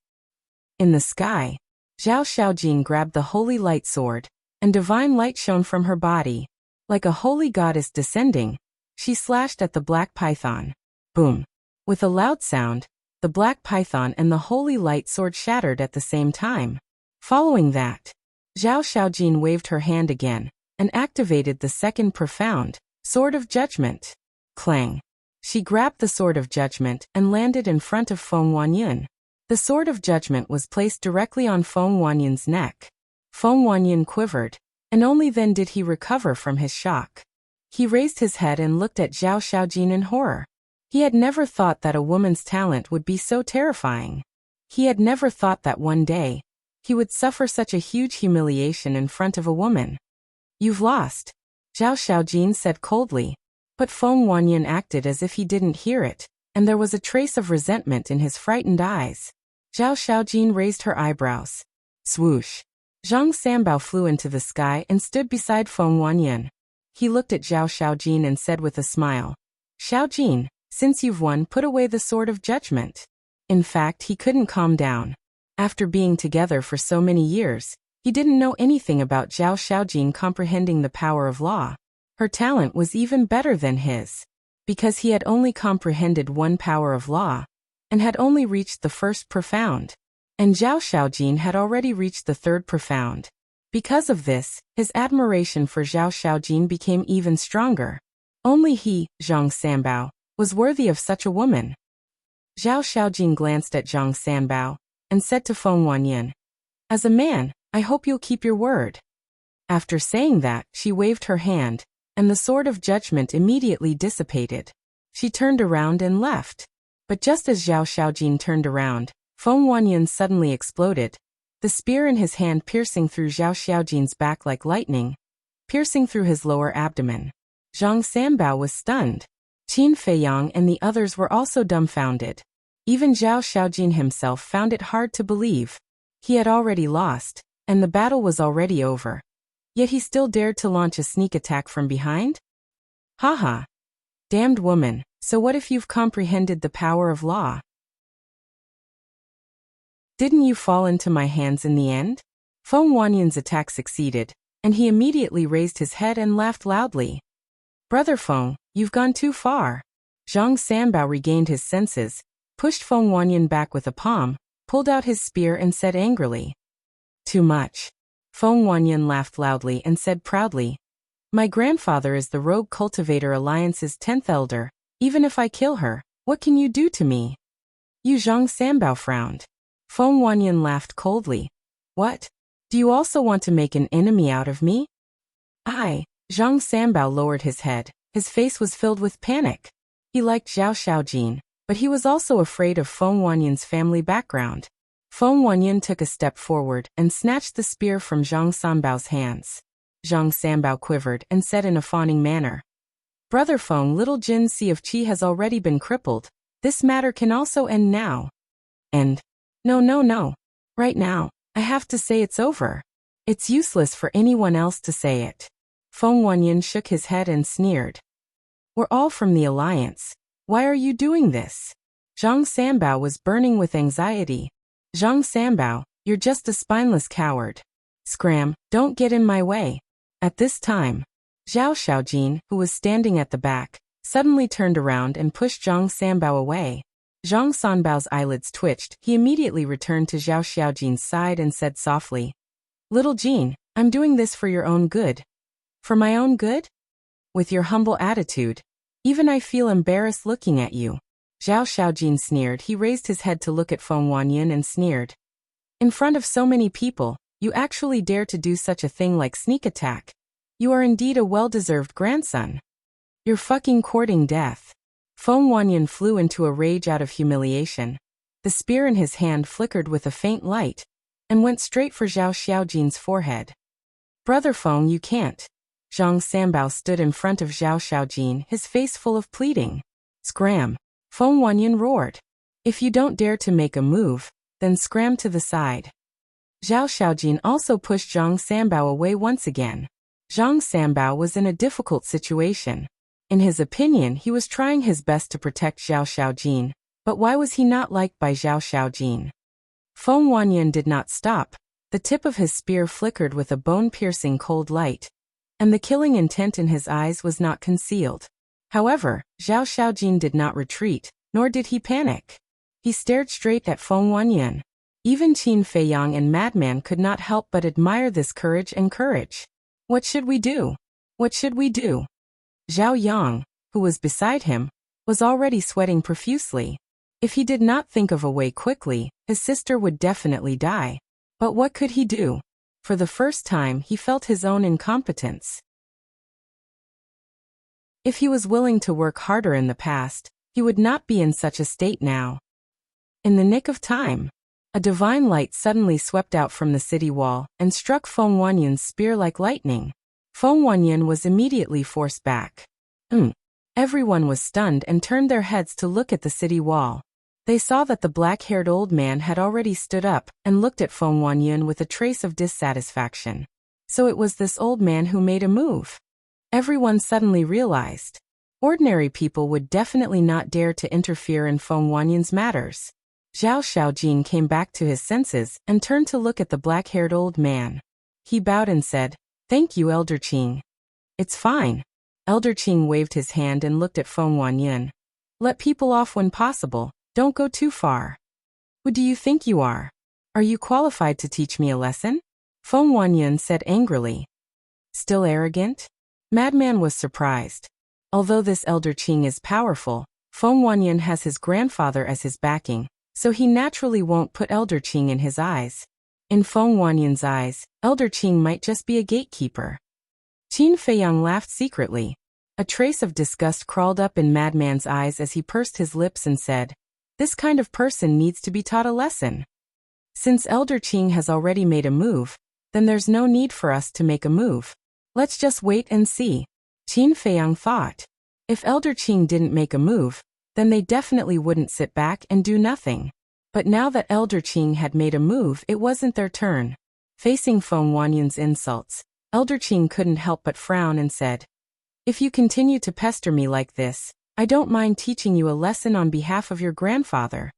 In the sky, Zhao Xiaojin grabbed the holy light sword, and divine light shone from her body. Like a holy goddess descending, she slashed at the black python. Boom! With a loud sound, the black python and the holy light sword shattered at the same time. Following that, Zhao Xiaojin waved her hand again, and activated the second profound, Sword of Judgment. Clang! She grabbed the Sword of Judgment and landed in front of Feng Wanyan. The Sword of Judgment was placed directly on Feng Wanyan's neck. Feng Wanyan quivered, and only then did he recover from his shock. He raised his head and looked at Zhao Xiaojin in horror. He had never thought that a woman's talent would be so terrifying. He had never thought that one day, he would suffer such a huge humiliation in front of a woman. You've lost, Zhao Xiaojin said coldly. But Feng Wanyan acted as if he didn't hear it, and there was a trace of resentment in his frightened eyes. Zhao Xiaojin raised her eyebrows. Swoosh. Zhang Sanbao flew into the sky and stood beside Feng Wanyan. He looked at Zhao Xiaojin and said with a smile, Xiaojin, since you've won, put away the sword of judgment. In fact, he couldn't calm down. After being together for so many years, he didn't know anything about Zhao Xiaojin comprehending the power of law. Her talent was even better than his, because he had only comprehended one power of law, and had only reached the first profound, and Zhao Xiaojin had already reached the third profound. Because of this, his admiration for Zhao Xiaojin became even stronger. Only he, Zhang Sanbao, was worthy of such a woman. Zhao Xiaojin glanced at Zhang Sanbao, and said to Feng Wanyan, As a man, I hope you'll keep your word. After saying that, she waved her hand, and the sword of judgment immediately dissipated. She turned around and left. But just as Zhao Xiaojin turned around, Feng Wanyan suddenly exploded, the spear in his hand piercing through Zhao Xiaojin's back like lightning, piercing through his lower abdomen. Zhang Sanbao was stunned. Qin Feiyang and the others were also dumbfounded. Even Zhao Xiaojin himself found it hard to believe. He had already lost, and the battle was already over. Yet he still dared to launch a sneak attack from behind? Haha. Damned woman, so what if you've comprehended the power of law? Didn't you fall into my hands in the end? Feng Wanyan's attack succeeded, and he immediately raised his head and laughed loudly. Brother Feng, you've gone too far. Zhang Sanbao regained his senses, pushed Feng Wanyan back with a palm, pulled out his spear and said angrily. Too much. Feng Wanyan laughed loudly and said proudly, My grandfather is the Rogue Cultivator Alliance's 10th elder. Even if I kill her, what can you do to me? You Zhang Sanbao frowned. Feng Wanyan laughed coldly. What? Do you also want to make an enemy out of me? Zhang Sanbao lowered his head. His face was filled with panic. He liked Zhao Xiaojin, but he was also afraid of Feng Wanyan's family background. Feng Wanyan took a step forward and snatched the spear from Zhang Sanbao's hands. Zhang Sanbao quivered and said in a fawning manner, Brother Feng, little Jin Si of Qi has already been crippled. This matter can also end now. End? No. Right now, I have to say it's over. It's useless for anyone else to say it. Feng Wanyan shook his head and sneered. We're all from the Alliance. Why are you doing this? Zhang Sanbao was burning with anxiety. Zhang Sanbao, you're just a spineless coward. Scram, don't get in my way. At this time, Zhao Xiaojin, who was standing at the back, suddenly turned around and pushed Zhang Sanbao away. Zhang Sanbao's eyelids twitched. He immediately returned to Zhao Xiaojin's side and said softly, Little Jin, I'm doing this for your own good. For my own good? With your humble attitude, even I feel embarrassed looking at you. Zhao Xiaojin sneered. He raised his head to look at Feng Wanyan and sneered. In front of so many people, you actually dare to do such a thing like sneak attack. You are indeed a well-deserved grandson. You're fucking courting death. Feng Wanyan flew into a rage out of humiliation. The spear in his hand flickered with a faint light, and went straight for Zhao Xiaojin's forehead. Brother Feng, you can't. Zhang Sanbao stood in front of Zhao Xiaojin, his face full of pleading. Scram. Feng Wanyan roared. If you don't dare to make a move, then scram to the side. Zhao Xiaojin also pushed Zhang Sanbao away once again. Zhang Sanbao was in a difficult situation. In his opinion, he was trying his best to protect Zhao Xiaojin, but why was he not liked by Zhao Xiaojin? Feng Wanyan did not stop. The tip of his spear flickered with a bone-piercing cold light, and the killing intent in his eyes was not concealed. However, Zhao Xiaojin did not retreat, nor did he panic. He stared straight at Feng Wanyan. Even Qin Feiyang and Madman could not help but admire this courage and courage. What should we do? What should we do? Zhao Yang, who was beside him, was already sweating profusely. If he did not think of a way quickly, his sister would definitely die. But what could he do? For the first time, he felt his own incompetence. If he was willing to work harder in the past, he would not be in such a state now. In the nick of time, a divine light suddenly swept out from the city wall and struck Feng Wanyan's spear like lightning. Feng Wanyan was immediately forced back. Everyone was stunned and turned their heads to look at the city wall. They saw that the black-haired old man had already stood up and looked at Feng Wanyan with a trace of dissatisfaction. So it was this old man who made a move. Everyone suddenly realized. Ordinary people would definitely not dare to interfere in Feng Wanyan's matters. Zhao Xiaojin came back to his senses and turned to look at the black-haired old man. He bowed and said, "Thank you, Elder Qing." "It's fine." Elder Qing waved his hand and looked at Feng Wanyan. "Let people off when possible. Don't go too far." "Who do you think you are? Are you qualified to teach me a lesson?" Feng Wanyan said angrily. "Still arrogant?" Madman was surprised. Although this Elder Qing is powerful, Feng Wanyan has his grandfather as his backing, so he naturally won't put Elder Qing in his eyes. In Feng Wanyan's eyes, Elder Qing might just be a gatekeeper. Qin Feiyang laughed secretly. A trace of disgust crawled up in Madman's eyes as he pursed his lips and said, "This kind of person needs to be taught a lesson. Since Elder Qing has already made a move, then there's no need for us to make a move. Let's just wait and see." Qin Feiyang thought. If Elder Qing didn't make a move, then they definitely wouldn't sit back and do nothing. But now that Elder Qing had made a move, it wasn't their turn. Facing Feng Wanyan's insults, Elder Qing couldn't help but frown and said, "If you continue to pester me like this, I don't mind teaching you a lesson on behalf of your grandfather."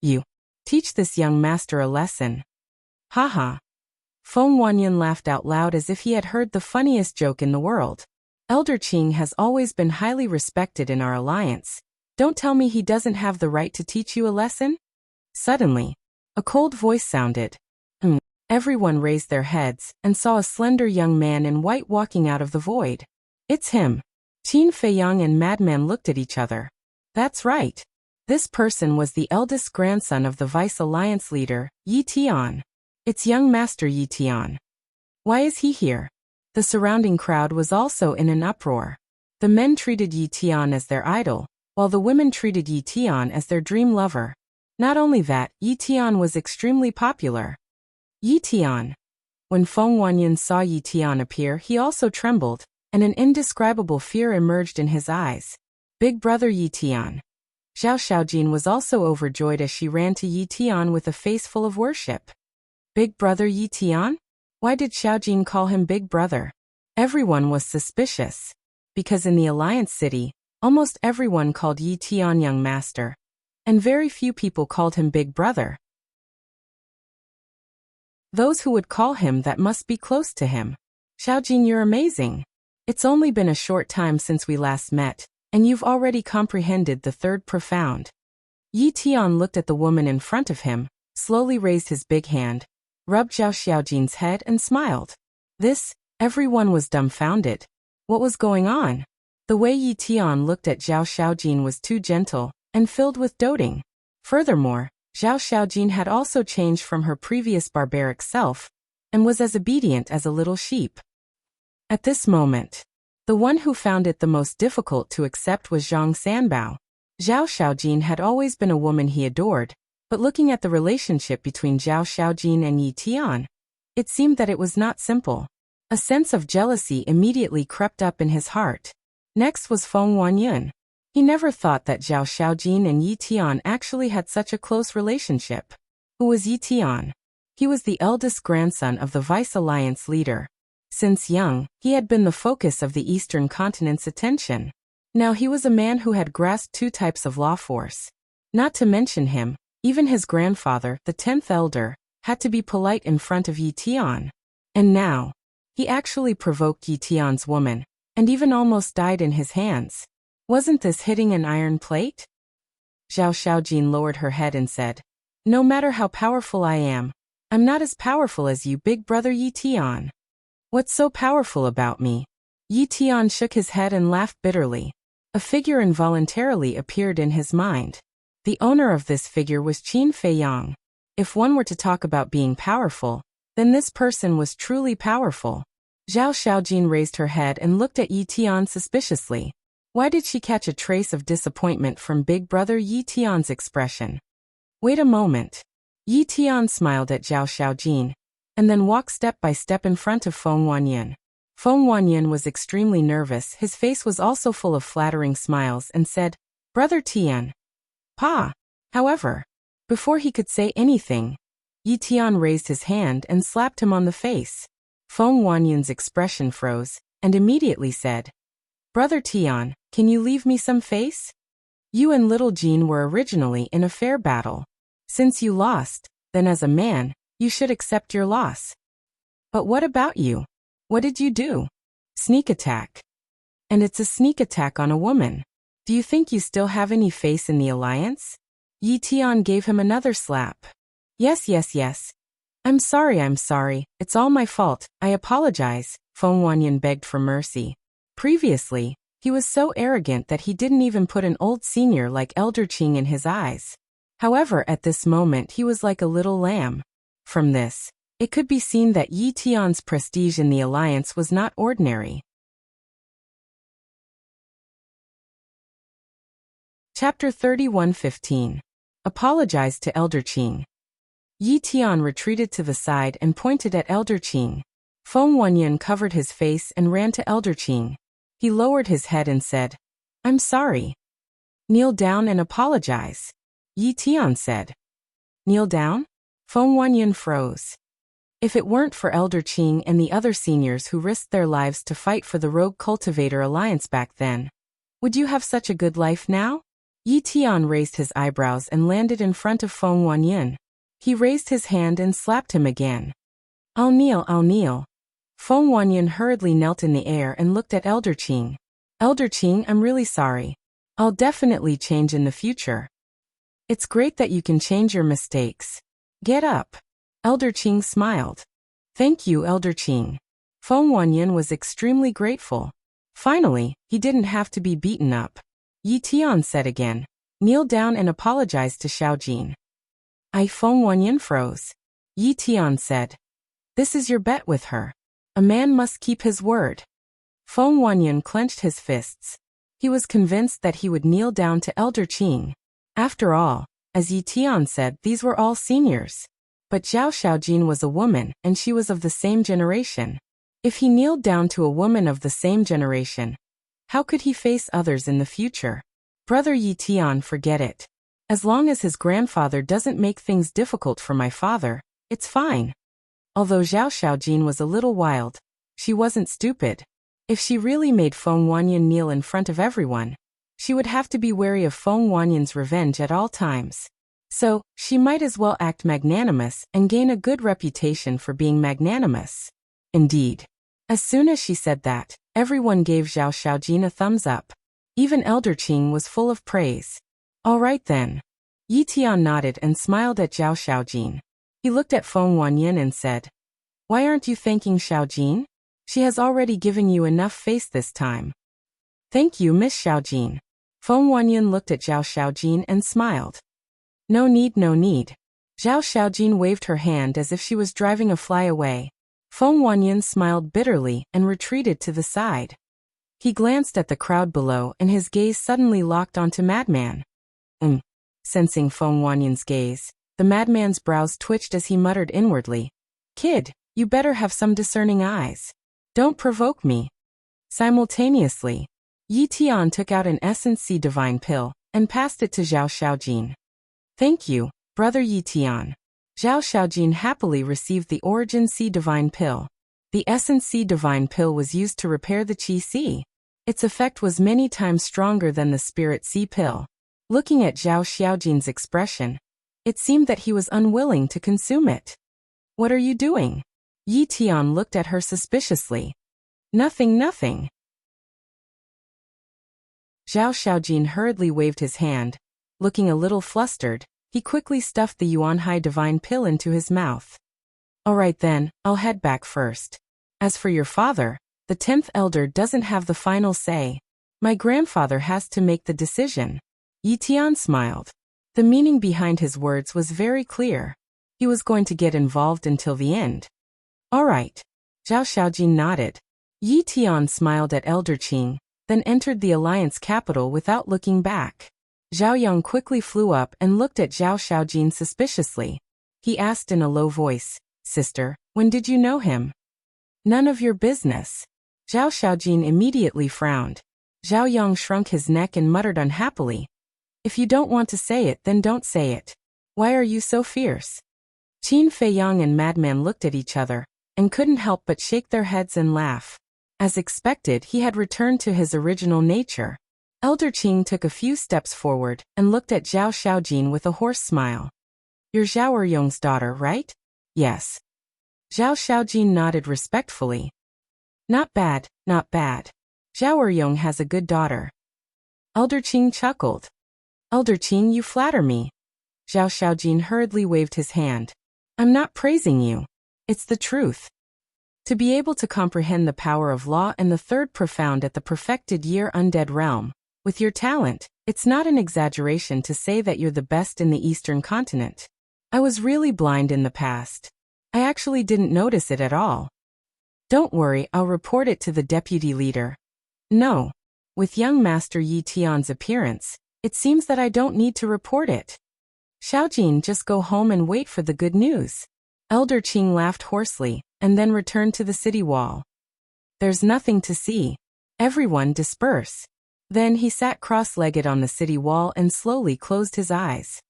"You teach this young master a lesson?" "Haha." Feng Wanyan laughed out loud as if he had heard the funniest joke in the world. "Elder Qing has always been highly respected in our alliance. Don't tell me he doesn't have the right to teach you a lesson?" Suddenly, a cold voice sounded. Everyone raised their heads and saw a slender young man in white walking out of the void. "It's him." Qin Feiyang and Madman looked at each other. That's right. This person was the eldest grandson of the Vice Alliance leader, Yi Tian. It's young Master Yi Tian. Why is he here? The surrounding crowd was also in an uproar. The men treated Yi Tian as their idol, while the women treated Yi Tian as their dream lover. Not only that, Yi Tian was extremely popular. Yi Tian. When Feng Wanyan saw Yi Tian appear, he also trembled, and an indescribable fear emerged in his eyes. Big brother Yi Tian. Zhao Xiaojin was also overjoyed as she ran to Yi Tian with a face full of worship. Big brother Yi Tian? Why did Xiaojin call him big brother? Everyone was suspicious. Because in the Alliance City, almost everyone called Yi Tian young master, and very few people called him big brother. Those who would call him that must be close to him. "Xiaojin, you're amazing. It's only been a short time since we last met, and you've already comprehended the third profound." Yi Tian looked at the woman in front of him, slowly raised his big hand, rubbed Zhao Xiaojin's head and smiled. Everyone was dumbfounded. What was going on? The way Yi Tian looked at Zhao Xiaojin was too gentle and filled with doting. Furthermore, Zhao Xiaojin had also changed from her previous barbaric self and was as obedient as a little sheep. At this moment, the one who found it the most difficult to accept was Zhang Sanbao. Zhao Xiaojin had always been a woman he adored, but looking at the relationship between Zhao Xiaojin and Yi Tian, it seemed that it was not simple. A sense of jealousy immediately crept up in his heart. Next was Feng Wanyan. He never thought that Zhao Xiaojin and Yi Tian actually had such a close relationship. Who was Yi Tian? He was the eldest grandson of the Vice Alliance leader. Since young, he had been the focus of the Eastern continent's attention. Now he was a man who had grasped two types of law force. Not to mention him, even his grandfather, the 10th elder, had to be polite in front of Yi Tian. And now, he actually provoked Yi Tian's woman, and even almost died in his hands. Wasn't this hitting an iron plate? Zhao Xiaojin lowered her head and said, "No matter how powerful I am, I'm not as powerful as you, big brother Yi Tian." "What's so powerful about me?" Yi Tian shook his head and laughed bitterly. A figure involuntarily appeared in his mind. The owner of this figure was Qin Feiyang. If one were to talk about being powerful, then this person was truly powerful. Zhao Xiaojin raised her head and looked at Yi Tian suspiciously. Why did she catch a trace of disappointment from big brother Yi Tian's expression? Wait a moment. Yi Tian smiled at Zhao Xiaojin, and then walked step by step in front of Feng Wanyan. Feng Wanyan was extremely nervous. His face was also full of flattering smiles and said, "Brother Tian." Pa. However, before he could say anything, Yi Tian raised his hand and slapped him on the face. Feng Wanyan's expression froze, and immediately said, "Brother Tian, can you leave me some face? You and little Jean were originally in a fair battle. Since you lost, then as a man, you should accept your loss. But what about you? What did you do? Sneak attack. And it's a sneak attack on a woman. Do you think you still have any face in the alliance?" Yi Tian gave him another slap. Yes. I'm sorry. It's all my fault. I apologize." Feng Wanyan begged for mercy. Previously, he was so arrogant that he didn't even put an old senior like Elder Qing in his eyes. However, at this moment he was like a little lamb. From this, it could be seen that Yi Tian's prestige in the alliance was not ordinary. Chapter 31:15. Apologize to Elder Qing. Yi Tian retreated to the side and pointed at Elder Qing. Feng Wanyan covered his face and ran to Elder Qing. He lowered his head and said, "I'm sorry." "Kneel down and apologize," Yi Tian said. "Kneel down?" Feng Wanyan froze. If it weren't for Elder Qing and the other seniors who risked their lives to fight for the Rogue Cultivator Alliance back then, would you have such a good life now? Yi Tian raised his eyebrows and landed in front of Feng Wanyan. He raised his hand and slapped him again. I'll kneel. Feng Wanyan hurriedly knelt in the air and looked at Elder Qing. "Elder Qing, I'm really sorry. I'll definitely change in the future." "It's great that you can change your mistakes. Get up." Elder Qing smiled. "Thank you, Elder Qing." Feng Wanyan was extremely grateful. Finally, he didn't have to be beaten up. Yi Tian said again, "Kneel down and apologize to Xiaojin." Feng Wanyan froze. Yi Tian said, "This is your bet with her. A man must keep his word." Feng Wanyan clenched his fists. He was convinced that he would kneel down to Elder Qing. After all, as Yi Tian said, these were all seniors. But Zhao Xiaojin was a woman, and she was of the same generation. If he kneeled down to a woman of the same generation, how could he face others in the future? "Brother Yi Tian, forget it. As long as his grandfather doesn't make things difficult for my father, it's fine." Although Zhao Xiaojin was a little wild, she wasn't stupid. If she really made Feng Wanyan kneel in front of everyone, she would have to be wary of Feng Wanyan's revenge at all times. So, she might as well act magnanimous and gain a good reputation for being magnanimous. Indeed, as soon as she said that, everyone gave Zhao Xiaojin a thumbs up. Even Elder Qing was full of praise. "All right then." Yi Tian nodded and smiled at Zhao Xiaojin. He looked at Feng Wanyan and said, "Why aren't you thanking Xiaojin? She has already given you enough face this time." "Thank you, Miss Xiaojin." Feng Wanyan looked at Zhao Xiaojin and smiled. No need. Zhao Xiaojin waved her hand as if she was driving a fly away. Feng Wanyan smiled bitterly and retreated to the side. He glanced at the crowd below and his gaze suddenly locked onto Madman. Sensing Feng Wanyan's gaze, the madman's brows twitched as he muttered inwardly, "Kid, you better have some discerning eyes. Don't provoke me." Simultaneously, Yi Tian took out an Essence C Divine Pill and passed it to Zhao Xiaojin. "Thank you, Brother Yi Tian." Zhao Xiaojin happily received the Origin C Divine Pill. The Essence C Divine Pill was used to repair the Qi C. Its effect was many times stronger than the Spirit C Pill. Looking at Zhao Xiaojin's expression, it seemed that he was unwilling to consume it. "What are you doing?" Yi Tian looked at her suspiciously. Nothing. Zhao Xiaojin hurriedly waved his hand. Looking a little flustered, he quickly stuffed the Yuanhai Divine Pill into his mouth. "All right then, I'll head back first. As for your father, the 10th elder doesn't have the final say. My grandfather has to make the decision." Yi Tian smiled. The meaning behind his words was very clear. He was going to get involved until the end. "All right." Zhao Xiaojin nodded. Yi Tian smiled at Elder Qing, then entered the alliance capital without looking back. Zhao Yang quickly flew up and looked at Zhao Xiaojin suspiciously. He asked in a low voice, "Sister, when did you know him?" "None of your business." Zhao Xiaojin immediately frowned. Zhao Yong shrunk his neck and muttered unhappily. If you don't want to say it, then don't say it. Why are you so fierce? Qin Feiyang and Madman looked at each other, and couldn't help but shake their heads and laugh. As expected, he had returned to his original nature. Elder Qing took a few steps forward, and looked at Zhao Xiaojin with a hoarse smile. You're Zhao Eryong's daughter, right? Yes. Zhao Xiaojin nodded respectfully. Not bad, not bad. Zhao Eryong has a good daughter. Elder Qing chuckled. Elder Qing, you flatter me. Zhao Xiaojin hurriedly waved his hand. I'm not praising you. It's the truth. To be able to comprehend the power of law and the third profound at the perfected year undead realm, with your talent, it's not an exaggeration to say that you're the best in the Eastern continent. I was really blind in the past. I actually didn't notice it at all. Don't worry, I'll report it to the deputy leader. No. With young Master Yi Tian's appearance, it seems that I don't need to report it. Xiaojin, just go home and wait for the good news. Elder Qing laughed hoarsely, and then returned to the city wall. There's nothing to see. Everyone disperse. Then he sat cross-legged on the city wall and slowly closed his eyes.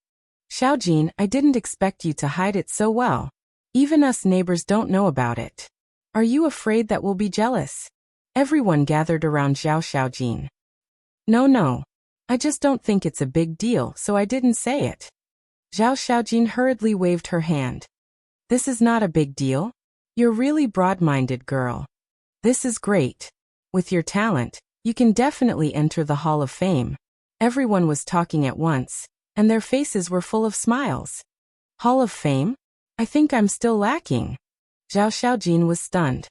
Xiaojin, I didn't expect you to hide it so well. Even us neighbors don't know about it. Are you afraid that we'll be jealous? Everyone gathered around Zhao Xiaojin. No. I just don't think it's a big deal, so I didn't say it. Zhao Xiaojin hurriedly waved her hand. This is not a big deal. You're really broad-minded, girl. This is great. With your talent, you can definitely enter the Hall of Fame. Everyone was talking at once, and their faces were full of smiles. Hall of Fame? I think I'm still lacking. Zhao Xiaojin was stunned.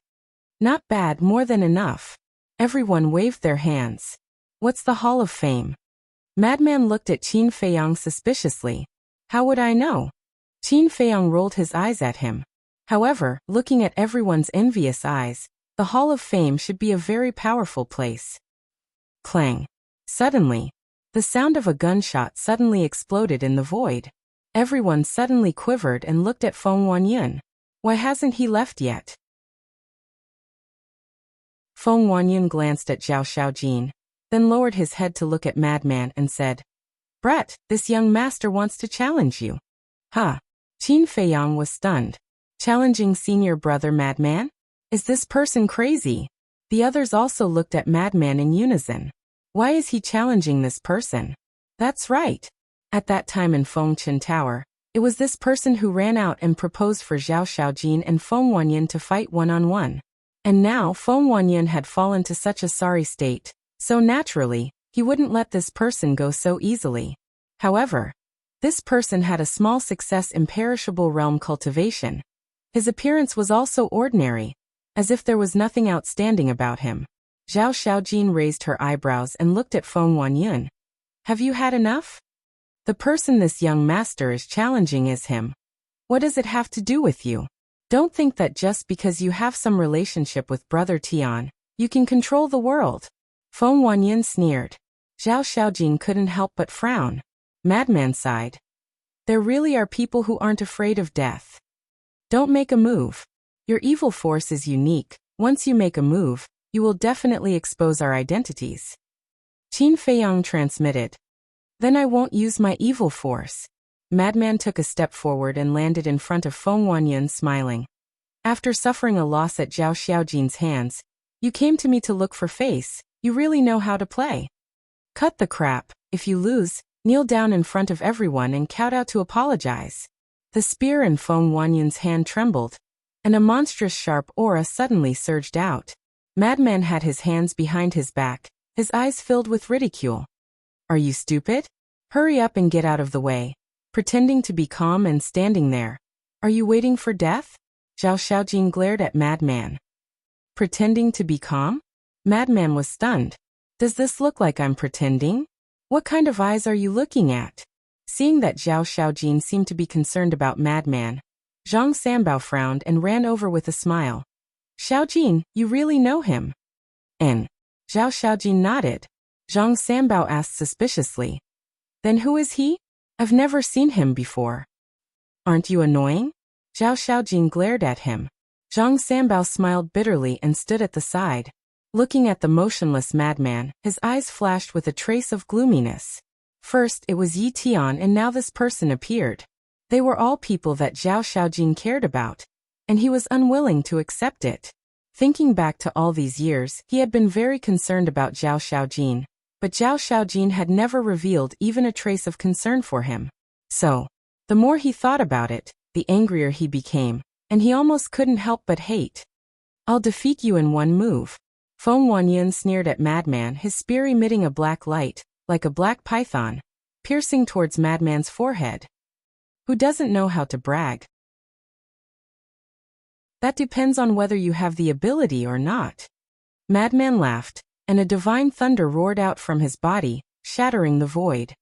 Not bad, more than enough. Everyone waved their hands. What's the Hall of Fame? Madman looked at Qin Feiyang suspiciously. How would I know? Qin Feiyang rolled his eyes at him. However, looking at everyone's envious eyes, the Hall of Fame should be a very powerful place. Clang. Suddenly, the sound of a gunshot suddenly exploded in the void. Everyone suddenly quivered and looked at Feng Wanyun. Why hasn't he left yet? Feng Wanyun glanced at Zhao Xiaojin, then lowered his head to look at Madman and said, Brett, this young master wants to challenge you. Huh. Qin Feiyang was stunned. Challenging senior brother Madman? Is this person crazy? The others also looked at Madman in unison. Why is he challenging this person? That's right. At that time in Fengchen Tower, it was this person who ran out and proposed for Zhao Xiaojin and Feng Wanyun to fight one-on-one. And now Feng Wanyun had fallen to such a sorry state, so naturally, he wouldn't let this person go so easily. However, this person had a small success in perishable realm cultivation. His appearance was also ordinary, as if there was nothing outstanding about him. Zhao Xiaojin raised her eyebrows and looked at Feng Wanyun. Have you had enough? The person this young master is challenging is him. What does it have to do with you? Don't think that just because you have some relationship with Brother Tian, you can control the world. Feng Wanyun sneered. Zhao Xiaojin couldn't help but frown. Madman sighed. There really are people who aren't afraid of death. Don't make a move. Your evil force is unique. Once you make a move, you will definitely expose our identities. Qin Feiyang transmitted. Then I won't use my evil force. Madman took a step forward and landed in front of Feng Wanyun, smiling. After suffering a loss at Zhao Xiaojin's hands, you came to me to look for face. You really know how to play. Cut the crap. If you lose, kneel down in front of everyone and kowtow to apologize. The spear in Feng Wanyun's hand trembled, and a monstrous sharp aura suddenly surged out. Madman had his hands behind his back, his eyes filled with ridicule. Are you stupid? Hurry up and get out of the way. Pretending to be calm and standing there. Are you waiting for death? Zhao Xiaojin glared at Madman. Pretending to be calm? Madman was stunned. Does this look like I'm pretending? What kind of eyes are you looking at? Seeing that Zhao Xiaojin seemed to be concerned about Madman, Zhang Sanbao frowned and ran over with a smile. Xiaojin, you really know him? And Zhao Xiaojin nodded. Zhang Sanbao asked suspiciously. Then who is he? I've never seen him before. Aren't you annoying? Zhao Xiaojin glared at him. Zhang Sanbao smiled bitterly and stood at the side. Looking at the motionless madman, his eyes flashed with a trace of gloominess. First it was Yi Tian and now this person appeared. They were all people that Zhao Xiaojin cared about, and he was unwilling to accept it. Thinking back to all these years, he had been very concerned about Zhao Xiaojin, but Zhao Xiaojin had never revealed even a trace of concern for him. So, the more he thought about it, the angrier he became, and he almost couldn't help but hate. I'll defeat you in one move. Feng Wanyan sneered at Madman, his spear emitting a black light, like a black python, piercing towards Madman's forehead. Who doesn't know how to brag? That depends on whether you have the ability or not. Madman laughed, and a divine thunder roared out from his body, shattering the void.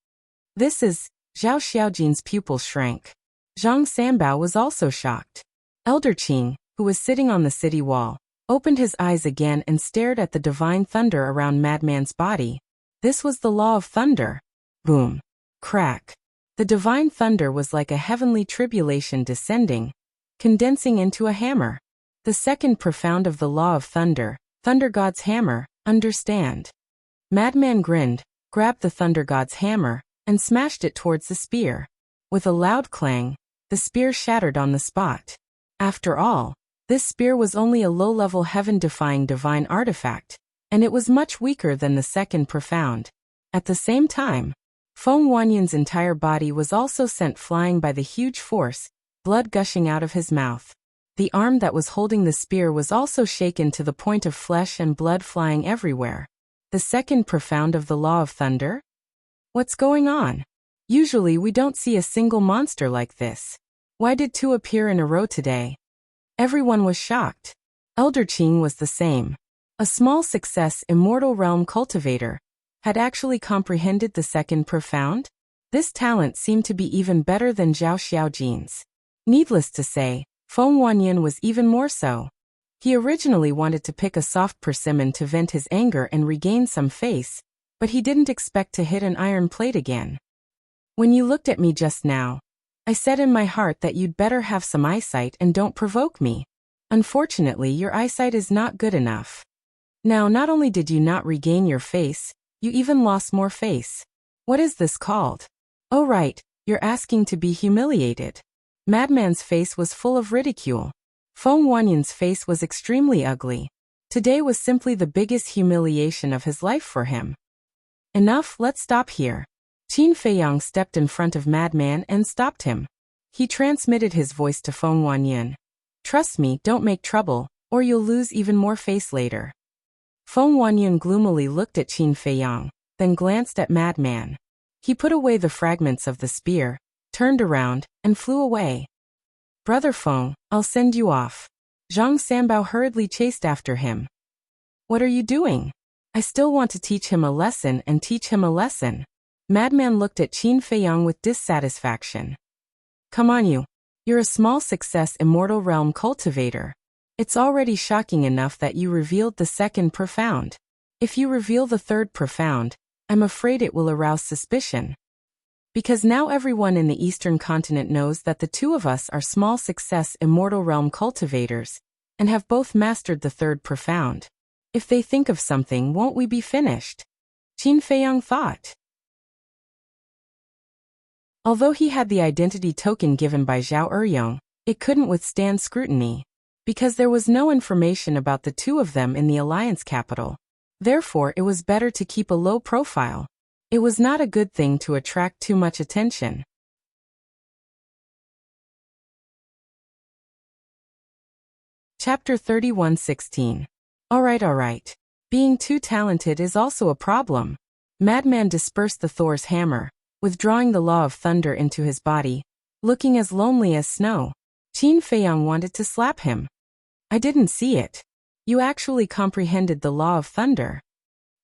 This is... Zhao Xiaojin's pupils shrank. Zhang Sanbao was also shocked. Elder Qing, who was sitting on the city wall, opened his eyes again and stared at the divine thunder around Madman's body. This was the law of thunder. Boom. Crack. The divine thunder was like a heavenly tribulation descending, condensing into a hammer. The second profound of the law of thunder, Thunder God's hammer, understand. Madman grinned, grabbed the Thunder God's hammer, and smashed it towards the spear. With a loud clang, the spear shattered on the spot. After all, this spear was only a low-level heaven-defying divine artifact, and it was much weaker than the second profound. At the same time, Feng Wanyan's entire body was also sent flying by the huge force, blood gushing out of his mouth. The arm that was holding the spear was also shaken to the point of flesh and blood flying everywhere. The second profound of the law of thunder? What's going on? Usually we don't see a single monster like this. Why did two appear in a row today? Everyone was shocked. Elder Qing was the same. A small success immortal realm cultivator had actually comprehended the second profound? This talent seemed to be even better than Zhao Xiaojin's. Needless to say, Feng Wanyan was even more so. He originally wanted to pick a soft persimmon to vent his anger and regain some face, but he didn't expect to hit an iron plate again. When you looked at me just now, I said in my heart that you'd better have some eyesight and don't provoke me. Unfortunately, your eyesight is not good enough. Now, not only did you not regain your face, you even lost more face. What is this called? Oh right, you're asking to be humiliated. Madman's face was full of ridicule. Feng Wanyan's face was extremely ugly. Today was simply the biggest humiliation of his life for him. Enough, let's stop here. Qin Feiyang stepped in front of Madman and stopped him. He transmitted his voice to Feng Wanyan. Trust me, don't make trouble, or you'll lose even more face later. Feng Wanyan gloomily looked at Qin Feiyang, then glanced at Madman. He put away the fragments of the spear, turned around, and flew away. Brother Feng, I'll send you off. Zhang Sanbao hurriedly chased after him. What are you doing? I still want to teach him a lesson and teach him a lesson. Madman looked at Qin Feiyang with dissatisfaction. Come on you. You're a small success immortal realm cultivator. It's already shocking enough that you revealed the second profound. If you reveal the third profound, I'm afraid it will arouse suspicion. Because now everyone in the Eastern continent knows that the two of us are small success immortal realm cultivators, and have both mastered the third profound. If they think of something, won't we be finished? Qin Feiyang thought. Although he had the identity token given by Zhao Eryong, it couldn't withstand scrutiny, because there was no information about the two of them in the alliance capital. Therefore, it was better to keep a low profile. It was not a good thing to attract too much attention. Chapter 31:16. Alright. Being too talented is also a problem. Madman dispersed the Thor's hammer, withdrawing the law of thunder into his body, looking as lonely as snow. Qin Feiyang wanted to slap him. I didn't see it. You actually comprehended the law of thunder.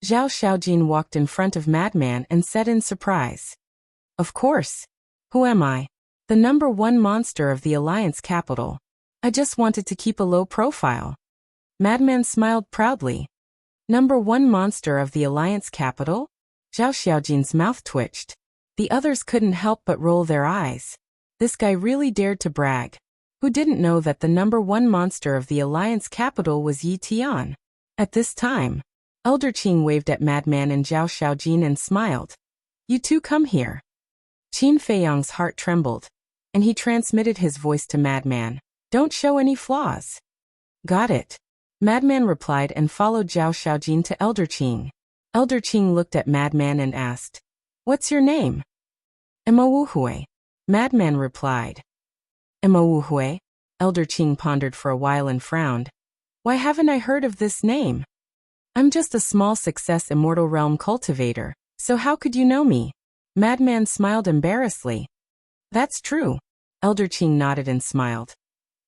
Zhao Xiaojin walked in front of Madman and said in surprise. Of course. Who am I? The number one monster of the alliance capital. I just wanted to keep a low profile. Madman smiled proudly. Number one monster of the alliance capital? Zhao Xiaojin's mouth twitched. The others couldn't help but roll their eyes. This guy really dared to brag. Who didn't know that the number one monster of the alliance capital was Yi Tian? At this time, Elder Qing waved at Madman and Zhao Xiaojin and smiled. You two come here. Qin Feiyang's heart trembled, and he transmitted his voice to Madman. Don't show any flaws. Got it. Madman replied and followed Zhao Xiaojin to Elder Qing. Elder Qing looked at Madman and asked, What's your name? Wu. Madman replied. Wu. Elder Qing pondered for a while and frowned. Why haven't I heard of this name? I'm just a small success Immortal Realm cultivator, so how could you know me? Madman smiled embarrassedly. That's true. Elder Qing nodded and smiled.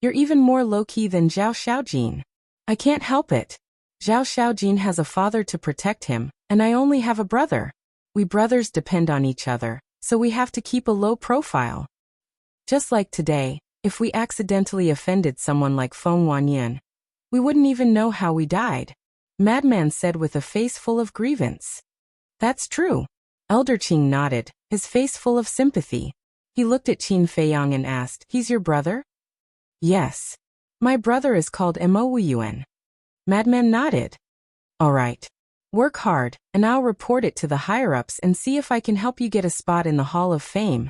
You're even more low-key than Zhao Xiaojin. I can't help it. Zhao Xiaojin has a father to protect him, and I only have a brother. We brothers depend on each other, so we have to keep a low profile. Just like today, if we accidentally offended someone like Feng Wanyan, we wouldn't even know how we died. Madman said with a face full of grievance. That's true. Elder Qing nodded, his face full of sympathy. He looked at Qin Feiyang and asked, He's your brother? Yes. My brother is called Mo. Madman nodded. All right. Work hard, and I'll report it to the higher-ups and see if I can help you get a spot in the Hall of Fame.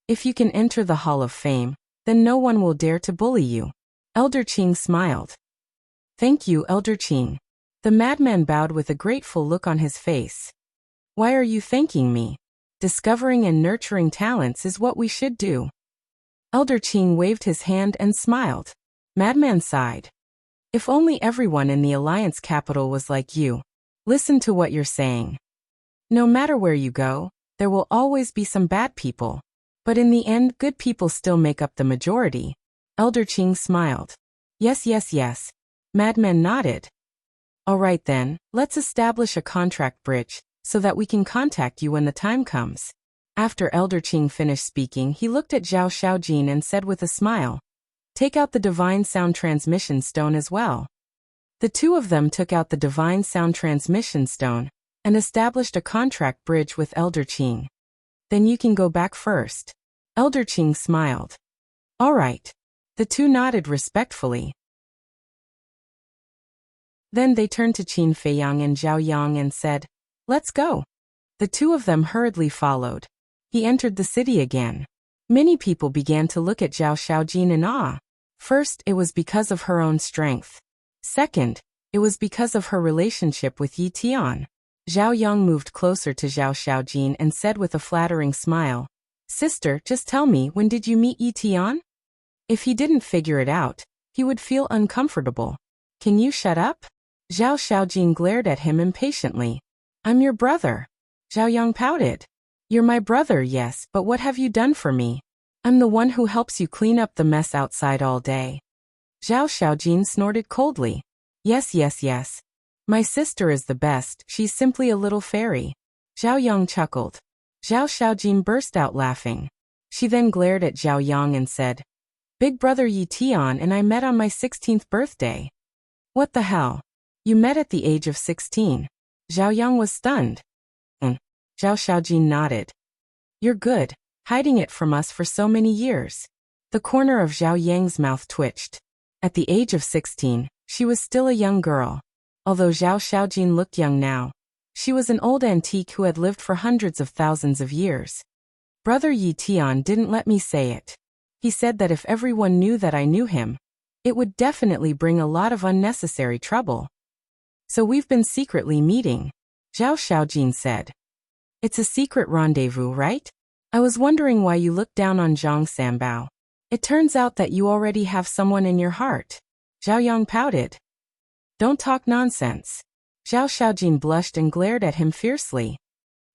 If you can enter the Hall of Fame, then no one will dare to bully you. Elder Qing smiled. Thank you, Elder Qing. The madman bowed with a grateful look on his face. Why are you thanking me? Discovering and nurturing talents is what we should do. Elder Qing waved his hand and smiled. Madman sighed. If only everyone in the Alliance capital was like you. Listen to what you're saying. No matter where you go, there will always be some bad people. But in the end, good people still make up the majority. Elder Qing smiled. Yes. Madman nodded. All right then, let's establish a contract bridge, so that we can contact you when the time comes. After Elder Qing finished speaking, he looked at Zhao Xiaojin and said with a smile, Take out the Divine Sound Transmission Stone as well. The two of them took out the Divine Sound Transmission Stone and established a contract bridge with Elder Qing. Then you can go back first. Elder Qing smiled. All right. The two nodded respectfully. Then they turned to Qin Feiyang and Zhao Yang and said, Let's go. The two of them hurriedly followed. He entered the city again. Many people began to look at Zhao Xiaojin in awe. First, it was because of her own strength. Second, it was because of her relationship with Yi Tian. Zhao Yang moved closer to Zhao Xiaojin and said with a flattering smile, Sister, just tell me, when did you meet Yi Tian? If he didn't figure it out, he would feel uncomfortable. Can you shut up? Zhao Xiaojin glared at him impatiently. I'm your brother. Zhao Yang pouted. You're my brother, yes, but what have you done for me? I'm the one who helps you clean up the mess outside all day. Zhao Xiaojin snorted coldly. Yes. My sister is the best, she's simply a little fairy. Zhao Yang chuckled. Zhao Xiaojin burst out laughing. She then glared at Zhao Yang and said, Big brother Yi Tian and I met on my 16th birthday. What the hell? You met at the age of 16. Zhao Yang was stunned. Zhao Xiaojin nodded. You're good, hiding it from us for so many years. The corner of Zhao Yang's mouth twitched. At the age of 16, she was still a young girl. Although Zhao Xiaojin looked young now, she was an old antique who had lived for hundreds of thousands of years. Brother Yi Tian didn't let me say it. He said that if everyone knew that I knew him, it would definitely bring a lot of unnecessary trouble. So we've been secretly meeting, Zhao Xiaojin said. It's a secret rendezvous, right? I was wondering why you looked down on Zhang Sanbao. It turns out that you already have someone in your heart. Zhao Yang pouted. Don't talk nonsense. Zhao Xiaojin blushed and glared at him fiercely.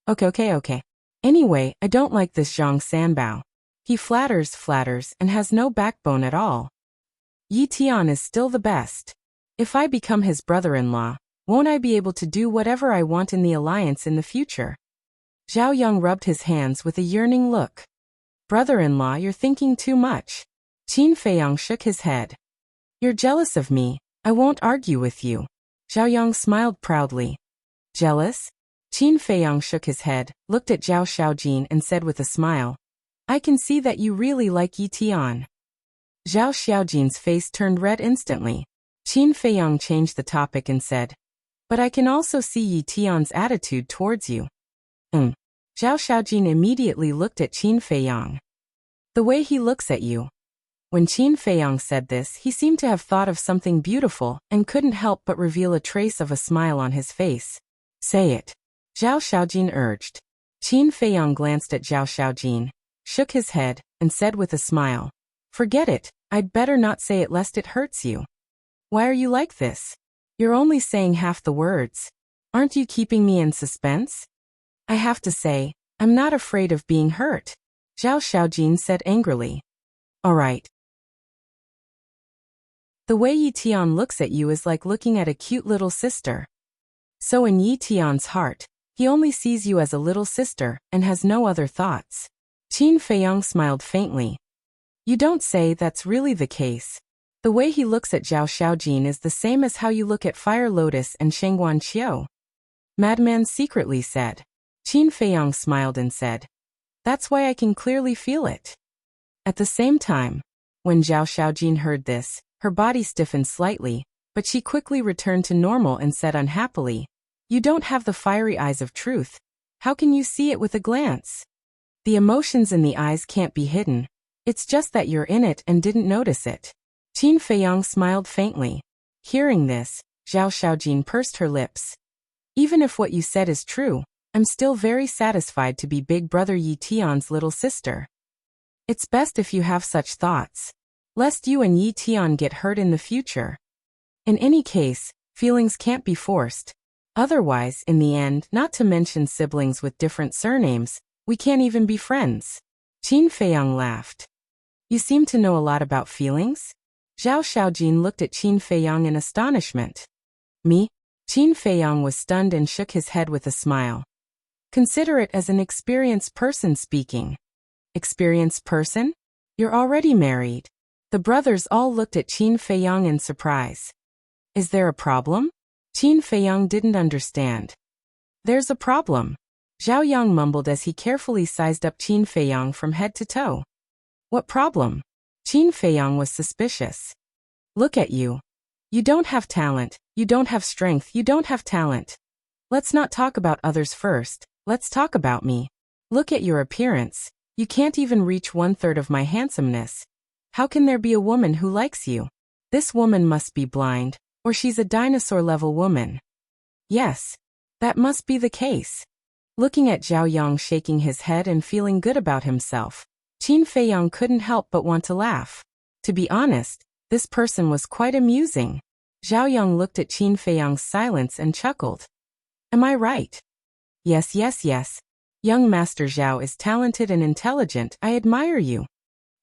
Okay. Anyway, I don't like this Zhang Sanbao. He flatters, and has no backbone at all. Yi Tian is still the best. If I become his brother-in-law, won't I be able to do whatever I want in the alliance in the future? Zhao Yang rubbed his hands with a yearning look. Brother-in-law, you're thinking too much. Qin Feiyang shook his head. You're jealous of me. I won't argue with you. Zhao Yang smiled proudly. Jealous? Qin Feiyang shook his head, looked at Zhao Xiaojin and said with a smile, I can see that you really like Yi Tian. Zhao Xiaojin's face turned red instantly. Qin Feiyang changed the topic and said, "But I can also see Yi Tian's attitude towards you." Zhao Xiaojin immediately looked at Qin Feiyang. "The way he looks at you." When Qin Feiyang said this, he seemed to have thought of something beautiful and couldn't help but reveal a trace of a smile on his face. "Say it," Zhao Xiaojin urged. Qin Feiyang glanced at Zhao Xiaojin, shook his head, and said with a smile, "Forget it, I'd better not say it lest it hurts you." "Why are you like this? You're only saying half the words. Aren't you keeping me in suspense?" "I have to say, I'm not afraid of being hurt," Zhao Xiaojin said angrily. "All right. The way Yi Tian looks at you is like looking at a cute little sister." So in Yi Tian's heart, he only sees you as a little sister and has no other thoughts. Qin Feiyang smiled faintly. "You don't say that's really the case. The way he looks at Zhao Xiaojin is the same as how you look at Fire Lotus and Shengguan Qiu," Madman secretly said. Qin Feiyang smiled and said, "That's why I can clearly feel it." At the same time, when Zhao Xiaojin heard this, her body stiffened slightly, but she quickly returned to normal and said unhappily, "You don't have the fiery eyes of truth. How can you see it with a glance? The emotions in the eyes can't be hidden. It's just that you're in it and didn't notice it." Qin Feiyang smiled faintly. Hearing this, Zhao Xiaojin pursed her lips. "Even if what you said is true, I'm still very satisfied to be Big Brother Yi Tian's little sister. It's best if you have such thoughts, lest you and Yi Tian get hurt in the future. In any case, feelings can't be forced. Otherwise, in the end, not to mention siblings with different surnames, we can't even be friends." Qin Feiyang laughed. "You seem to know a lot about feelings?" Zhao Xiaojin looked at Qin Feiyang in astonishment. "Me?" Qin Feiyang was stunned and shook his head with a smile. "Consider it as an experienced person speaking." "Experienced person? You're already married." The brothers all looked at Qin Feiyang in surprise. "Is there a problem?" Qin Feiyang didn't understand. "There's a problem," Zhao Yang mumbled as he carefully sized up Qin Feiyang from head to toe. "What problem?" Qin Feiyang was suspicious. "Look at you. You don't have talent, you don't have strength, you don't have talent. Let's not talk about others first, let's talk about me. Look at your appearance, you can't even reach 1/3 of my handsomeness. How can there be a woman who likes you? This woman must be blind, or she's a dinosaur-level woman." "Yes, that must be the case." Looking at Zhao Yang shaking his head and feeling good about himself, Qin Feiyang couldn't help but want to laugh. To be honest, this person was quite amusing. Zhao Yang looked at Qin Feiyang's silence and chuckled. "Am I right?" Yes, yes, yes. Young Master Zhao is talented and intelligent. I admire you."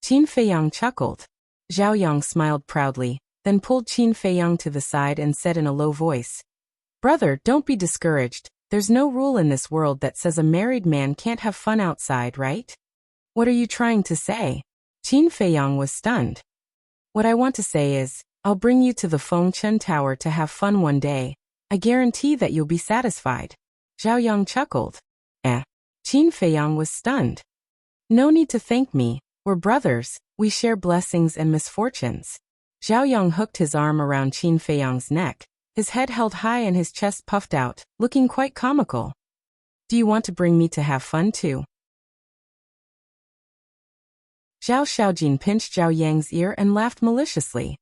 Qin Feiyang chuckled. Zhao Yang smiled proudly, then pulled Qin Feiyang to the side and said in a low voice, "Brother, don't be discouraged. There's no rule in this world that says a married man can't have fun outside, right?" "What are you trying to say?" Qin Feiyang was stunned. "What I want to say is, I'll bring you to the Fengchen Tower to have fun one day. I guarantee that you'll be satisfied." Zhao Yang chuckled. Qin Feiyang was stunned. "No need to thank me. We're brothers, we share blessings and misfortunes." Zhao Yang hooked his arm around Qin Feiyang's neck, his head held high and his chest puffed out, looking quite comical. "Do you want to bring me to have fun too?" Zhao Xiaojin pinched Zhao Yang's ear and laughed maliciously.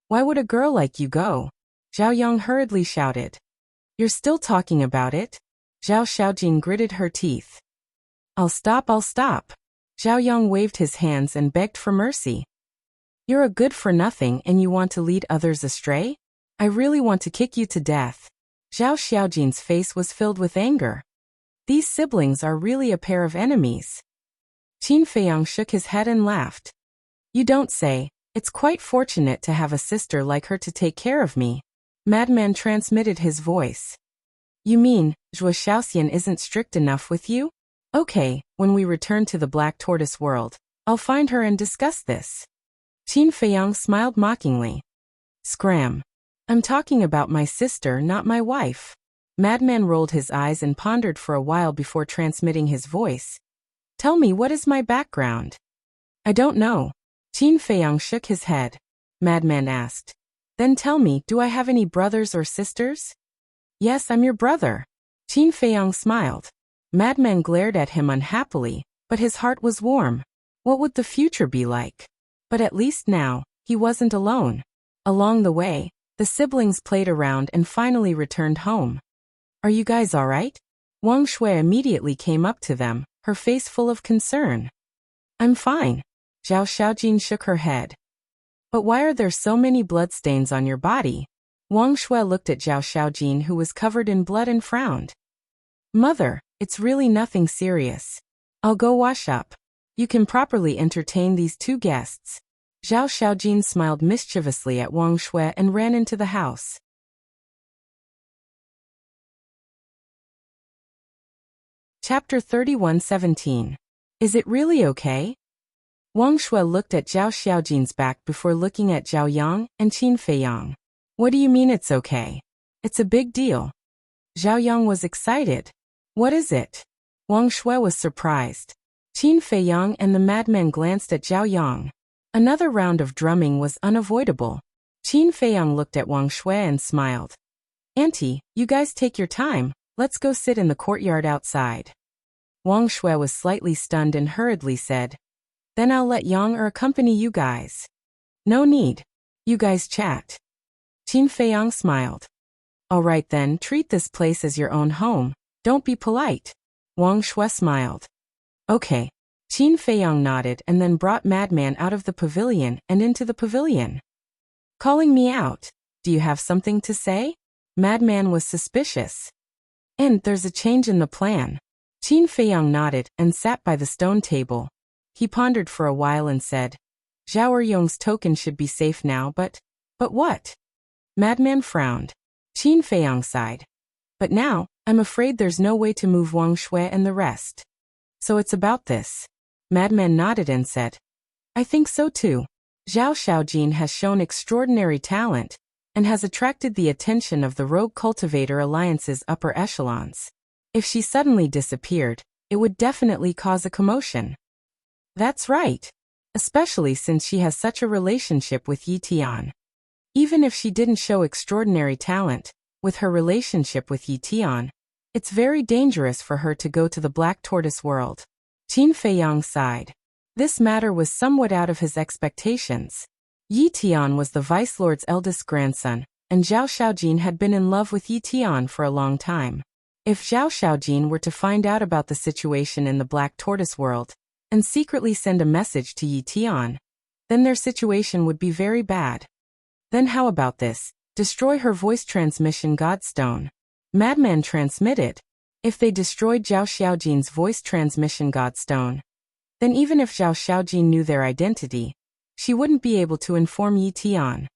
"Why would a girl like you go?" Zhao Yang hurriedly shouted. "You're still talking about it?" Zhao Xiaojin gritted her teeth. I'll stop. Zhao Yang waved his hands and begged for mercy. "You're a good-for-nothing and you want to lead others astray? I really want to kick you to death." Zhao Xiaojin's face was filled with anger. These siblings are really a pair of enemies. Qin Feiyang shook his head and laughed. "You don't say. It's quite fortunate to have a sister like her to take care of me." Madman transmitted his voice. "You mean, Zhuo Xiaoxian isn't strict enough with you? Okay, when we return to the Black Tortoise world, I'll find her and discuss this." Qin Feiyang smiled mockingly. "Scram. I'm talking about my sister, not my wife." Madman rolled his eyes and pondered for a while before transmitting his voice. "Tell me, what is my background?" "I don't know." Qin Feiyang shook his head. Madman asked, Then tell me, do I have any brothers or sisters? Yes, I'm your brother. Qin Feiyang smiled. Madman glared at him unhappily, but his heart was warm. What would the future be like? But at least now, he wasn't alone. Along the way, the siblings played around and finally returned home. Are you guys all right? Wang Shui immediately came up to them, her face full of concern. I'm fine. Zhao Xiaojin shook her head. But why are there so many bloodstains on your body? Wang Shui looked at Zhao Xiaojin, who was covered in blood, and frowned. Mother, it's really nothing serious. I'll go wash up. You can properly entertain these two guests. Zhao Xiaojin smiled mischievously at Wang Shui and ran into the house. Chapter 31:17. Is it really okay? Wang Shui looked at Zhao Xiaojin's back before looking at Zhao Yang and Qin Feiyang. What do you mean it's okay? It's a big deal. Zhao Yang was excited. What is it? Wang Shui was surprised. Qin Feiyang and the madman glanced at Zhao Yang. Another round of drumming was unavoidable. Qin Feiyang looked at Wang Shui and smiled. Auntie, you guys take your time, let's go sit in the courtyard outside. Wang Shui was slightly stunned and hurriedly said, Then I'll let Yang accompany you guys. No need. You guys chat. Qin Feiyang smiled. All right then, treat this place as your own home, don't be polite. Wang Shui smiled. Okay. Qin Feiyang nodded and then brought Madman out of the pavilion and into the pavilion. Calling me out, do you have something to say? Madman was suspicious. And there's a change in the plan. Qin Feiyang nodded and sat by the stone table. He pondered for a while and said, Zhao Eryong's token should be safe now, but what? Madman frowned. Qin Feiyang sighed. But now, I'm afraid there's no way to move Wang Shui and the rest. So it's about this. Madman nodded and said, I think so too. Zhao Xiaojin has shown extraordinary talent, and has attracted the attention of the Rogue Cultivator Alliance's upper echelons. If she suddenly disappeared, it would definitely cause a commotion. That's right. Especially since she has such a relationship with Yi Tian. Even if she didn't show extraordinary talent, with her relationship with Yi Tian, it's very dangerous for her to go to the Black Tortoise world. Qin Feiyang sighed. This matter was somewhat out of his expectations. Yi Tian was the Vice Lord's eldest grandson, and Zhao Xiaojin had been in love with Yi Tian for a long time. If Zhao Xiaojin were to find out about the situation in the Black Tortoise world, and secretly send a message to Yi Tian, then their situation would be very bad. Then how about this? Destroy her voice transmission godstone. Madman transmitted. If they destroyed Zhao Xiaojin's voice transmission godstone, then even if Zhao Xiaojin knew their identity, she wouldn't be able to inform Yi Tian.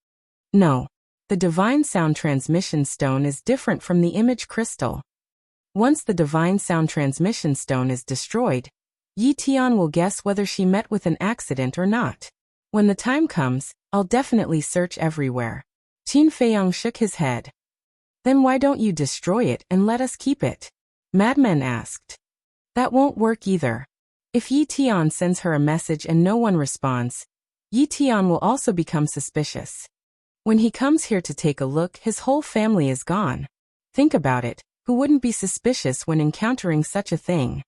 No, the divine sound transmission stone is different from the image crystal. Once the divine sound transmission stone is destroyed, Yi Tian will guess whether she met with an accident or not. When the time comes, I'll definitely search everywhere. Qin Feiyang shook his head. Then why don't you destroy it and let us keep it? Madman asked. That won't work either. If Yi Tian sends her a message and no one responds, Yi Tian will also become suspicious. When he comes here to take a look, his whole family is gone. Think about it, who wouldn't be suspicious when encountering such a thing?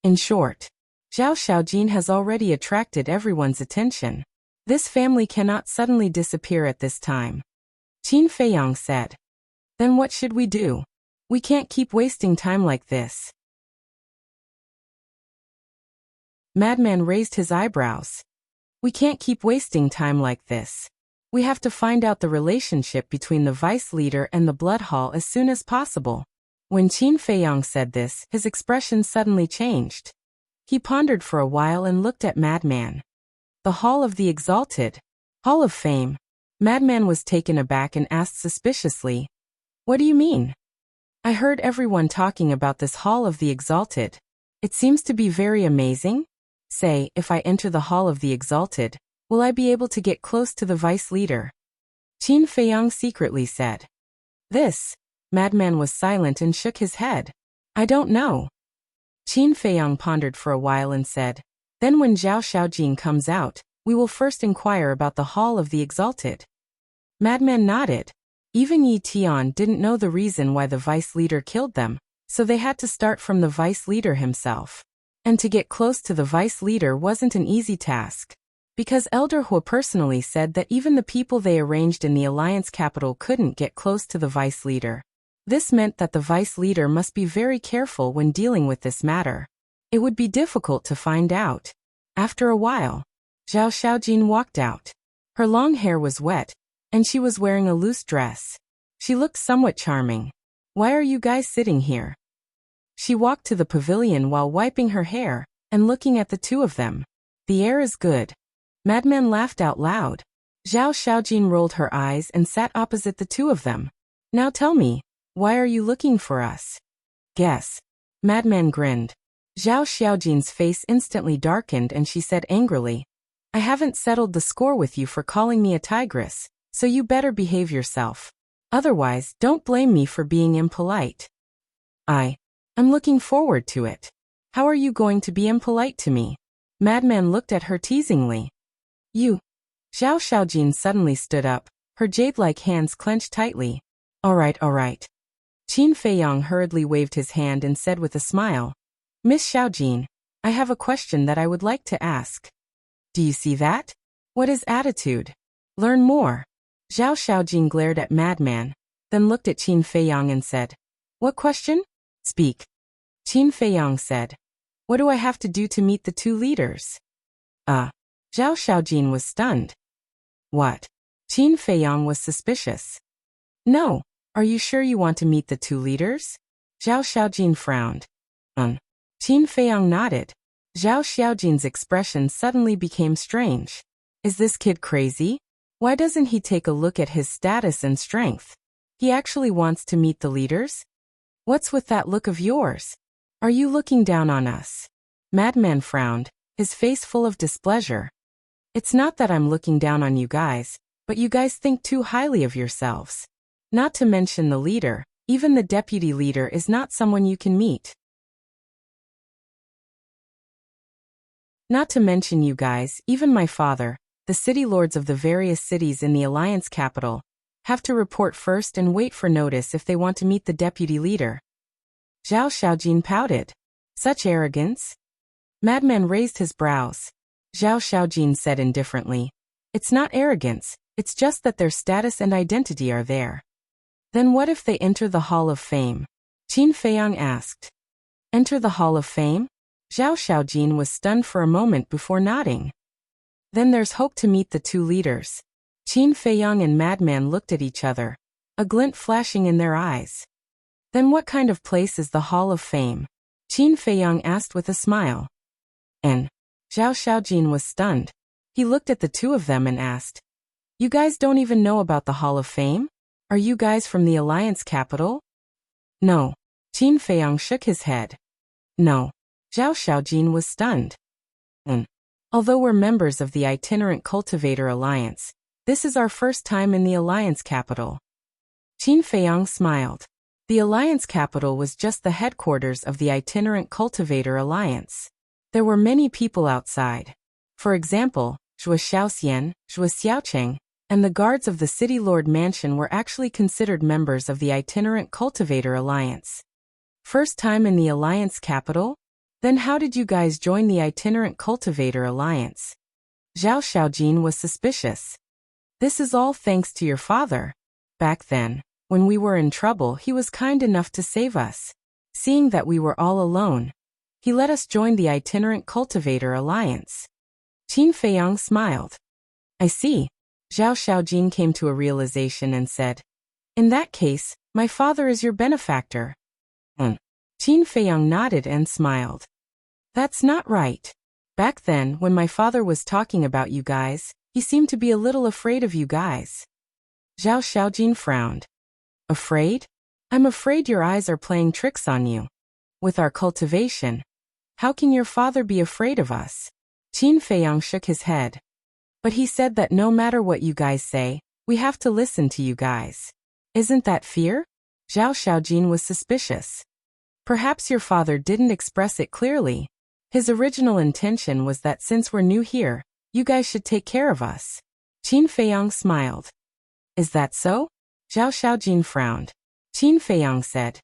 In short, Zhao Xiaojin has already attracted everyone's attention. This family cannot suddenly disappear at this time. Qin Feiyang said. Then what should we do? We can't keep wasting time like this. Madman raised his eyebrows. We can't keep wasting time like this. We have to find out the relationship between the vice leader and the blood hall as soon as possible. When Qin Feiyang said this, his expression suddenly changed. He pondered for a while and looked at Madman. The Hall of the Exalted. Hall of Fame. Madman was taken aback and asked suspiciously, What do you mean? I heard everyone talking about this Hall of the Exalted. It seems to be very amazing. Say, if I enter the Hall of the Exalted, will I be able to get close to the vice leader? Qin Feiyang secretly said. This. Madman was silent and shook his head. I don't know. Qin Feiyang pondered for a while and said, Then when Zhao Xiaojin comes out, we will first inquire about the Hall of the Exalted. Madman nodded. Even Yi Tian didn't know the reason why the vice leader killed them, so they had to start from the vice leader himself. And to get close to the vice leader wasn't an easy task. Because Elder Hua personally said that even the people they arranged in the alliance capital couldn't get close to the vice leader. This meant that the vice leader must be very careful when dealing with this matter. It would be difficult to find out. After a while, Zhao Xiaojin walked out. Her long hair was wet, and she was wearing a loose dress. She looked somewhat charming. Why are you guys sitting here? She walked to the pavilion while wiping her hair and looking at the two of them. The air is good. Madman laughed out loud. Zhao Xiaojin rolled her eyes and sat opposite the two of them. Now tell me, why are you looking for us? Guess. Madman grinned. Zhao Xiaojin's face instantly darkened and she said angrily, I haven't settled the score with you for calling me a tigress, so you better behave yourself. Otherwise, don't blame me for being impolite. I'm looking forward to it. How are you going to be impolite to me? Madman looked at her teasingly. You. Zhao Xiaojin suddenly stood up, her jade-like hands clenched tightly. All right. Qin Feiyang hurriedly waved his hand and said with a smile, Miss Xiaojin, I have a question that I would like to ask. Do you see that? What is attitude? Learn more. Zhao Xiaojin glared at Madman, then looked at Qin Feiyang and said, What question? Speak. Qin Feiyang said, What do I have to do to meet the two leaders? Zhao Xiaojin was stunned. What? Qin Feiyang was suspicious. No, are you sure you want to meet the two leaders? Zhao Xiaojin frowned. Qin Feiyang nodded. Zhao Xiaojin's expression suddenly became strange. Is this kid crazy? Why doesn't he take a look at his status and strength? He actually wants to meet the leaders? What's with that look of yours? Are you looking down on us? Madman frowned, his face full of displeasure. It's not that I'm looking down on you guys, but you guys think too highly of yourselves. Not to mention the leader, even the deputy leader is not someone you can meet. Not to mention you guys, even my father, the city lords of the various cities in the alliance capital, have to report first and wait for notice if they want to meet the deputy leader. Zhao Xiaojin pouted. Such arrogance? Madman raised his brows. Zhao Xiaojin said indifferently, It's not arrogance, it's just that their status and identity are there. Then what if they enter the Hall of Fame? Qin Feiyang asked. Enter the Hall of Fame? Zhao Xiaojin was stunned for a moment before nodding. Then there's hope to meet the two leaders. Qin Feiyang and Madman looked at each other, a glint flashing in their eyes. Then what kind of place is the Hall of Fame? Qin Feiyang asked with a smile. And Zhao Xiaojin was stunned. He looked at the two of them and asked, You guys don't even know about the Hall of Fame? Are you guys from the alliance capital? No. Qin Feiyang shook his head. No. Zhao Xiaojin was stunned. Although we're members of the Itinerant Cultivator Alliance, this is our first time in the alliance capital. Qin Feiyang smiled. The alliance capital was just the headquarters of the Itinerant Cultivator Alliance. There were many people outside. For example, Zhuo Xiaoxian, Zhuo Xiaocheng, and the guards of the City Lord Mansion were actually considered members of the Itinerant Cultivator Alliance. First time in the alliance capital? Then how did you guys join the Itinerant Cultivator Alliance? Zhao Xiaojin was suspicious. This is all thanks to your father. Back then, when we were in trouble, he was kind enough to save us. Seeing that we were all alone, he let us join the Itinerant Cultivator Alliance. Qin Feiyang smiled. I see. Zhao Xiaojin came to a realization and said, In that case, my father is your benefactor. Qin Feiyang nodded and smiled. That's not right. Back then, when my father was talking about you guys, he seemed to be a little afraid of you guys. Zhao Xiaojin frowned. Afraid? I'm afraid your eyes are playing tricks on you. With our cultivation, how can your father be afraid of us? Qin Feiyang shook his head. But he said that no matter what you guys say, we have to listen to you guys. Isn't that fear? Zhao Xiaojin was suspicious. Perhaps your father didn't express it clearly. His original intention was that since we're new here, you guys should take care of us. Qin Feiyang smiled. Is that so? Zhao Xiaojin frowned. Qin Feiyang said,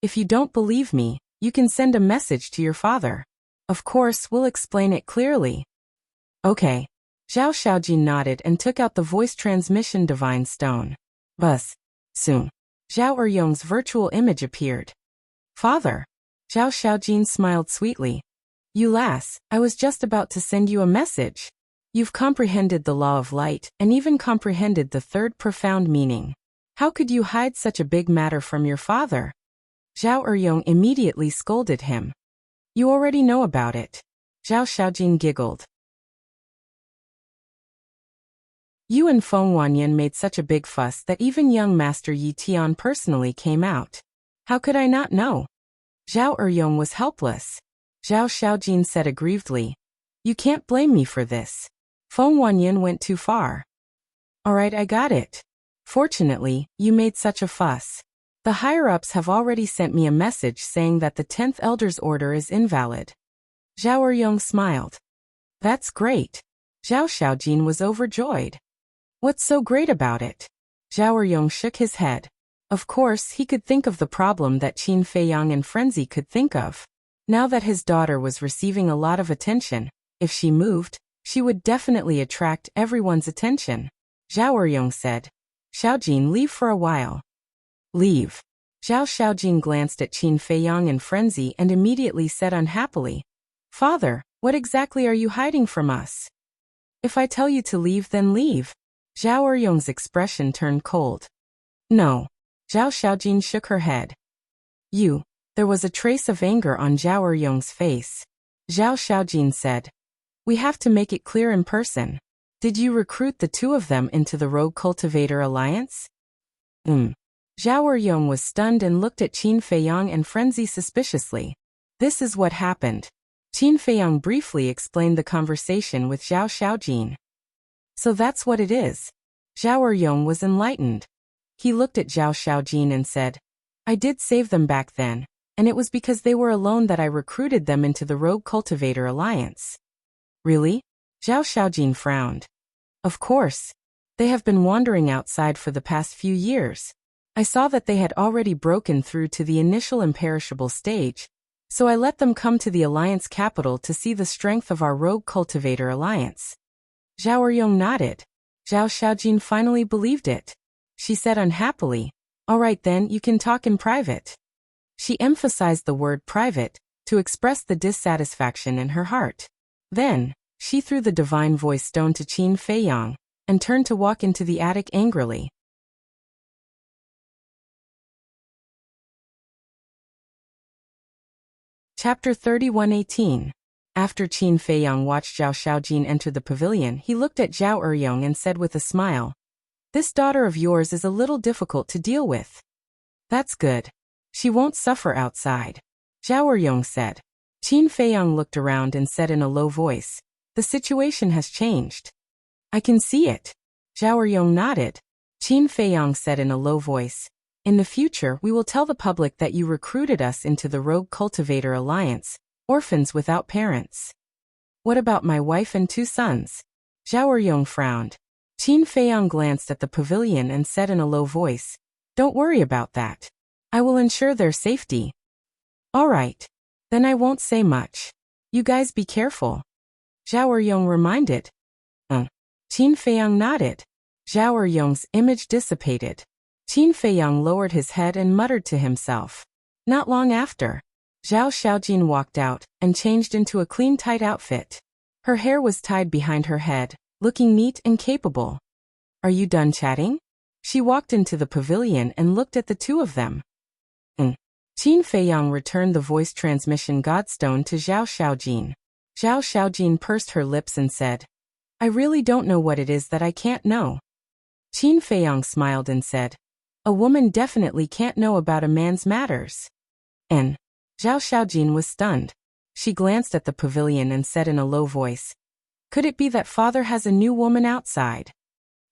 if you don't believe me, you can send a message to your father. Of course, we'll explain it clearly. Okay. Zhao Xiaojin nodded and took out the voice transmission divine stone. Buzz. Soon. Zhao Eryong's virtual image appeared. Father. Zhao Xiaojin smiled sweetly. You lass, I was just about to send you a message. You've comprehended the law of light, and even comprehended the third profound meaning. How could you hide such a big matter from your father? Zhao Eryong immediately scolded him. You already know about it. Zhao Xiaojin giggled. You and Feng Wanyan made such a big fuss that even young Master Yi Tian personally came out. How could I not know? Zhao Eryong was helpless. Zhao Xiaojin said aggrievedly. You can't blame me for this. Feng Wanyan went too far. Alright, I got it. Fortunately, you made such a fuss. The higher-ups have already sent me a message saying that the 10th Elder's order is invalid. Zhao Eryong smiled. That's great. Zhao Xiaojin was overjoyed. What's so great about it? Zhao Eryong shook his head. Of course, he could think of the problem that Qin Feiyang and Frenzy could think of. Now that his daughter was receiving a lot of attention, if she moved, she would definitely attract everyone's attention. Zhao Eryong said. Xiaojin, leave for a while. Leave. Zhao Xiaojin glanced at Qin Feiyang and Frenzy and immediately said unhappily. Father, what exactly are you hiding from us? If I tell you to leave, then leave. Zhao Eryong's expression turned cold. No. Zhao Xiaojin shook her head. You. There was a trace of anger on Zhao Eryong's face. Zhao Xiaojin said. We have to make it clear in person. Did you recruit the two of them into the Rogue Cultivator Alliance? Zhao Eryong was stunned and looked at Qin Feiyang and Frenzy suspiciously. This is what happened. Qin Feiyang briefly explained the conversation with Zhao Xiaojin. So that's what it is. Zhao Eryong was enlightened. He looked at Zhao Xiaojin and said, I did save them back then, and it was because they were alone that I recruited them into the Rogue Cultivator Alliance. Really? Zhao Xiaojin frowned. Of course. They have been wandering outside for the past few years. I saw that they had already broken through to the initial imperishable stage, so I let them come to the Alliance capital to see the strength of our Rogue Cultivator Alliance. Zhao Eryong nodded. Zhao Xiaojin finally believed it. She said unhappily, All right then, you can talk in private. She emphasized the word private to express the dissatisfaction in her heart. Then, she threw the divine voice stone to Qin Feiyang and turned to walk into the attic angrily. Chapter 31:18. After Qin Feiyang watched Zhao Xiaojin enter the pavilion, he looked at Zhao Eryong and said with a smile, This daughter of yours is a little difficult to deal with. That's good. She won't suffer outside. Zhao Eryong said. Qin Feiyang looked around and said in a low voice, The situation has changed. I can see it. Zhao Eryong nodded. Qin Feiyang said in a low voice, In the future, we will tell the public that you recruited us into the Rogue Cultivator Alliance, orphans without parents. What about my wife and 2 sons? Zhao Eryong frowned. Qin Feiyang glanced at the pavilion and said in a low voice, Don't worry about that. I will ensure their safety. All right. Then I won't say much. You guys be careful. Zhao Eryong reminded. Qin Feiyang nodded. Zhao Eryong's image dissipated. Qin Feiyang lowered his head and muttered to himself. Not long after, Zhao Xiaojin walked out and changed into a clean tight outfit. Her hair was tied behind her head, looking neat and capable. Are you done chatting? She walked into the pavilion and looked at the two of them. Qin Feiyang returned the voice transmission godstone to Zhao Xiaojin. Zhao Xiaojin pursed her lips and said, I really don't know what it is that I can't know. Qin Feiyang smiled and said, A woman definitely can't know about a man's matters. And Zhao Xiaojin was stunned. She glanced at the pavilion and said in a low voice, Could it be that father has a new woman outside?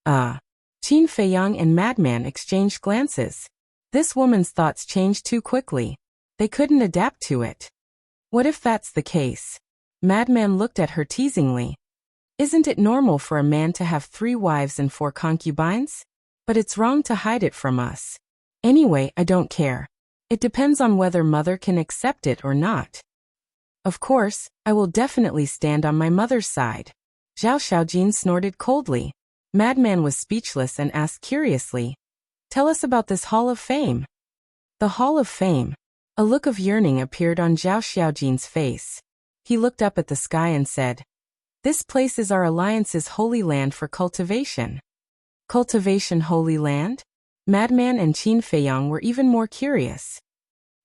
Qin Feiyang and Madman exchanged glances. This woman's thoughts changed too quickly. They couldn't adapt to it. What if that's the case? Madman looked at her teasingly. Isn't it normal for a man to have 3 wives and 4 concubines? But it's wrong to hide it from us. Anyway, I don't care. It depends on whether mother can accept it or not. Of course, I will definitely stand on my mother's side. Zhao Xiaojin snorted coldly. Madman was speechless and asked curiously, "Tell us about this Hall of Fame." The Hall of Fame. A look of yearning appeared on Zhao Xiaojin's face. He looked up at the sky and said, "This place is our alliance's holy land for cultivation." Cultivation holy land? Madman and Qin Feiyang were even more curious.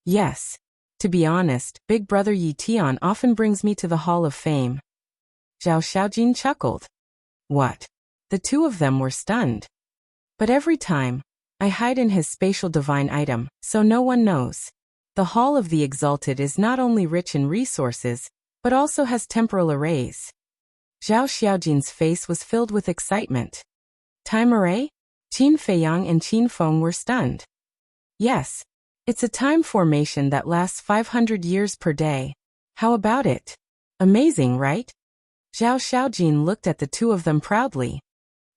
Yes. To be honest, Big Brother Yi Tian often brings me to the Hall of Fame. Zhao Xiaojin chuckled. What? The two of them were stunned. But every time, I hide in his spatial divine item, so no one knows. The Hall of the Exalted is not only rich in resources, but also has temporal arrays. Zhao Xiaojin's face was filled with excitement. Time array? Qin Feiyang and Qin Feng were stunned. Yes. It's a time formation that lasts 500 years per day. How about it? Amazing, right? Zhao Xiaojin looked at the two of them proudly.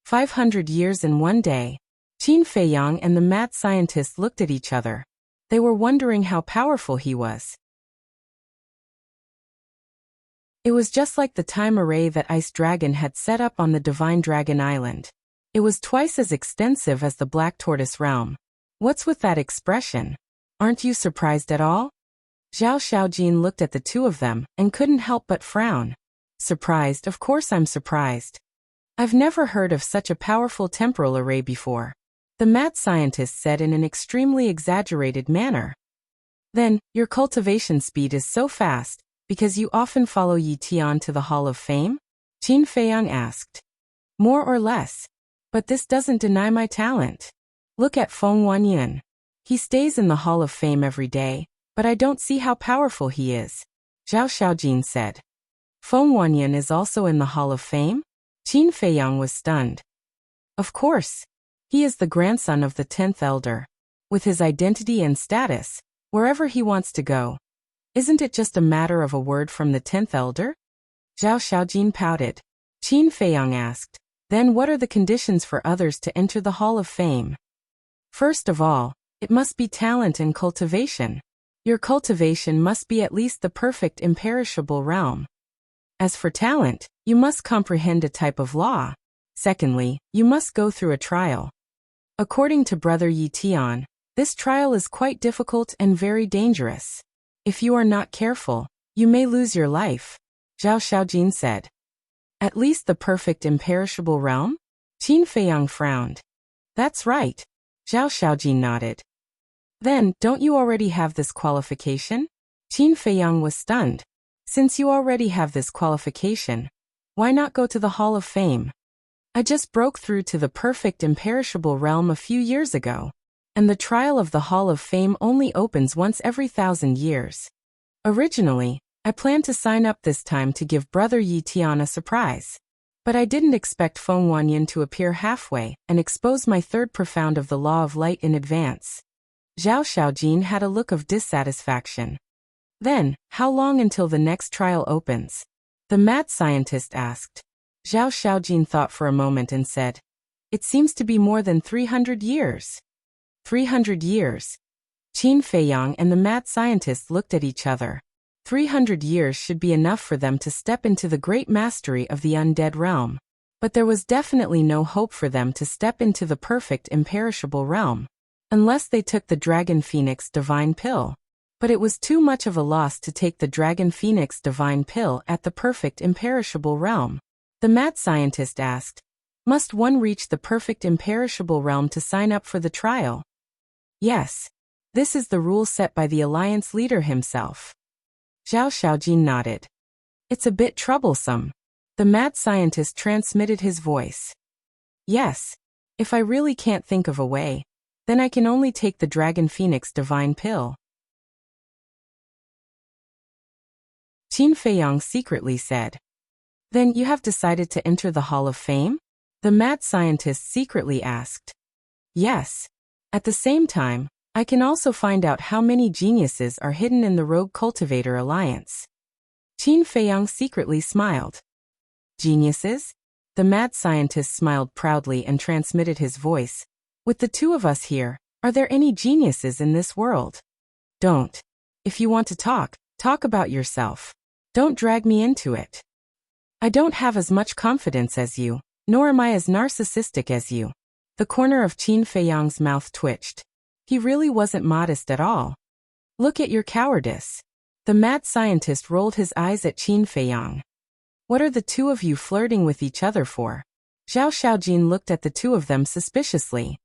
500 years in one day. Qin Feiyang and the mad scientist looked at each other. They were wondering how powerful he was. It was just like the time array that Ice Dragon had set up on the Divine Dragon Island. It was twice as extensive as the Black Tortoise realm. What's with that expression? Aren't you surprised at all? Zhao Xiaojin looked at the two of them and couldn't help but frown. Surprised? Of course I'm surprised. I've never heard of such a powerful temporal array before. The mad scientist said in an extremely exaggerated manner. Then, your cultivation speed is so fast, because you often follow Yi Tian to the Hall of Fame? Qin Feiyang asked. More or less. But this doesn't deny my talent. Look at Feng Wanyan. He stays in the Hall of Fame every day, but I don't see how powerful he is. Zhao Xiaojin said. Feng Wanyan is also in the Hall of Fame? Qin Feiyang was stunned. Of course. He is the grandson of the 10th elder. With his identity and status, wherever he wants to go. Isn't it just a matter of a word from the 10th elder? Zhao Xiaojin pouted. Qin Feiyang asked, then what are the conditions for others to enter the Hall of Fame? First of all, it must be talent and cultivation. Your cultivation must be at least the perfect imperishable realm. As for talent, you must comprehend a type of law. Secondly, you must go through a trial. According to Brother Yi Tian, this trial is quite difficult and very dangerous. If you are not careful, you may lose your life, Zhao Xiaojin said. At least the perfect imperishable realm? Qin Feiyang frowned. That's right. Zhao Xiaojin nodded. Then, don't you already have this qualification? Qin Feiyang was stunned. Since you already have this qualification, why not go to the Hall of Fame? I just broke through to the perfect imperishable realm a few years ago, and the trial of the Hall of Fame only opens once every 1,000 years. Originally, I planned to sign up this time to give Brother Yi Tian a surprise. But I didn't expect Feng Wanyan to appear halfway and expose my third profound of the law of light in advance. Zhao Xiaojin had a look of dissatisfaction. Then, how long until the next trial opens? The mad scientist asked. Zhao Xiaojin thought for a moment and said, it seems to be more than 300 years. 300 years. Qin Feiyang and the mad scientist looked at each other. 300 years should be enough for them to step into the great mastery of the undead realm. But there was definitely no hope for them to step into the perfect imperishable realm, unless they took the Dragon Phoenix Divine Pill. But it was too much of a loss to take the Dragon Phoenix Divine Pill at the perfect imperishable realm. The mad scientist asked, must one reach the perfect imperishable realm to sign up for the trial? Yes. This is the rule set by the Alliance leader himself. Zhao Xiaojin nodded. It's a bit troublesome. The mad scientist transmitted his voice. Yes. If I really can't think of a way, then I can only take the Dragon Phoenix Divine Pill. Qin Feiyang secretly said. Then you have decided to enter the Hall of Fame? The mad scientist secretly asked. Yes. At the same time, I can also find out how many geniuses are hidden in the Rogue Cultivator Alliance. Qin Feiyang secretly smiled. Geniuses? The mad scientist smiled proudly and transmitted his voice. With the two of us here, are there any geniuses in this world? Don't. If you want to talk about yourself. Don't drag me into it. I don't have as much confidence as you, nor am I as narcissistic as you. The corner of Qin Feiyang's mouth twitched. He really wasn't modest at all. Look at your cowardice. The mad scientist rolled his eyes at Qin Feiyang. What are the two of you flirting with each other for? Zhao Xiaojin looked at the two of them suspiciously.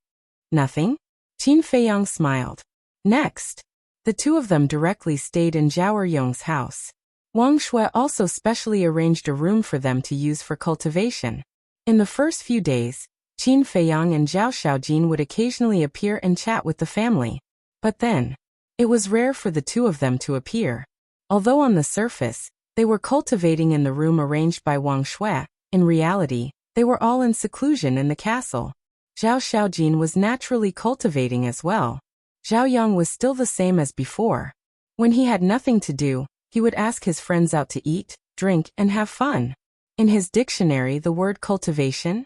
Nothing? Qin Feiyang smiled. Next. The two of them directly stayed in Zhao Eryong's house. Wang Shui also specially arranged a room for them to use for cultivation. In the first few days, Qin Feiyang and Zhao Xiaojin would occasionally appear and chat with the family. But then, it was rare for the two of them to appear. Although on the surface, they were cultivating in the room arranged by Wang Shui, in reality, they were all in seclusion in the castle. Zhao Xiaojin was naturally cultivating as well. Zhao Yang was still the same as before. When he had nothing to do, he would ask his friends out to eat, drink, and have fun. In his dictionary, the word cultivation?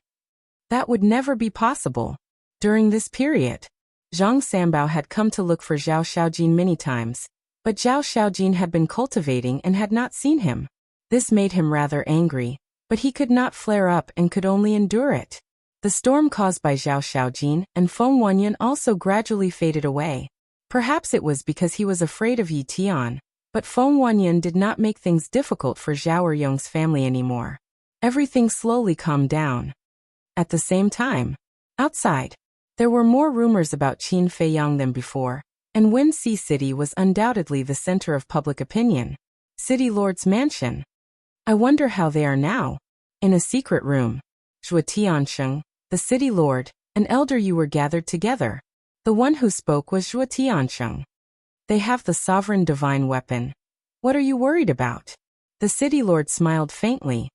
That would never be possible. During this period, Zhang Sanbao had come to look for Zhao Xiaojin many times, but Zhao Xiaojin had been cultivating and had not seen him. This made him rather angry, but he could not flare up and could only endure it. The storm caused by Zhao Xiaojin and Feng Wanyan also gradually faded away. Perhaps it was because he was afraid of Yi Tian, but Feng Wanyan did not make things difficult for Zhao Eryong's family anymore. Everything slowly calmed down. At the same time, outside, there were more rumors about Qin Feiyang than before, and Wenxi City was undoubtedly the center of public opinion. City Lord's mansion. I wonder how they are now. In a secret room, Zhuo Tiansheng, the city lord, and elder Yu were gathered together. The one who spoke was Zhuo Tiansheng. They have the sovereign divine weapon. What are you worried about? The city lord smiled faintly.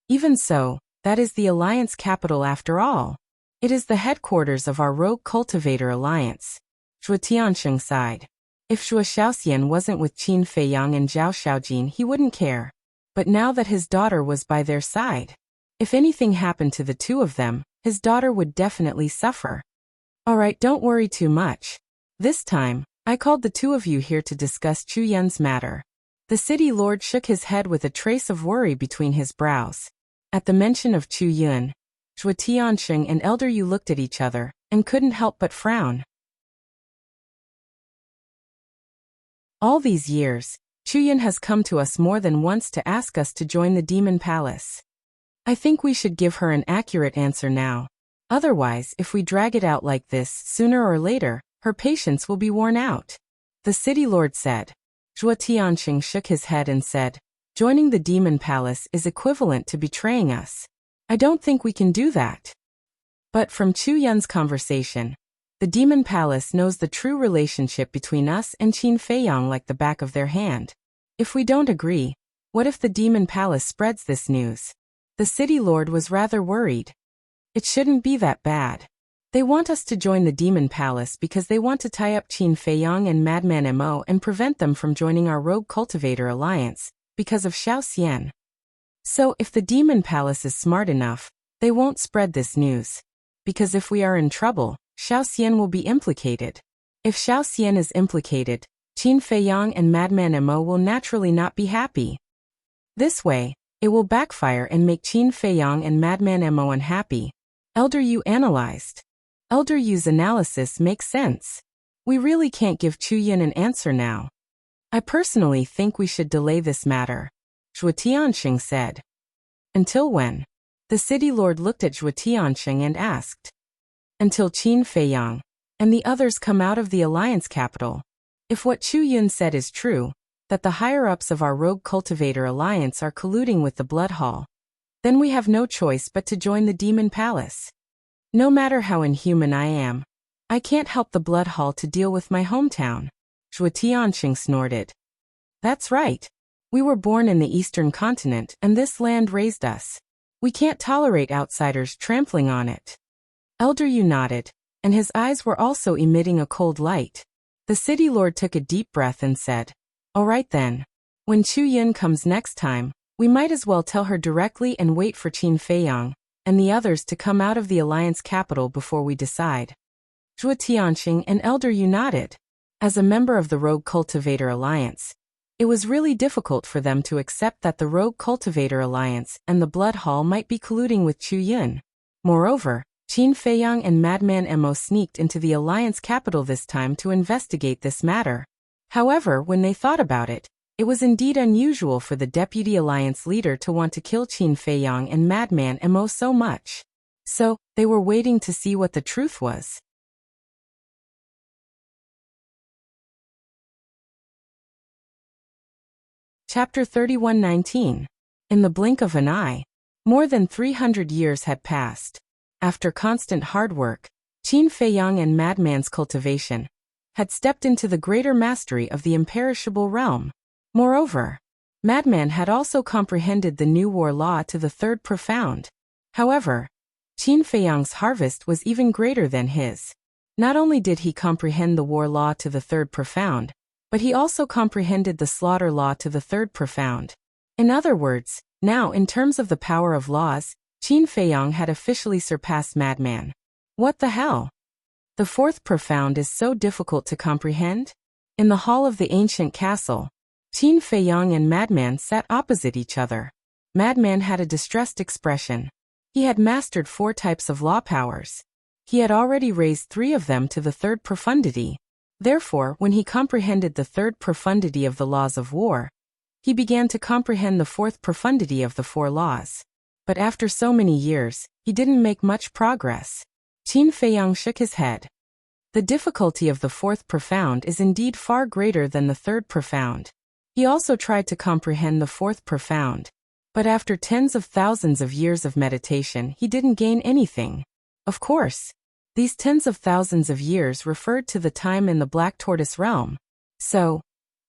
Even so, that is the alliance capital after all. It is the headquarters of our rogue cultivator alliance. Zhuo Tiansheng sighed. If Zhuo Xiaoxian wasn't with Qin Feiyang and Zhao Xiaojin, he wouldn't care. But now that his daughter was by their side, if anything happened to the two of them, his daughter would definitely suffer. All right, don't worry too much. This time, I called the two of you here to discuss Chu Yun's matter. The city lord shook his head with a trace of worry between his brows. At the mention of Chu Yun, Zhuo Tiansheng and Elder Yu looked at each other and couldn't help but frown. All these years, Chu Yun has come to us more than once to ask us to join the Demon Palace. I think we should give her an accurate answer now. Otherwise, if we drag it out like this, sooner or later, her patience will be worn out. The city lord said. Zhuo Tiansheng shook his head and said, joining the Demon Palace is equivalent to betraying us. I don't think we can do that. But from Chu Yun's conversation, the Demon Palace knows the true relationship between us and Qin Feiyang like the back of their hand. If we don't agree, what if the Demon Palace spreads this news? The city lord was rather worried. It shouldn't be that bad. They want us to join the Demon Palace because they want to tie up Qin Feiyang and Madman Mo and prevent them from joining our rogue cultivator alliance, because of Xiao Xian. So if the Demon Palace is smart enough, they won't spread this news. Because if we are in trouble, Xiao Xian will be implicated. If Xiao Xian is implicated, Qin Feiyang and Madman Mo will naturally not be happy. This way, it will backfire and make Qin Feiyang and Madman Mo unhappy. Elder Yu analyzed. Elder Yu's analysis makes sense. We really can't give Chu Yun an answer now. I personally think we should delay this matter, Zhuo Tiansheng said. Until when? The city lord looked at Zhuo Tiansheng and asked. Until Qin Feiyang and the others come out of the alliance capital. If what Chu Yun said is true, that the higher-ups of our rogue cultivator alliance are colluding with the Blood Hall, then we have no choice but to join the Demon Palace. No matter how inhuman I am, I can't help the Blood Hall to deal with my hometown. Zhuo Tiansheng snorted. That's right. We were born in the Eastern continent and this land raised us. We can't tolerate outsiders trampling on it. Elder Yu nodded, and his eyes were also emitting a cold light. The city lord took a deep breath and said, all right then. When Chu Yun comes next time, we might as well tell her directly and wait for Qin Feiyang and the others to come out of the alliance capital before we decide. Zhuo Tianxing and Elder Yu nodded. As a member of the Rogue Cultivator Alliance, it was really difficult for them to accept that the Rogue Cultivator Alliance and the Blood Hall might be colluding with Chu Yun. Moreover, Qin Feiyang and Madman Mo sneaked into the Alliance capital this time to investigate this matter. However, when they thought about it, it was indeed unusual for the Deputy Alliance leader to want to kill Qin Feiyang and Madman Mo so much. So, they were waiting to see what the truth was. Chapter 31:19. In the blink of an eye. More than 300 years had passed. After constant hard work, Qin Feiyang and Madman's cultivation had stepped into the greater mastery of the imperishable realm. Moreover, Madman had also comprehended the new war law to the third profound. However, Qin Feiyang's harvest was even greater than his. Not only did he comprehend the war law to the third profound, but he also comprehended the slaughter law to the third profound. In other words, now in terms of the power of laws, Qin Feiyang had officially surpassed Madman. What the hell? The fourth profound is so difficult to comprehend? In the hall of the ancient castle, Qin Feiyang and Madman sat opposite each other. Madman had a distressed expression. He had mastered 4 types of law powers. He had already raised 3 of them to the third profundity. Therefore, when he comprehended the third profundity of the laws of war, he began to comprehend the fourth profundity of the 4 laws. But after so many years, he didn't make much progress. Qin Feiyang shook his head. The difficulty of the fourth profound is indeed far greater than the third profound. He also tried to comprehend the fourth profound. But after tens of thousands of years of meditation, he didn't gain anything. Of course, these tens of thousands of years referred to the time in the Black Tortoise realm. So,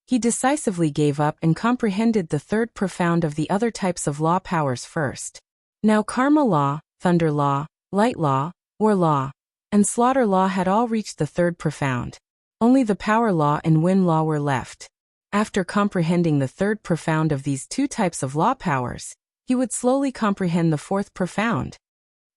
he decisively gave up and comprehended the third profound of the other types of law powers first. Now Karma Law, Thunder Law, Light Law, War Law, and Slaughter Law had all reached the third profound. Only the Power Law and Wind Law were left. After comprehending the third profound of these 2 types of law powers, he would slowly comprehend the fourth profound.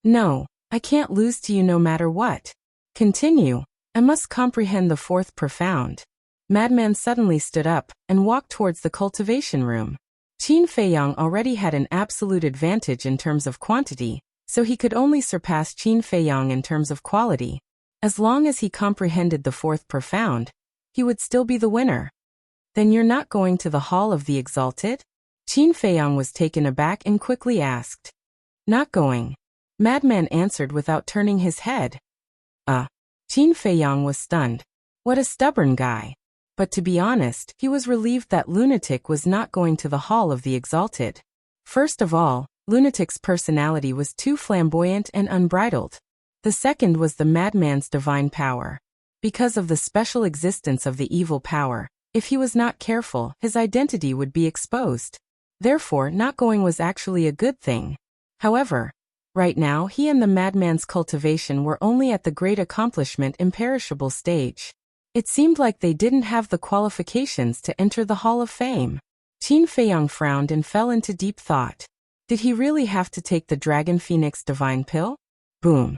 No, I can't lose to you no matter what. Continue. I must comprehend the fourth profound. Madman suddenly stood up and walked towards the cultivation room. Qin Feiyang already had an absolute advantage in terms of quantity, so he could only surpass Qin Feiyang in terms of quality. As long as he comprehended the fourth profound, he would still be the winner. Then you're not going to the Hall of the Exalted? Qin Feiyang was taken aback and quickly asked. Not going. Madman answered without turning his head. Qin Feiyang was stunned. What a stubborn guy. But to be honest, he was relieved that Lunatic was not going to the Hall of the Exalted. First of all, Lunatic's personality was too flamboyant and unbridled. The second was the madman's divine power. Because of the special existence of the evil power, if he was not careful, his identity would be exposed. Therefore, not going was actually a good thing. However, right now he and the madman's cultivation were only at the great accomplishment imperishable stage. It seemed like they didn't have the qualifications to enter the Hall of Fame. Qin Feiyang frowned and fell into deep thought. Did he really have to take the Dragon Phoenix Divine Pill? Boom.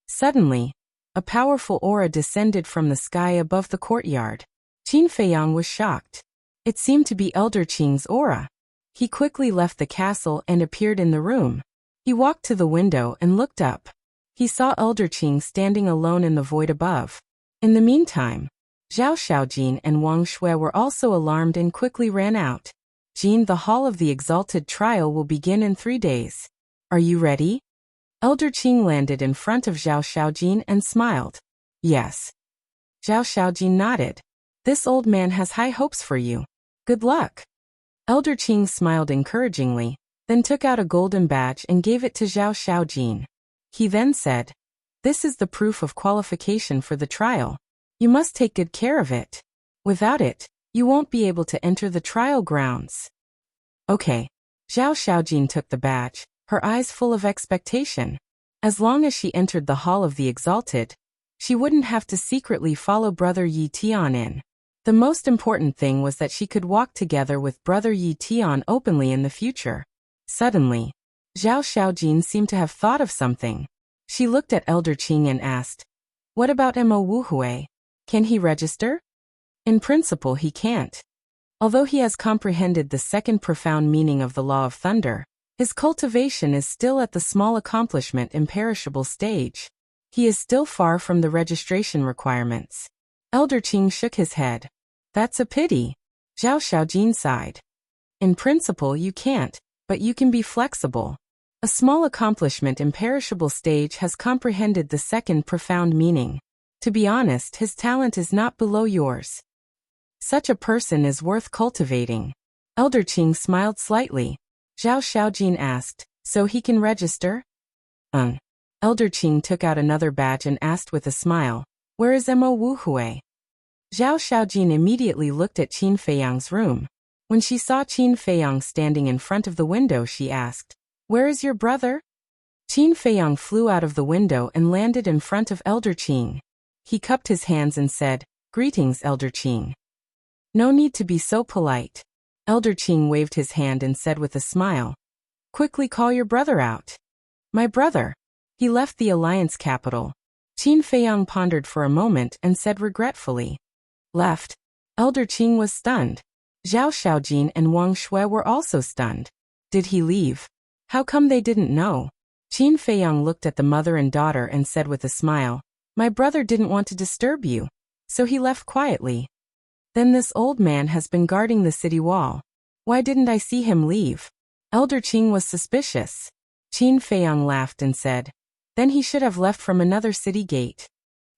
Suddenly, a powerful aura descended from the sky above the courtyard. Qin Feiyang was shocked. It seemed to be Elder Qing's aura. He quickly left the castle and appeared in the room. He walked to the window and looked up. He saw Elder Qing standing alone in the void above. In the meantime, Zhao Xiaojin and Wang Shui were also alarmed and quickly ran out. Jin, the Hall of the Exalted trial will begin in 3 days. Are you ready? Elder Qing landed in front of Zhao Xiaojin and smiled. Yes. Zhao Xiaojin nodded. This old man has high hopes for you. Good luck. Elder Qing smiled encouragingly, then took out a golden badge and gave it to Zhao Xiaojin. He then said, This is the proof of qualification for the trial. You must take good care of it. Without it, you won't be able to enter the trial grounds. Okay. Zhao Xiaojin took the badge, her eyes full of expectation. As long as she entered the Hall of the Exalted, she wouldn't have to secretly follow Brother Yi Tian in. The most important thing was that she could walk together with Brother Yi Tian openly in the future. Suddenly, Zhao Xiaojin seemed to have thought of something. She looked at Elder Qing and asked, "What about Mo Wuhui? Can he register?" In principle he can't. Although he has comprehended the second profound meaning of the law of thunder, his cultivation is still at the small accomplishment imperishable stage. He is still far from the registration requirements. Elder Qing shook his head. "That's a pity." Zhao Xiaojin sighed. "In principle you can't, but you can be flexible. A small accomplishment imperishable stage has comprehended the second profound meaning. To be honest, his talent is not below yours. Such a person is worth cultivating." Elder Qing smiled slightly. Zhao Xiaojin asked, "So he can register?" Elder Qing took out another badge and asked with a smile, "Where is Mo Wuhui?" Zhao Xiaojin immediately looked at Qin Feiyang's room. When she saw Qin Feiyang standing in front of the window, she asked, "Where is your brother?" Qin Feiyang flew out of the window and landed in front of Elder Qing. He cupped his hands and said, "Greetings, Elder Qing." "No need to be so polite." Elder Qing waved his hand and said with a smile, "Quickly call your brother out." "My brother? He left the Alliance capital." Qin Feiyang pondered for a moment and said regretfully, "Left?" Elder Qing was stunned. Zhao Xiaojin and Wang Shui were also stunned. "Did he leave? How come they didn't know?" Qin Feiyang looked at the mother and daughter and said with a smile, "My brother didn't want to disturb you, so he left quietly." "Then this old man has been guarding the city wall. Why didn't I see him leave?" Elder Qing was suspicious. Qin Feiyang laughed and said, "Then he should have left from another city gate."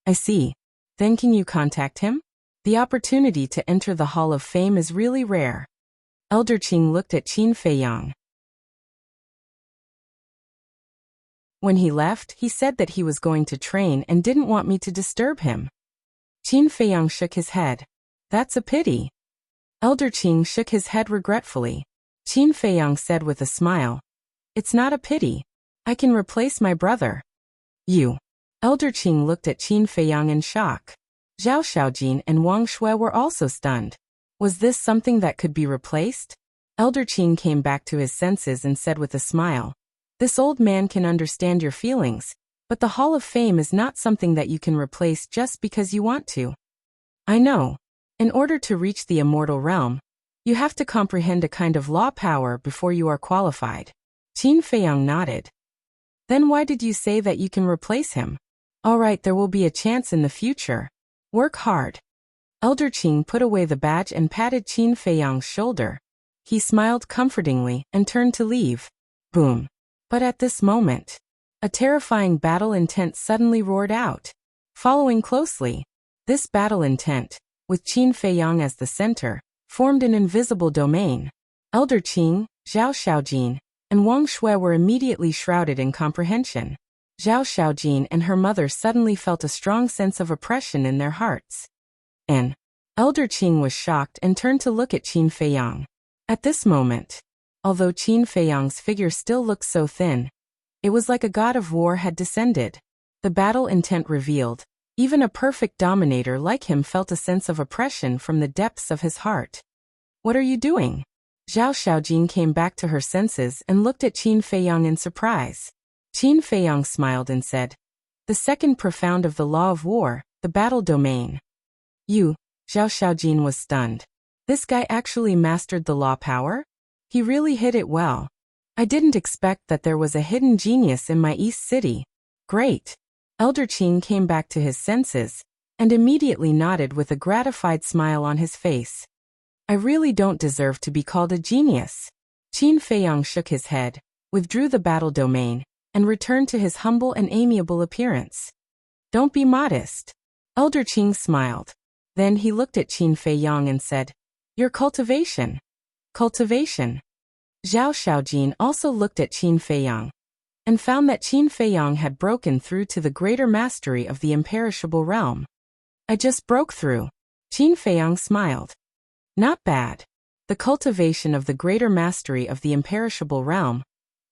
"I see. Then can you contact him? The opportunity to enter the Hall of Fame is really rare." Elder Qing looked at Qin Feiyang. "When he left, he said that he was going to train and didn't want me to disturb him." Qin Feiyang shook his head. "That's a pity." Elder Qing shook his head regretfully. Qin Feiyang said with a smile, "It's not a pity. I can replace my brother." "You?" Elder Qing looked at Qin Feiyang in shock. Zhao Xiaojin and Wang Shui were also stunned. Was this something that could be replaced? Elder Qing came back to his senses and said with a smile, "This old man can understand your feelings, but the Hall of Fame is not something that you can replace just because you want to." "I know. In order to reach the immortal realm, you have to comprehend a kind of law power before you are qualified." Qin Feiyang nodded. "Then why did you say that you can replace him?" "All right, there will be a chance in the future. Work hard." Elder Qing put away the badge and patted Qin Feiyang's shoulder. He smiled comfortingly and turned to leave. Boom. But at this moment, a terrifying battle intent suddenly roared out. Following closely, this battle intent, with Qin Feiyang as the center, formed an invisible domain. Elder Qing, Zhao Xiaojin, and Wang Shui were immediately shrouded in comprehension. Zhao Xiaojin and her mother suddenly felt a strong sense of oppression in their hearts. And Elder Qing was shocked and turned to look at Qin Feiyang. At this moment, although Qin Feiyang's figure still looked so thin, it was like a god of war had descended. The battle intent revealed, even a perfect dominator like him felt a sense of oppression from the depths of his heart. "What are you doing?" Zhao Xiaojin came back to her senses and looked at Qin Feiyang in surprise. Qin Feiyang smiled and said, "The second profound of the law of war, the battle domain." "You?" Zhao Xiaojin was stunned. "This guy actually mastered the law power? He really hid it well. I didn't expect that there was a hidden genius in my East City. Great." Elder Qing came back to his senses and immediately nodded with a gratified smile on his face. "I really don't deserve to be called a genius." Qin Feiyang shook his head, withdrew the battle domain, and returned to his humble and amiable appearance. "Don't be modest." Elder Qing smiled. Then he looked at Qin Feiyang and said, "Your cultivation." "Cultivation?" Zhao Xiaojin also looked at Qin Feiyang and found that Qin Feiyang had broken through to the greater mastery of the imperishable realm. "I just broke through." Qin Feiyang smiled. "Not bad. The cultivation of the greater mastery of the imperishable realm,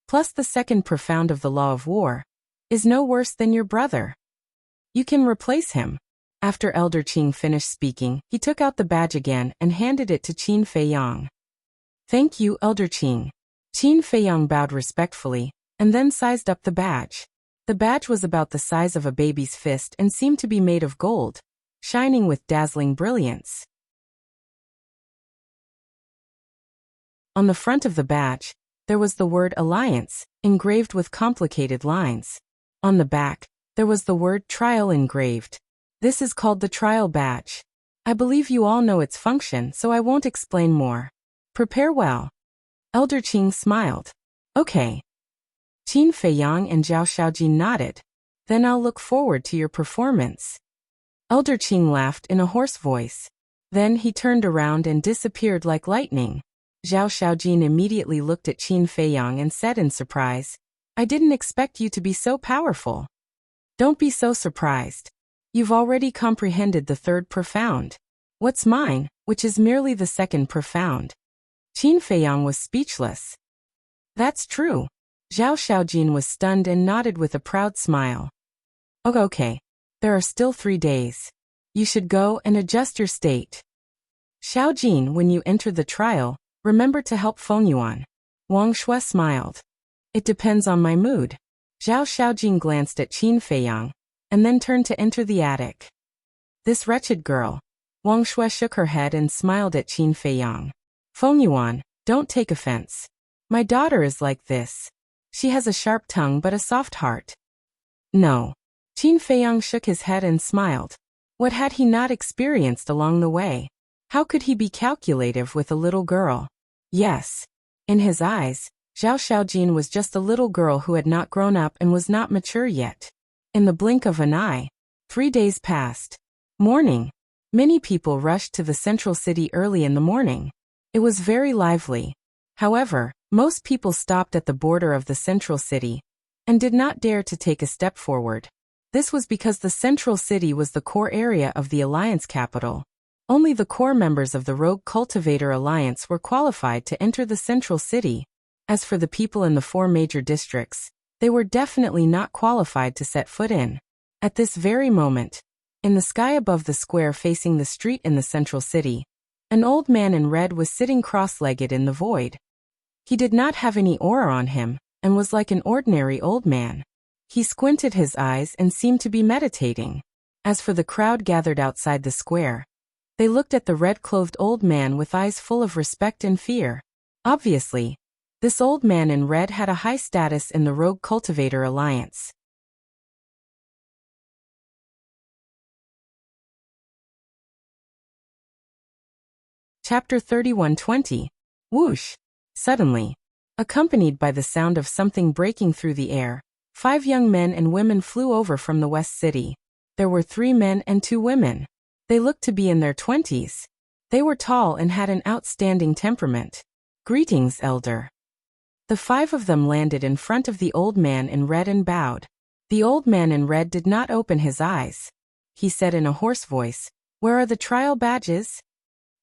plus the second profound of the law of war, is no worse than your brother. You can replace him." After Elder Qing finished speaking, he took out the badge again and handed it to Qin Feiyang. "Thank you, Elder Qing." Qin Feiyang bowed respectfully, and then sized up the badge. The badge was about the size of a baby's fist and seemed to be made of gold, shining with dazzling brilliance. On the front of the badge, there was the word Alliance, engraved with complicated lines. On the back, there was the word Trial engraved. This is called the Trial Badge. I believe you all know its function, so I won't explain more. Prepare well. Elder Qing smiled. Okay. Qin Feiyang and Zhao Xiaojin nodded. Then I'll look forward to your performance. Elder Qing laughed in a hoarse voice. Then he turned around and disappeared like lightning. Zhao Xiaojin immediately looked at Qin Feiyang and said in surprise, I didn't expect you to be so powerful. Don't be so surprised. You've already comprehended the third profound. What's mine, which is merely the second profound? Qin Feiyang was speechless. That's true. Zhao Xiaojin was stunned and nodded with a proud smile. Okay. There are still 3 days. You should go and adjust your state. Xiaojin, when you enter the trial, remember to help Feng Yuan. Wang Shui smiled. It depends on my mood. Zhao Xiaojin glanced at Qin Feiyang, and then turned to enter the attic. This wretched girl. Wang Shui shook her head and smiled at Qin Feiyang. Feng Yuan, don't take offense. My daughter is like this. She has a sharp tongue but a soft heart. No. Qin Feiyang shook his head and smiled. What had he not experienced along the way? How could he be calculative with a little girl? Yes. In his eyes, Zhao Xiaojin was just a little girl who had not grown up and was not mature yet. In the blink of an eye, 3 days passed. Morning. Many people rushed to the central city early in the morning. It was very lively. However, most people stopped at the border of the central city and did not dare to take a step forward. This was because the central city was the core area of the Alliance capital. Only the core members of the Rogue Cultivator Alliance were qualified to enter the central city. As for the people in the 4 major districts, they were definitely not qualified to set foot in. At this very moment, in the sky above the square facing the street in the central city, an old man in red was sitting cross-legged in the void. He did not have any aura on him, and was like an ordinary old man. He squinted his eyes and seemed to be meditating. As for the crowd gathered outside the square, they looked at the red-clothed old man with eyes full of respect and fear. Obviously, this old man in red had a high status in the Rogue Cultivator Alliance. Chapter 31:20. Whoosh! Suddenly, accompanied by the sound of something breaking through the air, 5 young men and women flew over from the West City. There were 3 men and 2 women. They looked to be in their 20s. They were tall and had an outstanding temperament. Greetings, Elder. The 5 of them landed in front of the old man in red and bowed. The old man in red did not open his eyes. He said in a hoarse voice, Where are the trial badges?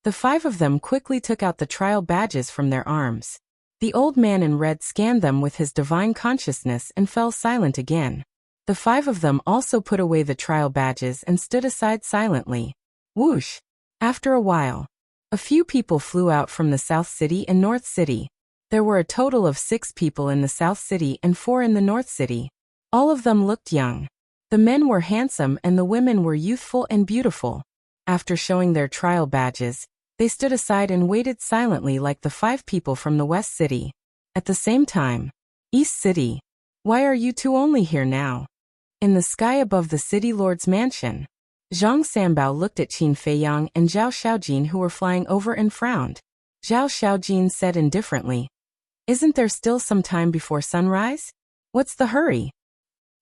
The 5 of them quickly took out the trial badges from their arms. The old man in red scanned them with his divine consciousness and fell silent again. The 5 of them also put away the trial badges and stood aside silently. Whoosh! After a while, a few people flew out from the South City and North City. There were a total of 6 people in the South City and 4 in the North City. All of them looked young. The men were handsome and the women were youthful and beautiful. After showing their trial badges, they stood aside and waited silently like the 5 people from the West City. At the same time, East City. Why are you 2 only here now? In the sky above the city lord's mansion, Zhang Sanbao looked at Qin Feiyang and Zhao Xiaojin who were flying over and frowned. Zhao Xiaojin said indifferently, Isn't there still some time before sunrise? What's the hurry?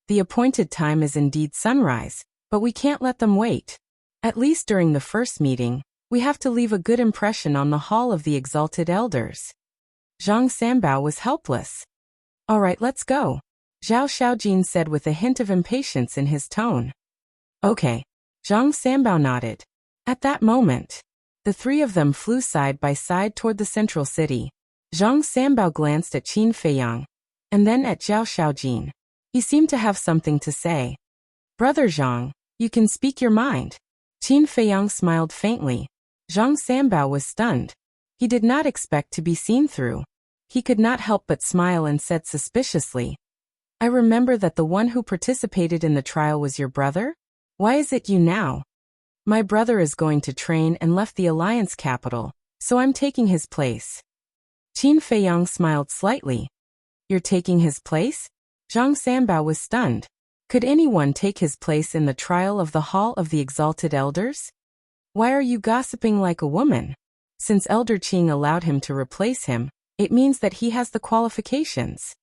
The appointed time is indeed sunrise, but we can't let them wait. At least during the first meeting, we have to leave a good impression on the Hall of the Exalted Elders. Zhang Sanbao was helpless. All right, let's go, Zhao Xiaojin said with a hint of impatience in his tone. Okay. Zhang Sanbao nodded. At that moment, the 3 of them flew side by side toward the central city. Zhang Sanbao glanced at Qin Feiyang, and then at Zhao Xiaojin. He seemed to have something to say. Brother Zhang, you can speak your mind. Qin Feiyang smiled faintly. Zhang Sanbao was stunned. He did not expect to be seen through. He could not help but smile and said suspiciously, I remember that the one who participated in the trial was your brother? Why is it you now? My brother is going to train and left the Alliance capital, so I'm taking his place. Qin Feiyang smiled slightly. You're taking his place? Zhang Sanbao was stunned. Could anyone take his place in the trial of the Hall of the Exalted Elders? Why are you gossiping like a woman? Since Elder Qing allowed him to replace him, it means that he has the qualifications.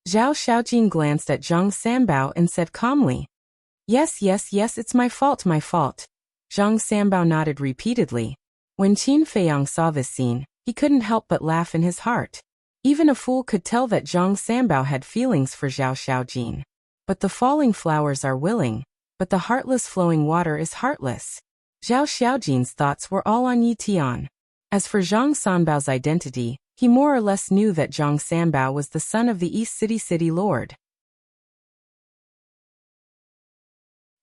Zhao Xiaojin glanced at Zhang Sanbao and said calmly, Yes, it's my fault. Zhang Sanbao nodded repeatedly. When Qin Feiyang saw this scene, he couldn't help but laugh in his heart. Even a fool could tell that Zhang Sanbao had feelings for Zhao Xiaojin. But the falling flowers are willing, but the heartless flowing water is heartless. Zhao Xiaojin's thoughts were all on Yi Tian. As for Zhang Sanbao's identity, he more or less knew that Zhang Sanbao was the son of the East City Lord.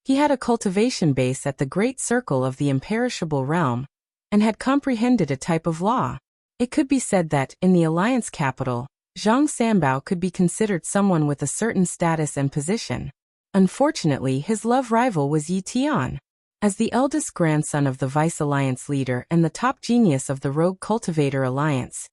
He had a cultivation base at the Great Circle of the Imperishable Realm, and had comprehended a type of law. It could be said that, in the Alliance capital, Zhang Sanbao could be considered someone with a certain status and position. Unfortunately, his love rival was Yi Tian. As the eldest grandson of the Vice Alliance leader and the top genius of the Rogue Cultivator Alliance,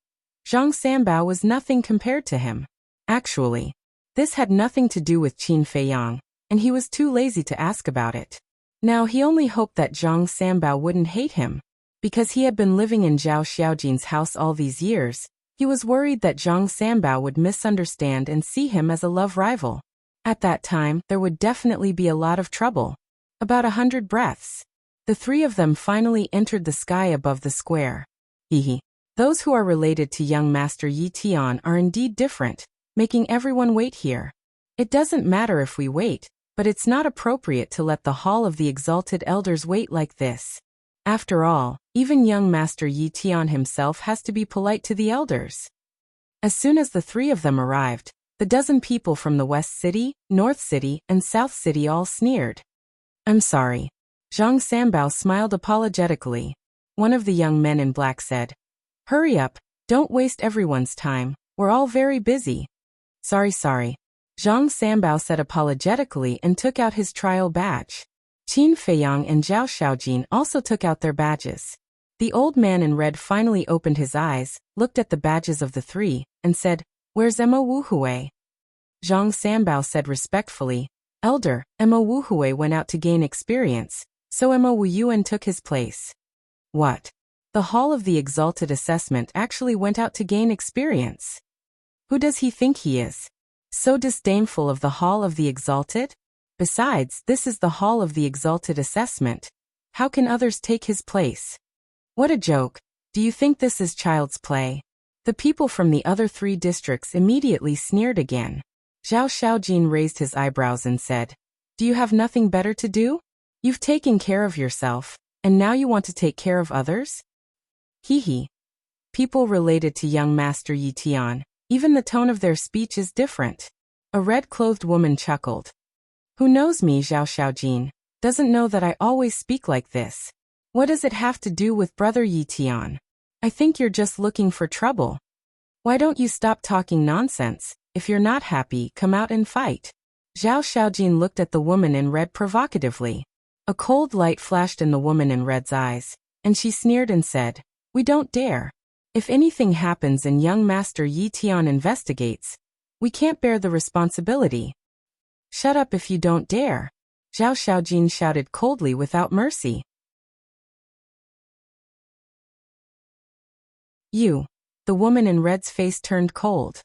Zhang Sanbao was nothing compared to him. Actually, this had nothing to do with Qin Feiyang, and he was too lazy to ask about it. Now he only hoped that Zhang Sanbao wouldn't hate him. Because he had been living in Zhao Xiaojin's house all these years, he was worried that Zhang Sanbao would misunderstand and see him as a love rival. At that time, there would definitely be a lot of trouble. About 100 breaths. The three of them finally entered the sky above the square. Hehe. Those who are related to young Master Yi Tian are indeed different, making everyone wait here. It doesn't matter if we wait, but it's not appropriate to let the Hall of the Exalted Elders wait like this. After all, even young Master Yi Tian himself has to be polite to the elders. As soon as the three of them arrived, the dozen people from the West City, North City, and South City all sneered. I'm sorry. Zhang Sanbao smiled apologetically. One of the young men in black said, Hurry up, don't waste everyone's time, we're all very busy. Sorry. Zhang Sanbao said apologetically and took out his trial badge. Qin Feiyang and Zhao Xiaojin also took out their badges. The old man in red finally opened his eyes, looked at the badges of the three, and said, Where's Mo Wuhui? Zhang Sanbao said respectfully, Elder, Mo Wuhui went out to gain experience, so Mo Wuyuan took his place. What? The Hall of the Exalted Assessment actually went out to gain experience. Who does he think he is? So disdainful of the Hall of the Exalted? Besides, this is the Hall of the Exalted Assessment. How can others take his place? What a joke. Do you think this is child's play? The people from the other three districts immediately sneered again. Zhao Xiaojin raised his eyebrows and said, Do you have nothing better to do? You've taken care of yourself, and now you want to take care of others? Hehe. People related to young Master Yi Tian, even the tone of their speech is different. A red-clothed woman chuckled. Who knows me, Zhao Xiaojin, doesn't know that I always speak like this. What does it have to do with Brother Yi Tian? I think you're just looking for trouble. Why don't you stop talking nonsense? If you're not happy, come out and fight. Zhao Xiaojin looked at the woman in red provocatively. A cold light flashed in the woman in red's eyes, and she sneered and said, We don't dare. If anything happens and young Master Yi Tian investigates, we can't bear the responsibility. Shut up if you don't dare. Zhao Xiaojin shouted coldly without mercy. You. The woman in red's face turned cold.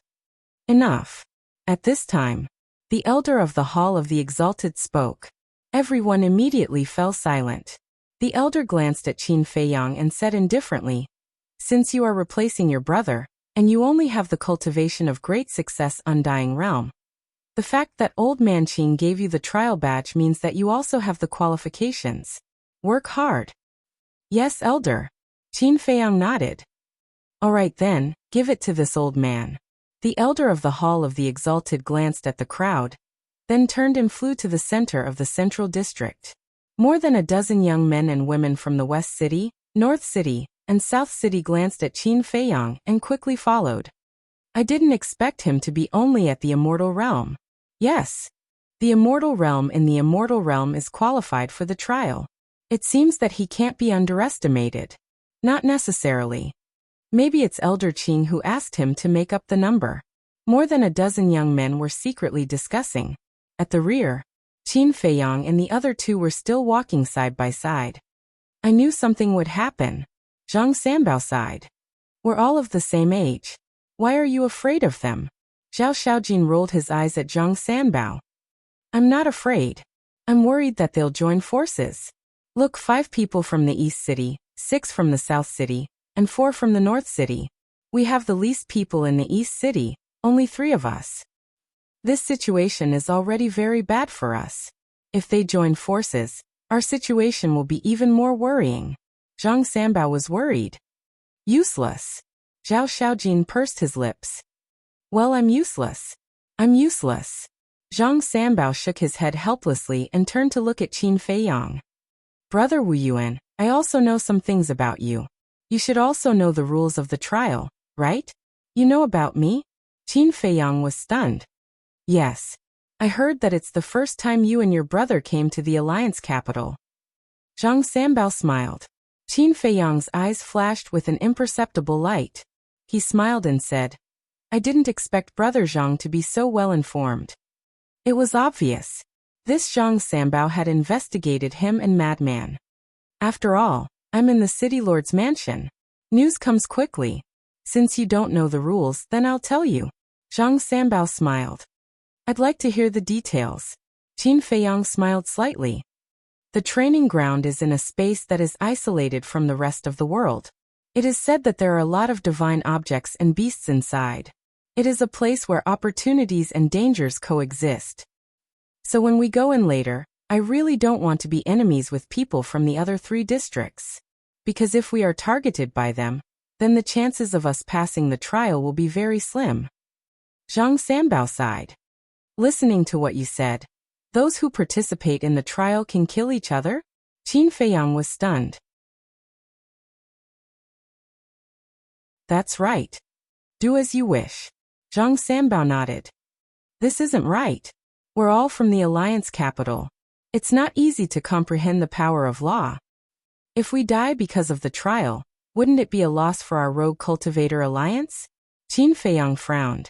Enough. At this time, the elder of the Hall of the Exalted spoke. Everyone immediately fell silent. The elder glanced at Qin Feiyang and said indifferently, Since you are replacing your brother, and you only have the cultivation of great success Undying Realm, the fact that old man Qin gave you the trial badge means that you also have the qualifications. Work hard. Yes, elder. Qin Feiyang nodded. All right then, give it to this old man. The elder of the Hall of the Exalted glanced at the crowd, then turned and flew to the center of the central district. More than a dozen young men and women from the West City, North City, and South City glanced at Qin Feiyang and quickly followed. I didn't expect him to be only at the immortal realm. Yes. The immortal realm in the immortal realm is qualified for the trial. It seems that he can't be underestimated. Not necessarily. Maybe it's Elder Qing who asked him to make up the number. More than a dozen young men were secretly discussing. At the rear, Qin Feiyang and the other two were still walking side by side. I knew something would happen. Zhang Sanbao sighed. We're all of the same age. Why are you afraid of them? Zhao Xiaojin rolled his eyes at Zhang Sanbao. I'm not afraid. I'm worried that they'll join forces. Look, 5 people from the East City, 6 from the South City, and 4 from the North City. We have the least people in the East City, only 3 of us. This situation is already very bad for us. If they join forces, our situation will be even more worrying. Zhang Sanbao was worried. Useless. Zhao Xiaojin pursed his lips. Well, I'm useless. I'm useless. Zhang Sanbao shook his head helplessly and turned to look at Qin Feiyang. Brother Wu Yuan, I also know some things about you. You should also know the rules of the trial, right? You know about me? Qin Feiyang was stunned. Yes. I heard that it's the first time you and your brother came to the Alliance capital. Zhang Sanbao smiled. Qin Feiyang's eyes flashed with an imperceptible light. He smiled and said, I didn't expect Brother Zhang to be so well informed. It was obvious. This Zhang Sanbao had investigated him and Madman. After all, I'm in the City Lord's mansion. News comes quickly. Since you don't know the rules, then I'll tell you. Zhang Sanbao smiled. I'd like to hear the details. Qin Feiyang smiled slightly. The training ground is in a space that is isolated from the rest of the world. It is said that there are a lot of divine objects and beasts inside. It is a place where opportunities and dangers coexist. So when we go in later, I really don't want to be enemies with people from the other 3 districts. Because if we are targeted by them, then the chances of us passing the trial will be very slim. Zhang Sanbao sighed. Listening to what you said, those who participate in the trial can kill each other? Qin Feiyang was stunned. That's right. Do as you wish. Zhang Sanbao nodded. This isn't right. We're all from the Alliance capital. It's not easy to comprehend the power of law. If we die because of the trial, wouldn't it be a loss for our rogue cultivator alliance? Qin Feiyang frowned.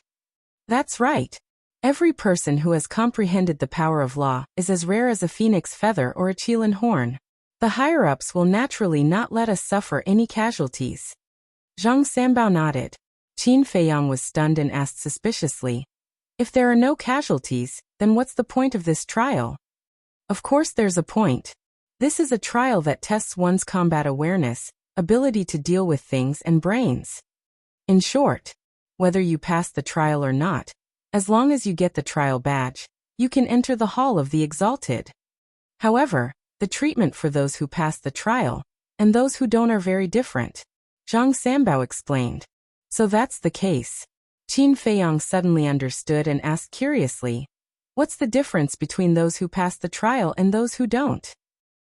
That's right. Every person who has comprehended the power of law is as rare as a phoenix feather or a Qilin horn. The higher-ups will naturally not let us suffer any casualties. Zhang Sanbao nodded. Qin Feiyang was stunned and asked suspiciously, if there are no casualties, then what's the point of this trial? Of course there's a point. This is a trial that tests one's combat awareness, ability to deal with things and brains. In short, whether you pass the trial or not, as long as you get the trial badge, you can enter the Hall of the Exalted. However, the treatment for those who pass the trial and those who don't are very different. Zhang Sanbao explained. So that's the case. Qin Feiyang suddenly understood and asked curiously, what's the difference between those who pass the trial and those who don't?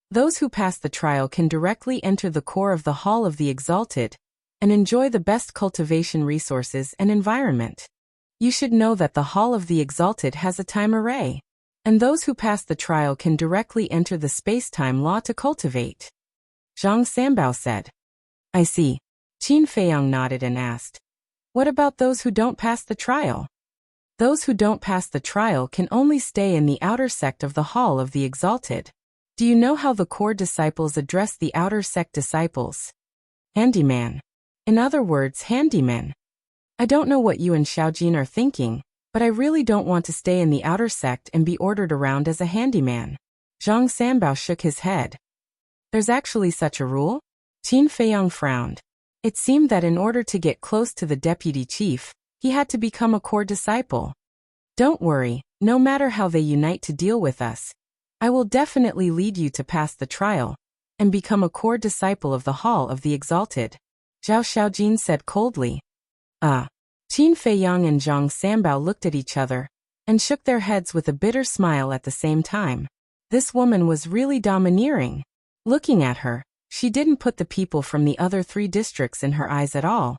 Those who pass the trial can directly enter the core of the Hall of the Exalted and enjoy the best cultivation resources and environment. You should know that the Hall of the Exalted has a time array, and those who pass the trial can directly enter the space-time law to cultivate. Zhang Sanbao said. I see. Qin Feiyang nodded and asked, what about those who don't pass the trial? Those who don't pass the trial can only stay in the outer sect of the Hall of the Exalted. Do you know how the core disciples address the outer sect disciples? Handyman. In other words, handyman. I don't know what you and Xiaojin are thinking, but I really don't want to stay in the outer sect and be ordered around as a handyman. Zhang Sanbao shook his head. There's actually such a rule? Qin Feiyang frowned. It seemed that in order to get close to the deputy chief, he had to become a core disciple. Don't worry, no matter how they unite to deal with us, I will definitely lead you to pass the trial and become a core disciple of the Hall of the Exalted. Zhao Xiaojin said coldly. Qin Feiyang and Zhang Sanbao looked at each other and shook their heads with a bitter smile at the same time. This woman was really domineering. Looking at her, she didn't put the people from the other 3 districts in her eyes at all.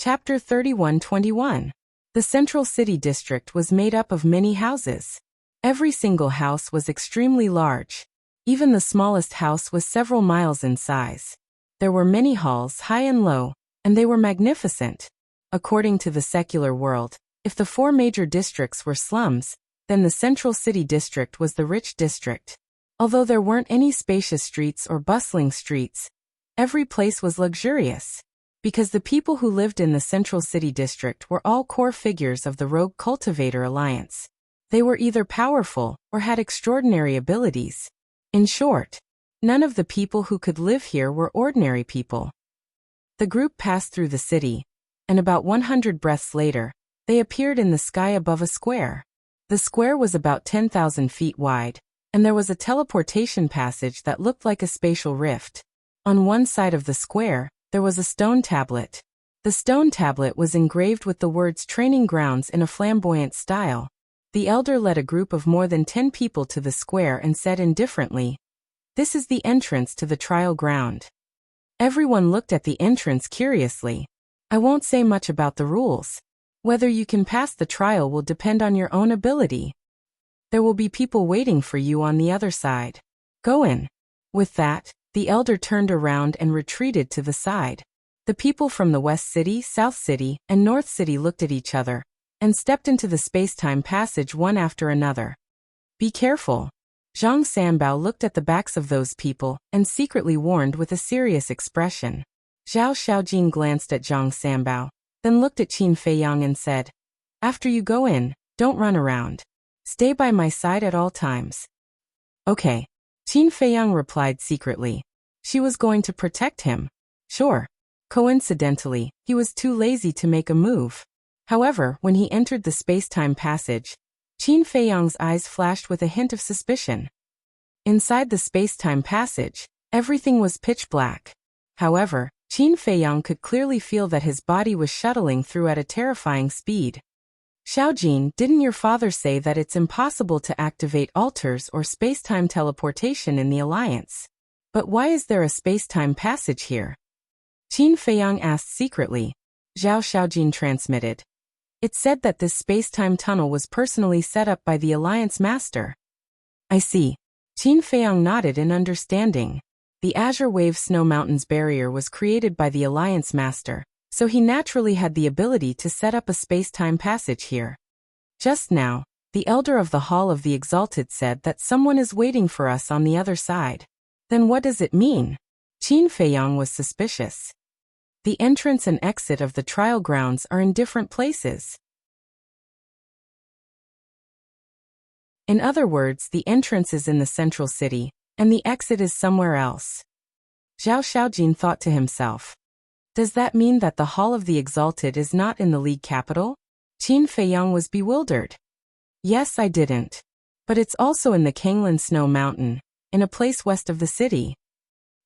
Chapter 31-21. The central city district was made up of many houses. Every single house was extremely large. Even the smallest house was several miles in size. There were many halls, high and low, and they were magnificent. According to the secular world, if the four major districts were slums, then the central city district was the rich district. Although there weren't any spacious streets or bustling streets, every place was luxurious. Because the people who lived in the central city district were all core figures of the Rogue Cultivator Alliance. They were either powerful or had extraordinary abilities. In short, none of the people who could live here were ordinary people. The group passed through the city, and about 100 breaths later, they appeared in the sky above a square. The square was about 10,000 feet wide, and there was a teleportation passage that looked like a spatial rift. On one side of the square, there was a stone tablet. The stone tablet was engraved with the words training grounds in a flamboyant style. The elder led a group of more than 10 people to the square and said indifferently, "This is the entrance to the trial ground." Everyone looked at the entrance curiously. "I won't say much about the rules. Whether you can pass the trial will depend on your own ability. There will be people waiting for you on the other side. Go in." With that, the elder turned around and retreated to the side. The people from the West City, South City, and North City looked at each other and stepped into the space-time passage one after another. "Be careful." Zhang Sanbao looked at the backs of those people and secretly warned with a serious expression. Zhao Xiaojin glanced at Zhang Sanbao, then looked at Qin Feiyang and said, "After you go in, don't run around. Stay by my side at all times." "Okay." Qin Feiyang replied secretly. She was going to protect him. Sure. Coincidentally, he was too lazy to make a move. However, when he entered the space-time passage, Qin Feiyang's eyes flashed with a hint of suspicion. Inside the space-time passage, everything was pitch black. However, Qin Feiyang could clearly feel that his body was shuttling through at a terrifying speed. "Xiaojin, didn't your father say that it's impossible to activate altars or space-time teleportation in the Alliance? But why is there a space-time passage here?" Qin Feiyang asked secretly. Zhao Xiaojin transmitted. "It said that this space-time tunnel was personally set up by the Alliance Master." "I see." Qin Feiyang nodded in understanding. The Azure Wave Snow Mountains barrier was created by the Alliance Master, so he naturally had the ability to set up a space-time passage here. Just now, the elder of the Hall of the Exalted said that someone is waiting for us on the other side. Then what does it mean? Qin Feiyang was suspicious. The entrance and exit of the trial grounds are in different places. In other words, the entrance is in the central city, and the exit is somewhere else. Zhao Xiaojin thought to himself. Does that mean that the Hall of the Exalted is not in the League capital? Qin Feiyang was bewildered. Yes, I didn't. But it's also in the Kanglan Snow Mountain, in a place west of the city.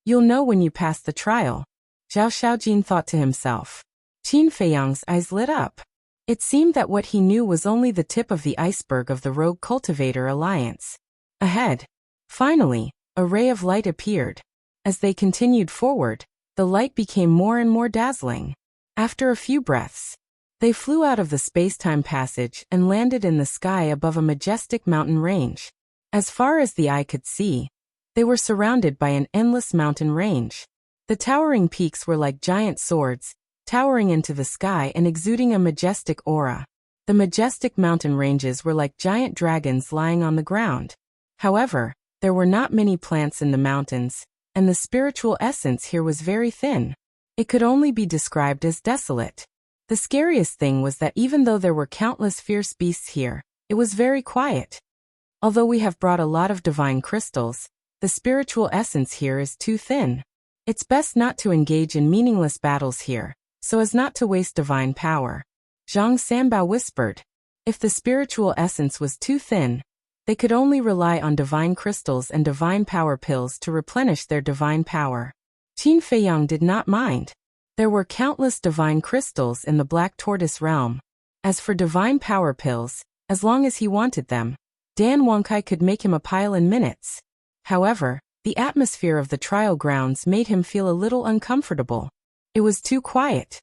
You'll know when you pass the trial. Zhao Xiaojin thought to himself. Qin Feiyang's eyes lit up. It seemed that what he knew was only the tip of the iceberg of the Rogue Cultivator Alliance. Ahead. Finally, a ray of light appeared. As they continued forward, the light became more and more dazzling. After a few breaths, they flew out of the space-time passage and landed in the sky above a majestic mountain range. As far as the eye could see, they were surrounded by an endless mountain range. The towering peaks were like giant swords, towering into the sky and exuding a majestic aura. The majestic mountain ranges were like giant dragons lying on the ground. However, there were not many plants in the mountains, and the spiritual essence here was very thin. It could only be described as desolate. The scariest thing was that even though there were countless fierce beasts here, it was very quiet. Although we have brought a lot of divine crystals, the spiritual essence here is too thin. It's best not to engage in meaningless battles here, so as not to waste divine power. Zhang Sanbao whispered. If the spiritual essence was too thin, they could only rely on divine crystals and divine power pills to replenish their divine power. Qin Feiyang did not mind. There were countless divine crystals in the Black Tortoise realm. As for divine power pills, as long as he wanted them, Dan Wangkai could make him a pile in minutes. However, the atmosphere of the trial grounds made him feel a little uncomfortable. It was too quiet.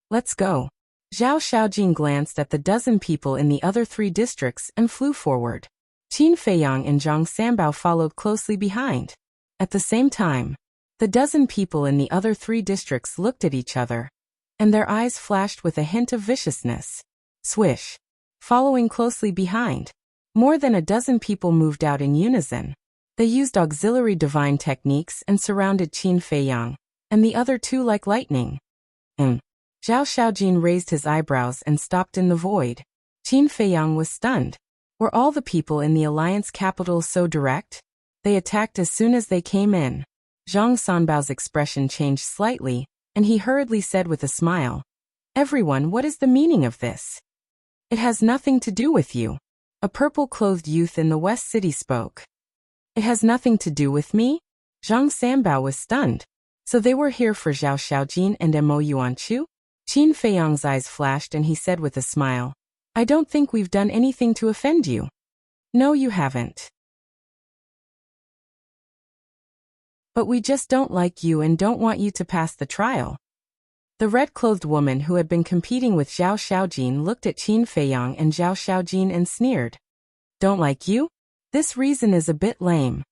Let's go. Zhao Xiaojin glanced at the dozen people in the other 3 districts and flew forward. Qin Feiyang and Zhang Sanbao followed closely behind. At the same time, the dozen people in the other 3 districts looked at each other, and their eyes flashed with a hint of viciousness. Swish. Following closely behind, more than a dozen people moved out in unison. They used auxiliary divine techniques and surrounded Qin Feiyang, and the other 2 like lightning. Zhao Xiaojin raised his eyebrows and stopped in the void. Qin Feiyang was stunned. Were all the people in the alliance capital so direct? They attacked as soon as they came in. Zhang Sanbao's expression changed slightly, and he hurriedly said with a smile, "Everyone, what is the meaning of this?" "It has nothing to do with you." A purple-clothed youth in the West City spoke. "It has nothing to do with me?" Zhang Sanbao was stunned. So they were here for Zhao Xiaojin and Mo Yuanchu? Qin Feiyang's eyes flashed and he said with a smile, "I don't think we've done anything to offend you." "No, you haven't. But we just don't like you and don't want you to pass the trial." The red-clothed woman who had been competing with Zhao Xiaojin looked at Qin Feiyang and Zhao Xiaojin and sneered. "Don't like you? This reason is a bit lame.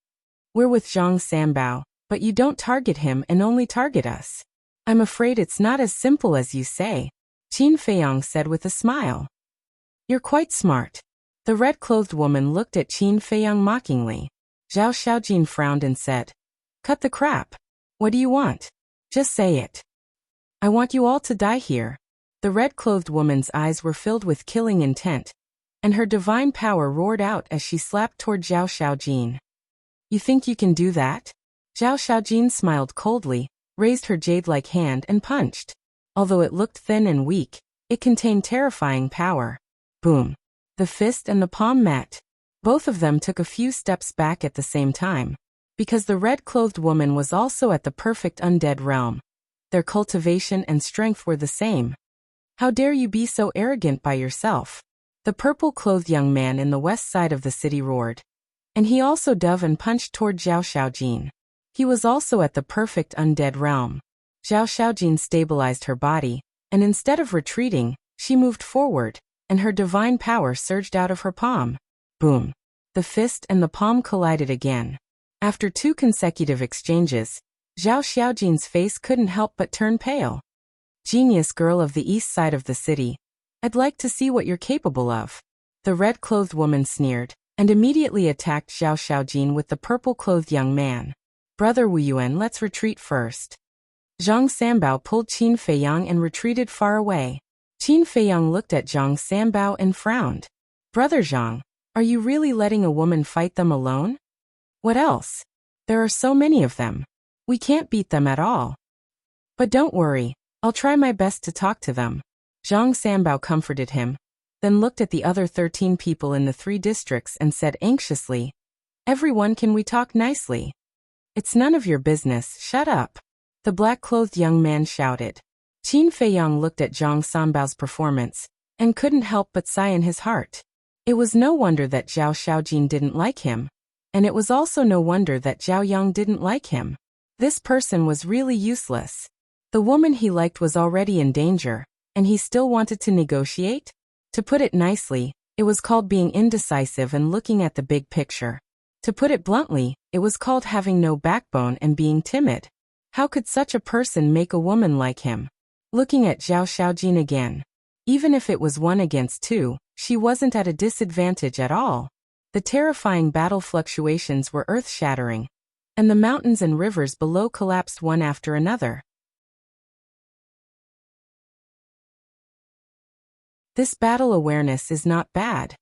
We're with Zhang Sanbao, but you don't target him and only target us. I'm afraid it's not as simple as you say," Qin Feiyang said with a smile. "You're quite smart." The red-clothed woman looked at Qin Feiyang mockingly. Zhao Xiaojin frowned and said, "Cut the crap. What do you want? Just say it." "I want you all to die here." The red-clothed woman's eyes were filled with killing intent, and her divine power roared out as she slapped toward Zhao Xiaojin. "You think you can do that?" Zhao Xiaojin smiled coldly, raised her jade-like hand and punched. Although it looked thin and weak, it contained terrifying power. Boom. The fist and the palm met. Both of them took a few steps back at the same time. Because the red-clothed woman was also at the perfect undead realm. Their cultivation and strength were the same. "How dare you be so arrogant by yourself?" The purple-clothed young man in the west side of the city roared. And he also dove and punched toward Zhao Xiaojin. He was also at the perfect undead realm. Zhao Xiaojin stabilized her body, and instead of retreating, she moved forward, and her divine power surged out of her palm. Boom. The fist and the palm collided again. After 2 consecutive exchanges, Zhao Xiaojin's face couldn't help but turn pale. "Genius girl of the east side of the city. I'd like to see what you're capable of." The red-clothed woman sneered, and immediately attacked Zhao Xiaojin with the purple-clothed young man. "Brother Wu Yuan, let's retreat first." Zhang Sanbao pulled Qin Feiyang and retreated far away. Qin Feiyang looked at Zhang Sanbao and frowned. "Brother Zhang, are you really letting a woman fight them alone?" "What else? There are so many of them. We can't beat them at all." "But don't worry, I'll try my best to talk to them." Zhang Sanbao comforted him, then looked at the other 13 people in the 3 districts and said anxiously, "Everyone, can we talk nicely?" "It's none of your business, shut up," the black-clothed young man shouted. Qin Feiyang looked at Zhang Sanbao's performance, and couldn't help but sigh in his heart. It was no wonder that Zhao Xiaojin didn't like him, and it was also no wonder that Zhao Yang didn't like him. This person was really useless. The woman he liked was already in danger, and he still wanted to negotiate? To put it nicely, it was called being indecisive and looking at the big picture. To put it bluntly, it was called having no backbone and being timid. How could such a person make a woman like him? Looking at Zhao Xiaojin again. Even if it was 1 against 2, she wasn't at a disadvantage at all. The terrifying battle fluctuations were earth-shattering, and the mountains and rivers below collapsed one after another. This battle awareness is not bad.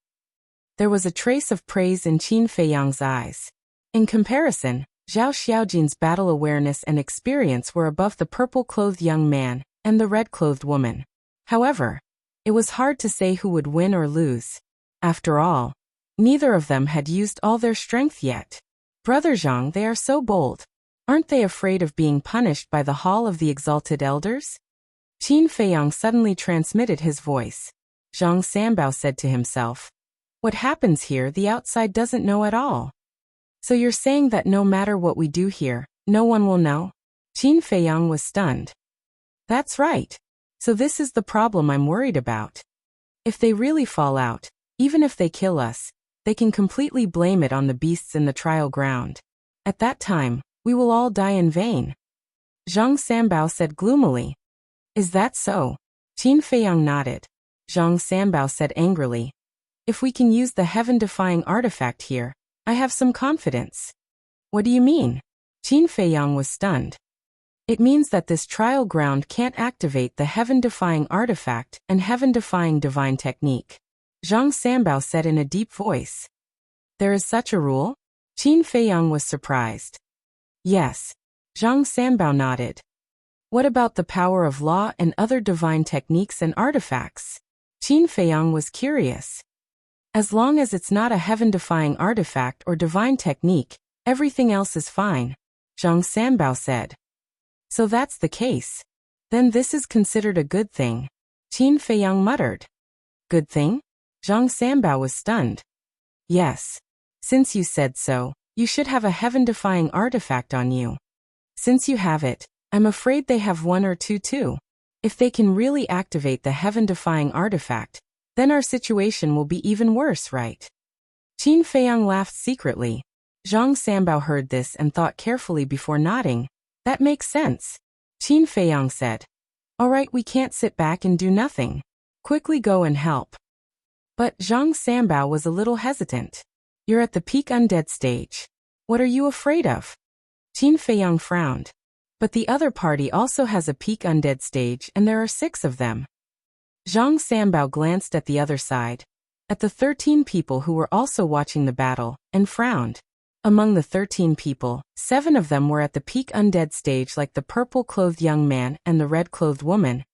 There was a trace of praise in Qin Feiyang's eyes. In comparison, Zhao Xiaojin's battle awareness and experience were above the purple-clothed young man and the red-clothed woman. However, it was hard to say who would win or lose. After all, neither of them had used all their strength yet. "Brother Zhang, they are so bold. Aren't they afraid of being punished by the Hall of the Exalted Elders?" Qin Feiyang suddenly transmitted his voice. Zhang Sanbao said to himself, "What happens here the outside doesn't know at all." "So you're saying that no matter what we do here, no one will know?" Qin Feiyang was stunned. "That's right. So this is the problem I'm worried about. If they really fall out, even if they kill us, they can completely blame it on the beasts in the trial ground. At that time, we will all die in vain. Zhang Sanbao said gloomily. Is that so? Qin Feiyang nodded. Zhang Sanbao said angrily. If we can use the heaven-defying artifact here, I have some confidence. What do you mean? Qin Feiyang was stunned. It means that this trial ground can't activate the heaven-defying artifact and heaven-defying divine technique. Zhang Sanbao said in a deep voice. There is such a rule? Qin Feiyang was surprised. Yes. Zhang Sanbao nodded. What about the power of law and other divine techniques and artifacts? Qin Feiyang was curious. As long as it's not a heaven-defying artifact or divine technique, everything else is fine, Zhang Sanbao said. So that's the case. Then this is considered a good thing, Qin Feiyang muttered. Good thing? Zhang Sanbao was stunned. Yes. Since you said so, you should have a heaven-defying artifact on you. Since you have it, I'm afraid they have one or two too. If they can really activate the heaven-defying artifact, then our situation will be even worse, right? Qin Feiyang laughed secretly. Zhang Sanbao heard this and thought carefully before nodding. That makes sense. Qin Feiyang said. All right, we can't sit back and do nothing. Quickly go and help. But Zhang Sanbao was a little hesitant. You're at the peak undead stage. What are you afraid of? Qin Feiyang frowned. But the other party also has a peak undead stage and there are 6 of them. Zhang Sanbao glanced at the other side, at the 13 people who were also watching the battle, and frowned. Among the 13 people, 7 of them were at the peak undead stage like the purple-clothed young man and the red-clothed woman,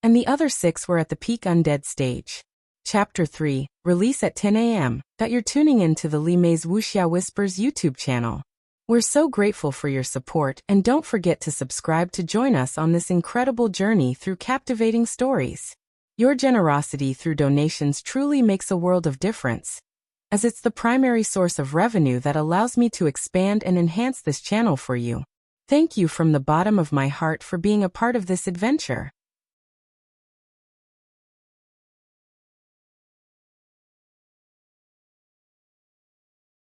and the other 6 were at the peak undead stage. Chapter 3, release at 10 a.m. That you're tuning in to the Li Mei's Wuxia Whispers YouTube channel. We're so grateful for your support and don't forget to subscribe to join us on this incredible journey through captivating stories. Your generosity through donations truly makes a world of difference, as it's the primary source of revenue that allows me to expand and enhance this channel for you. Thank you from the bottom of my heart for being a part of this adventure.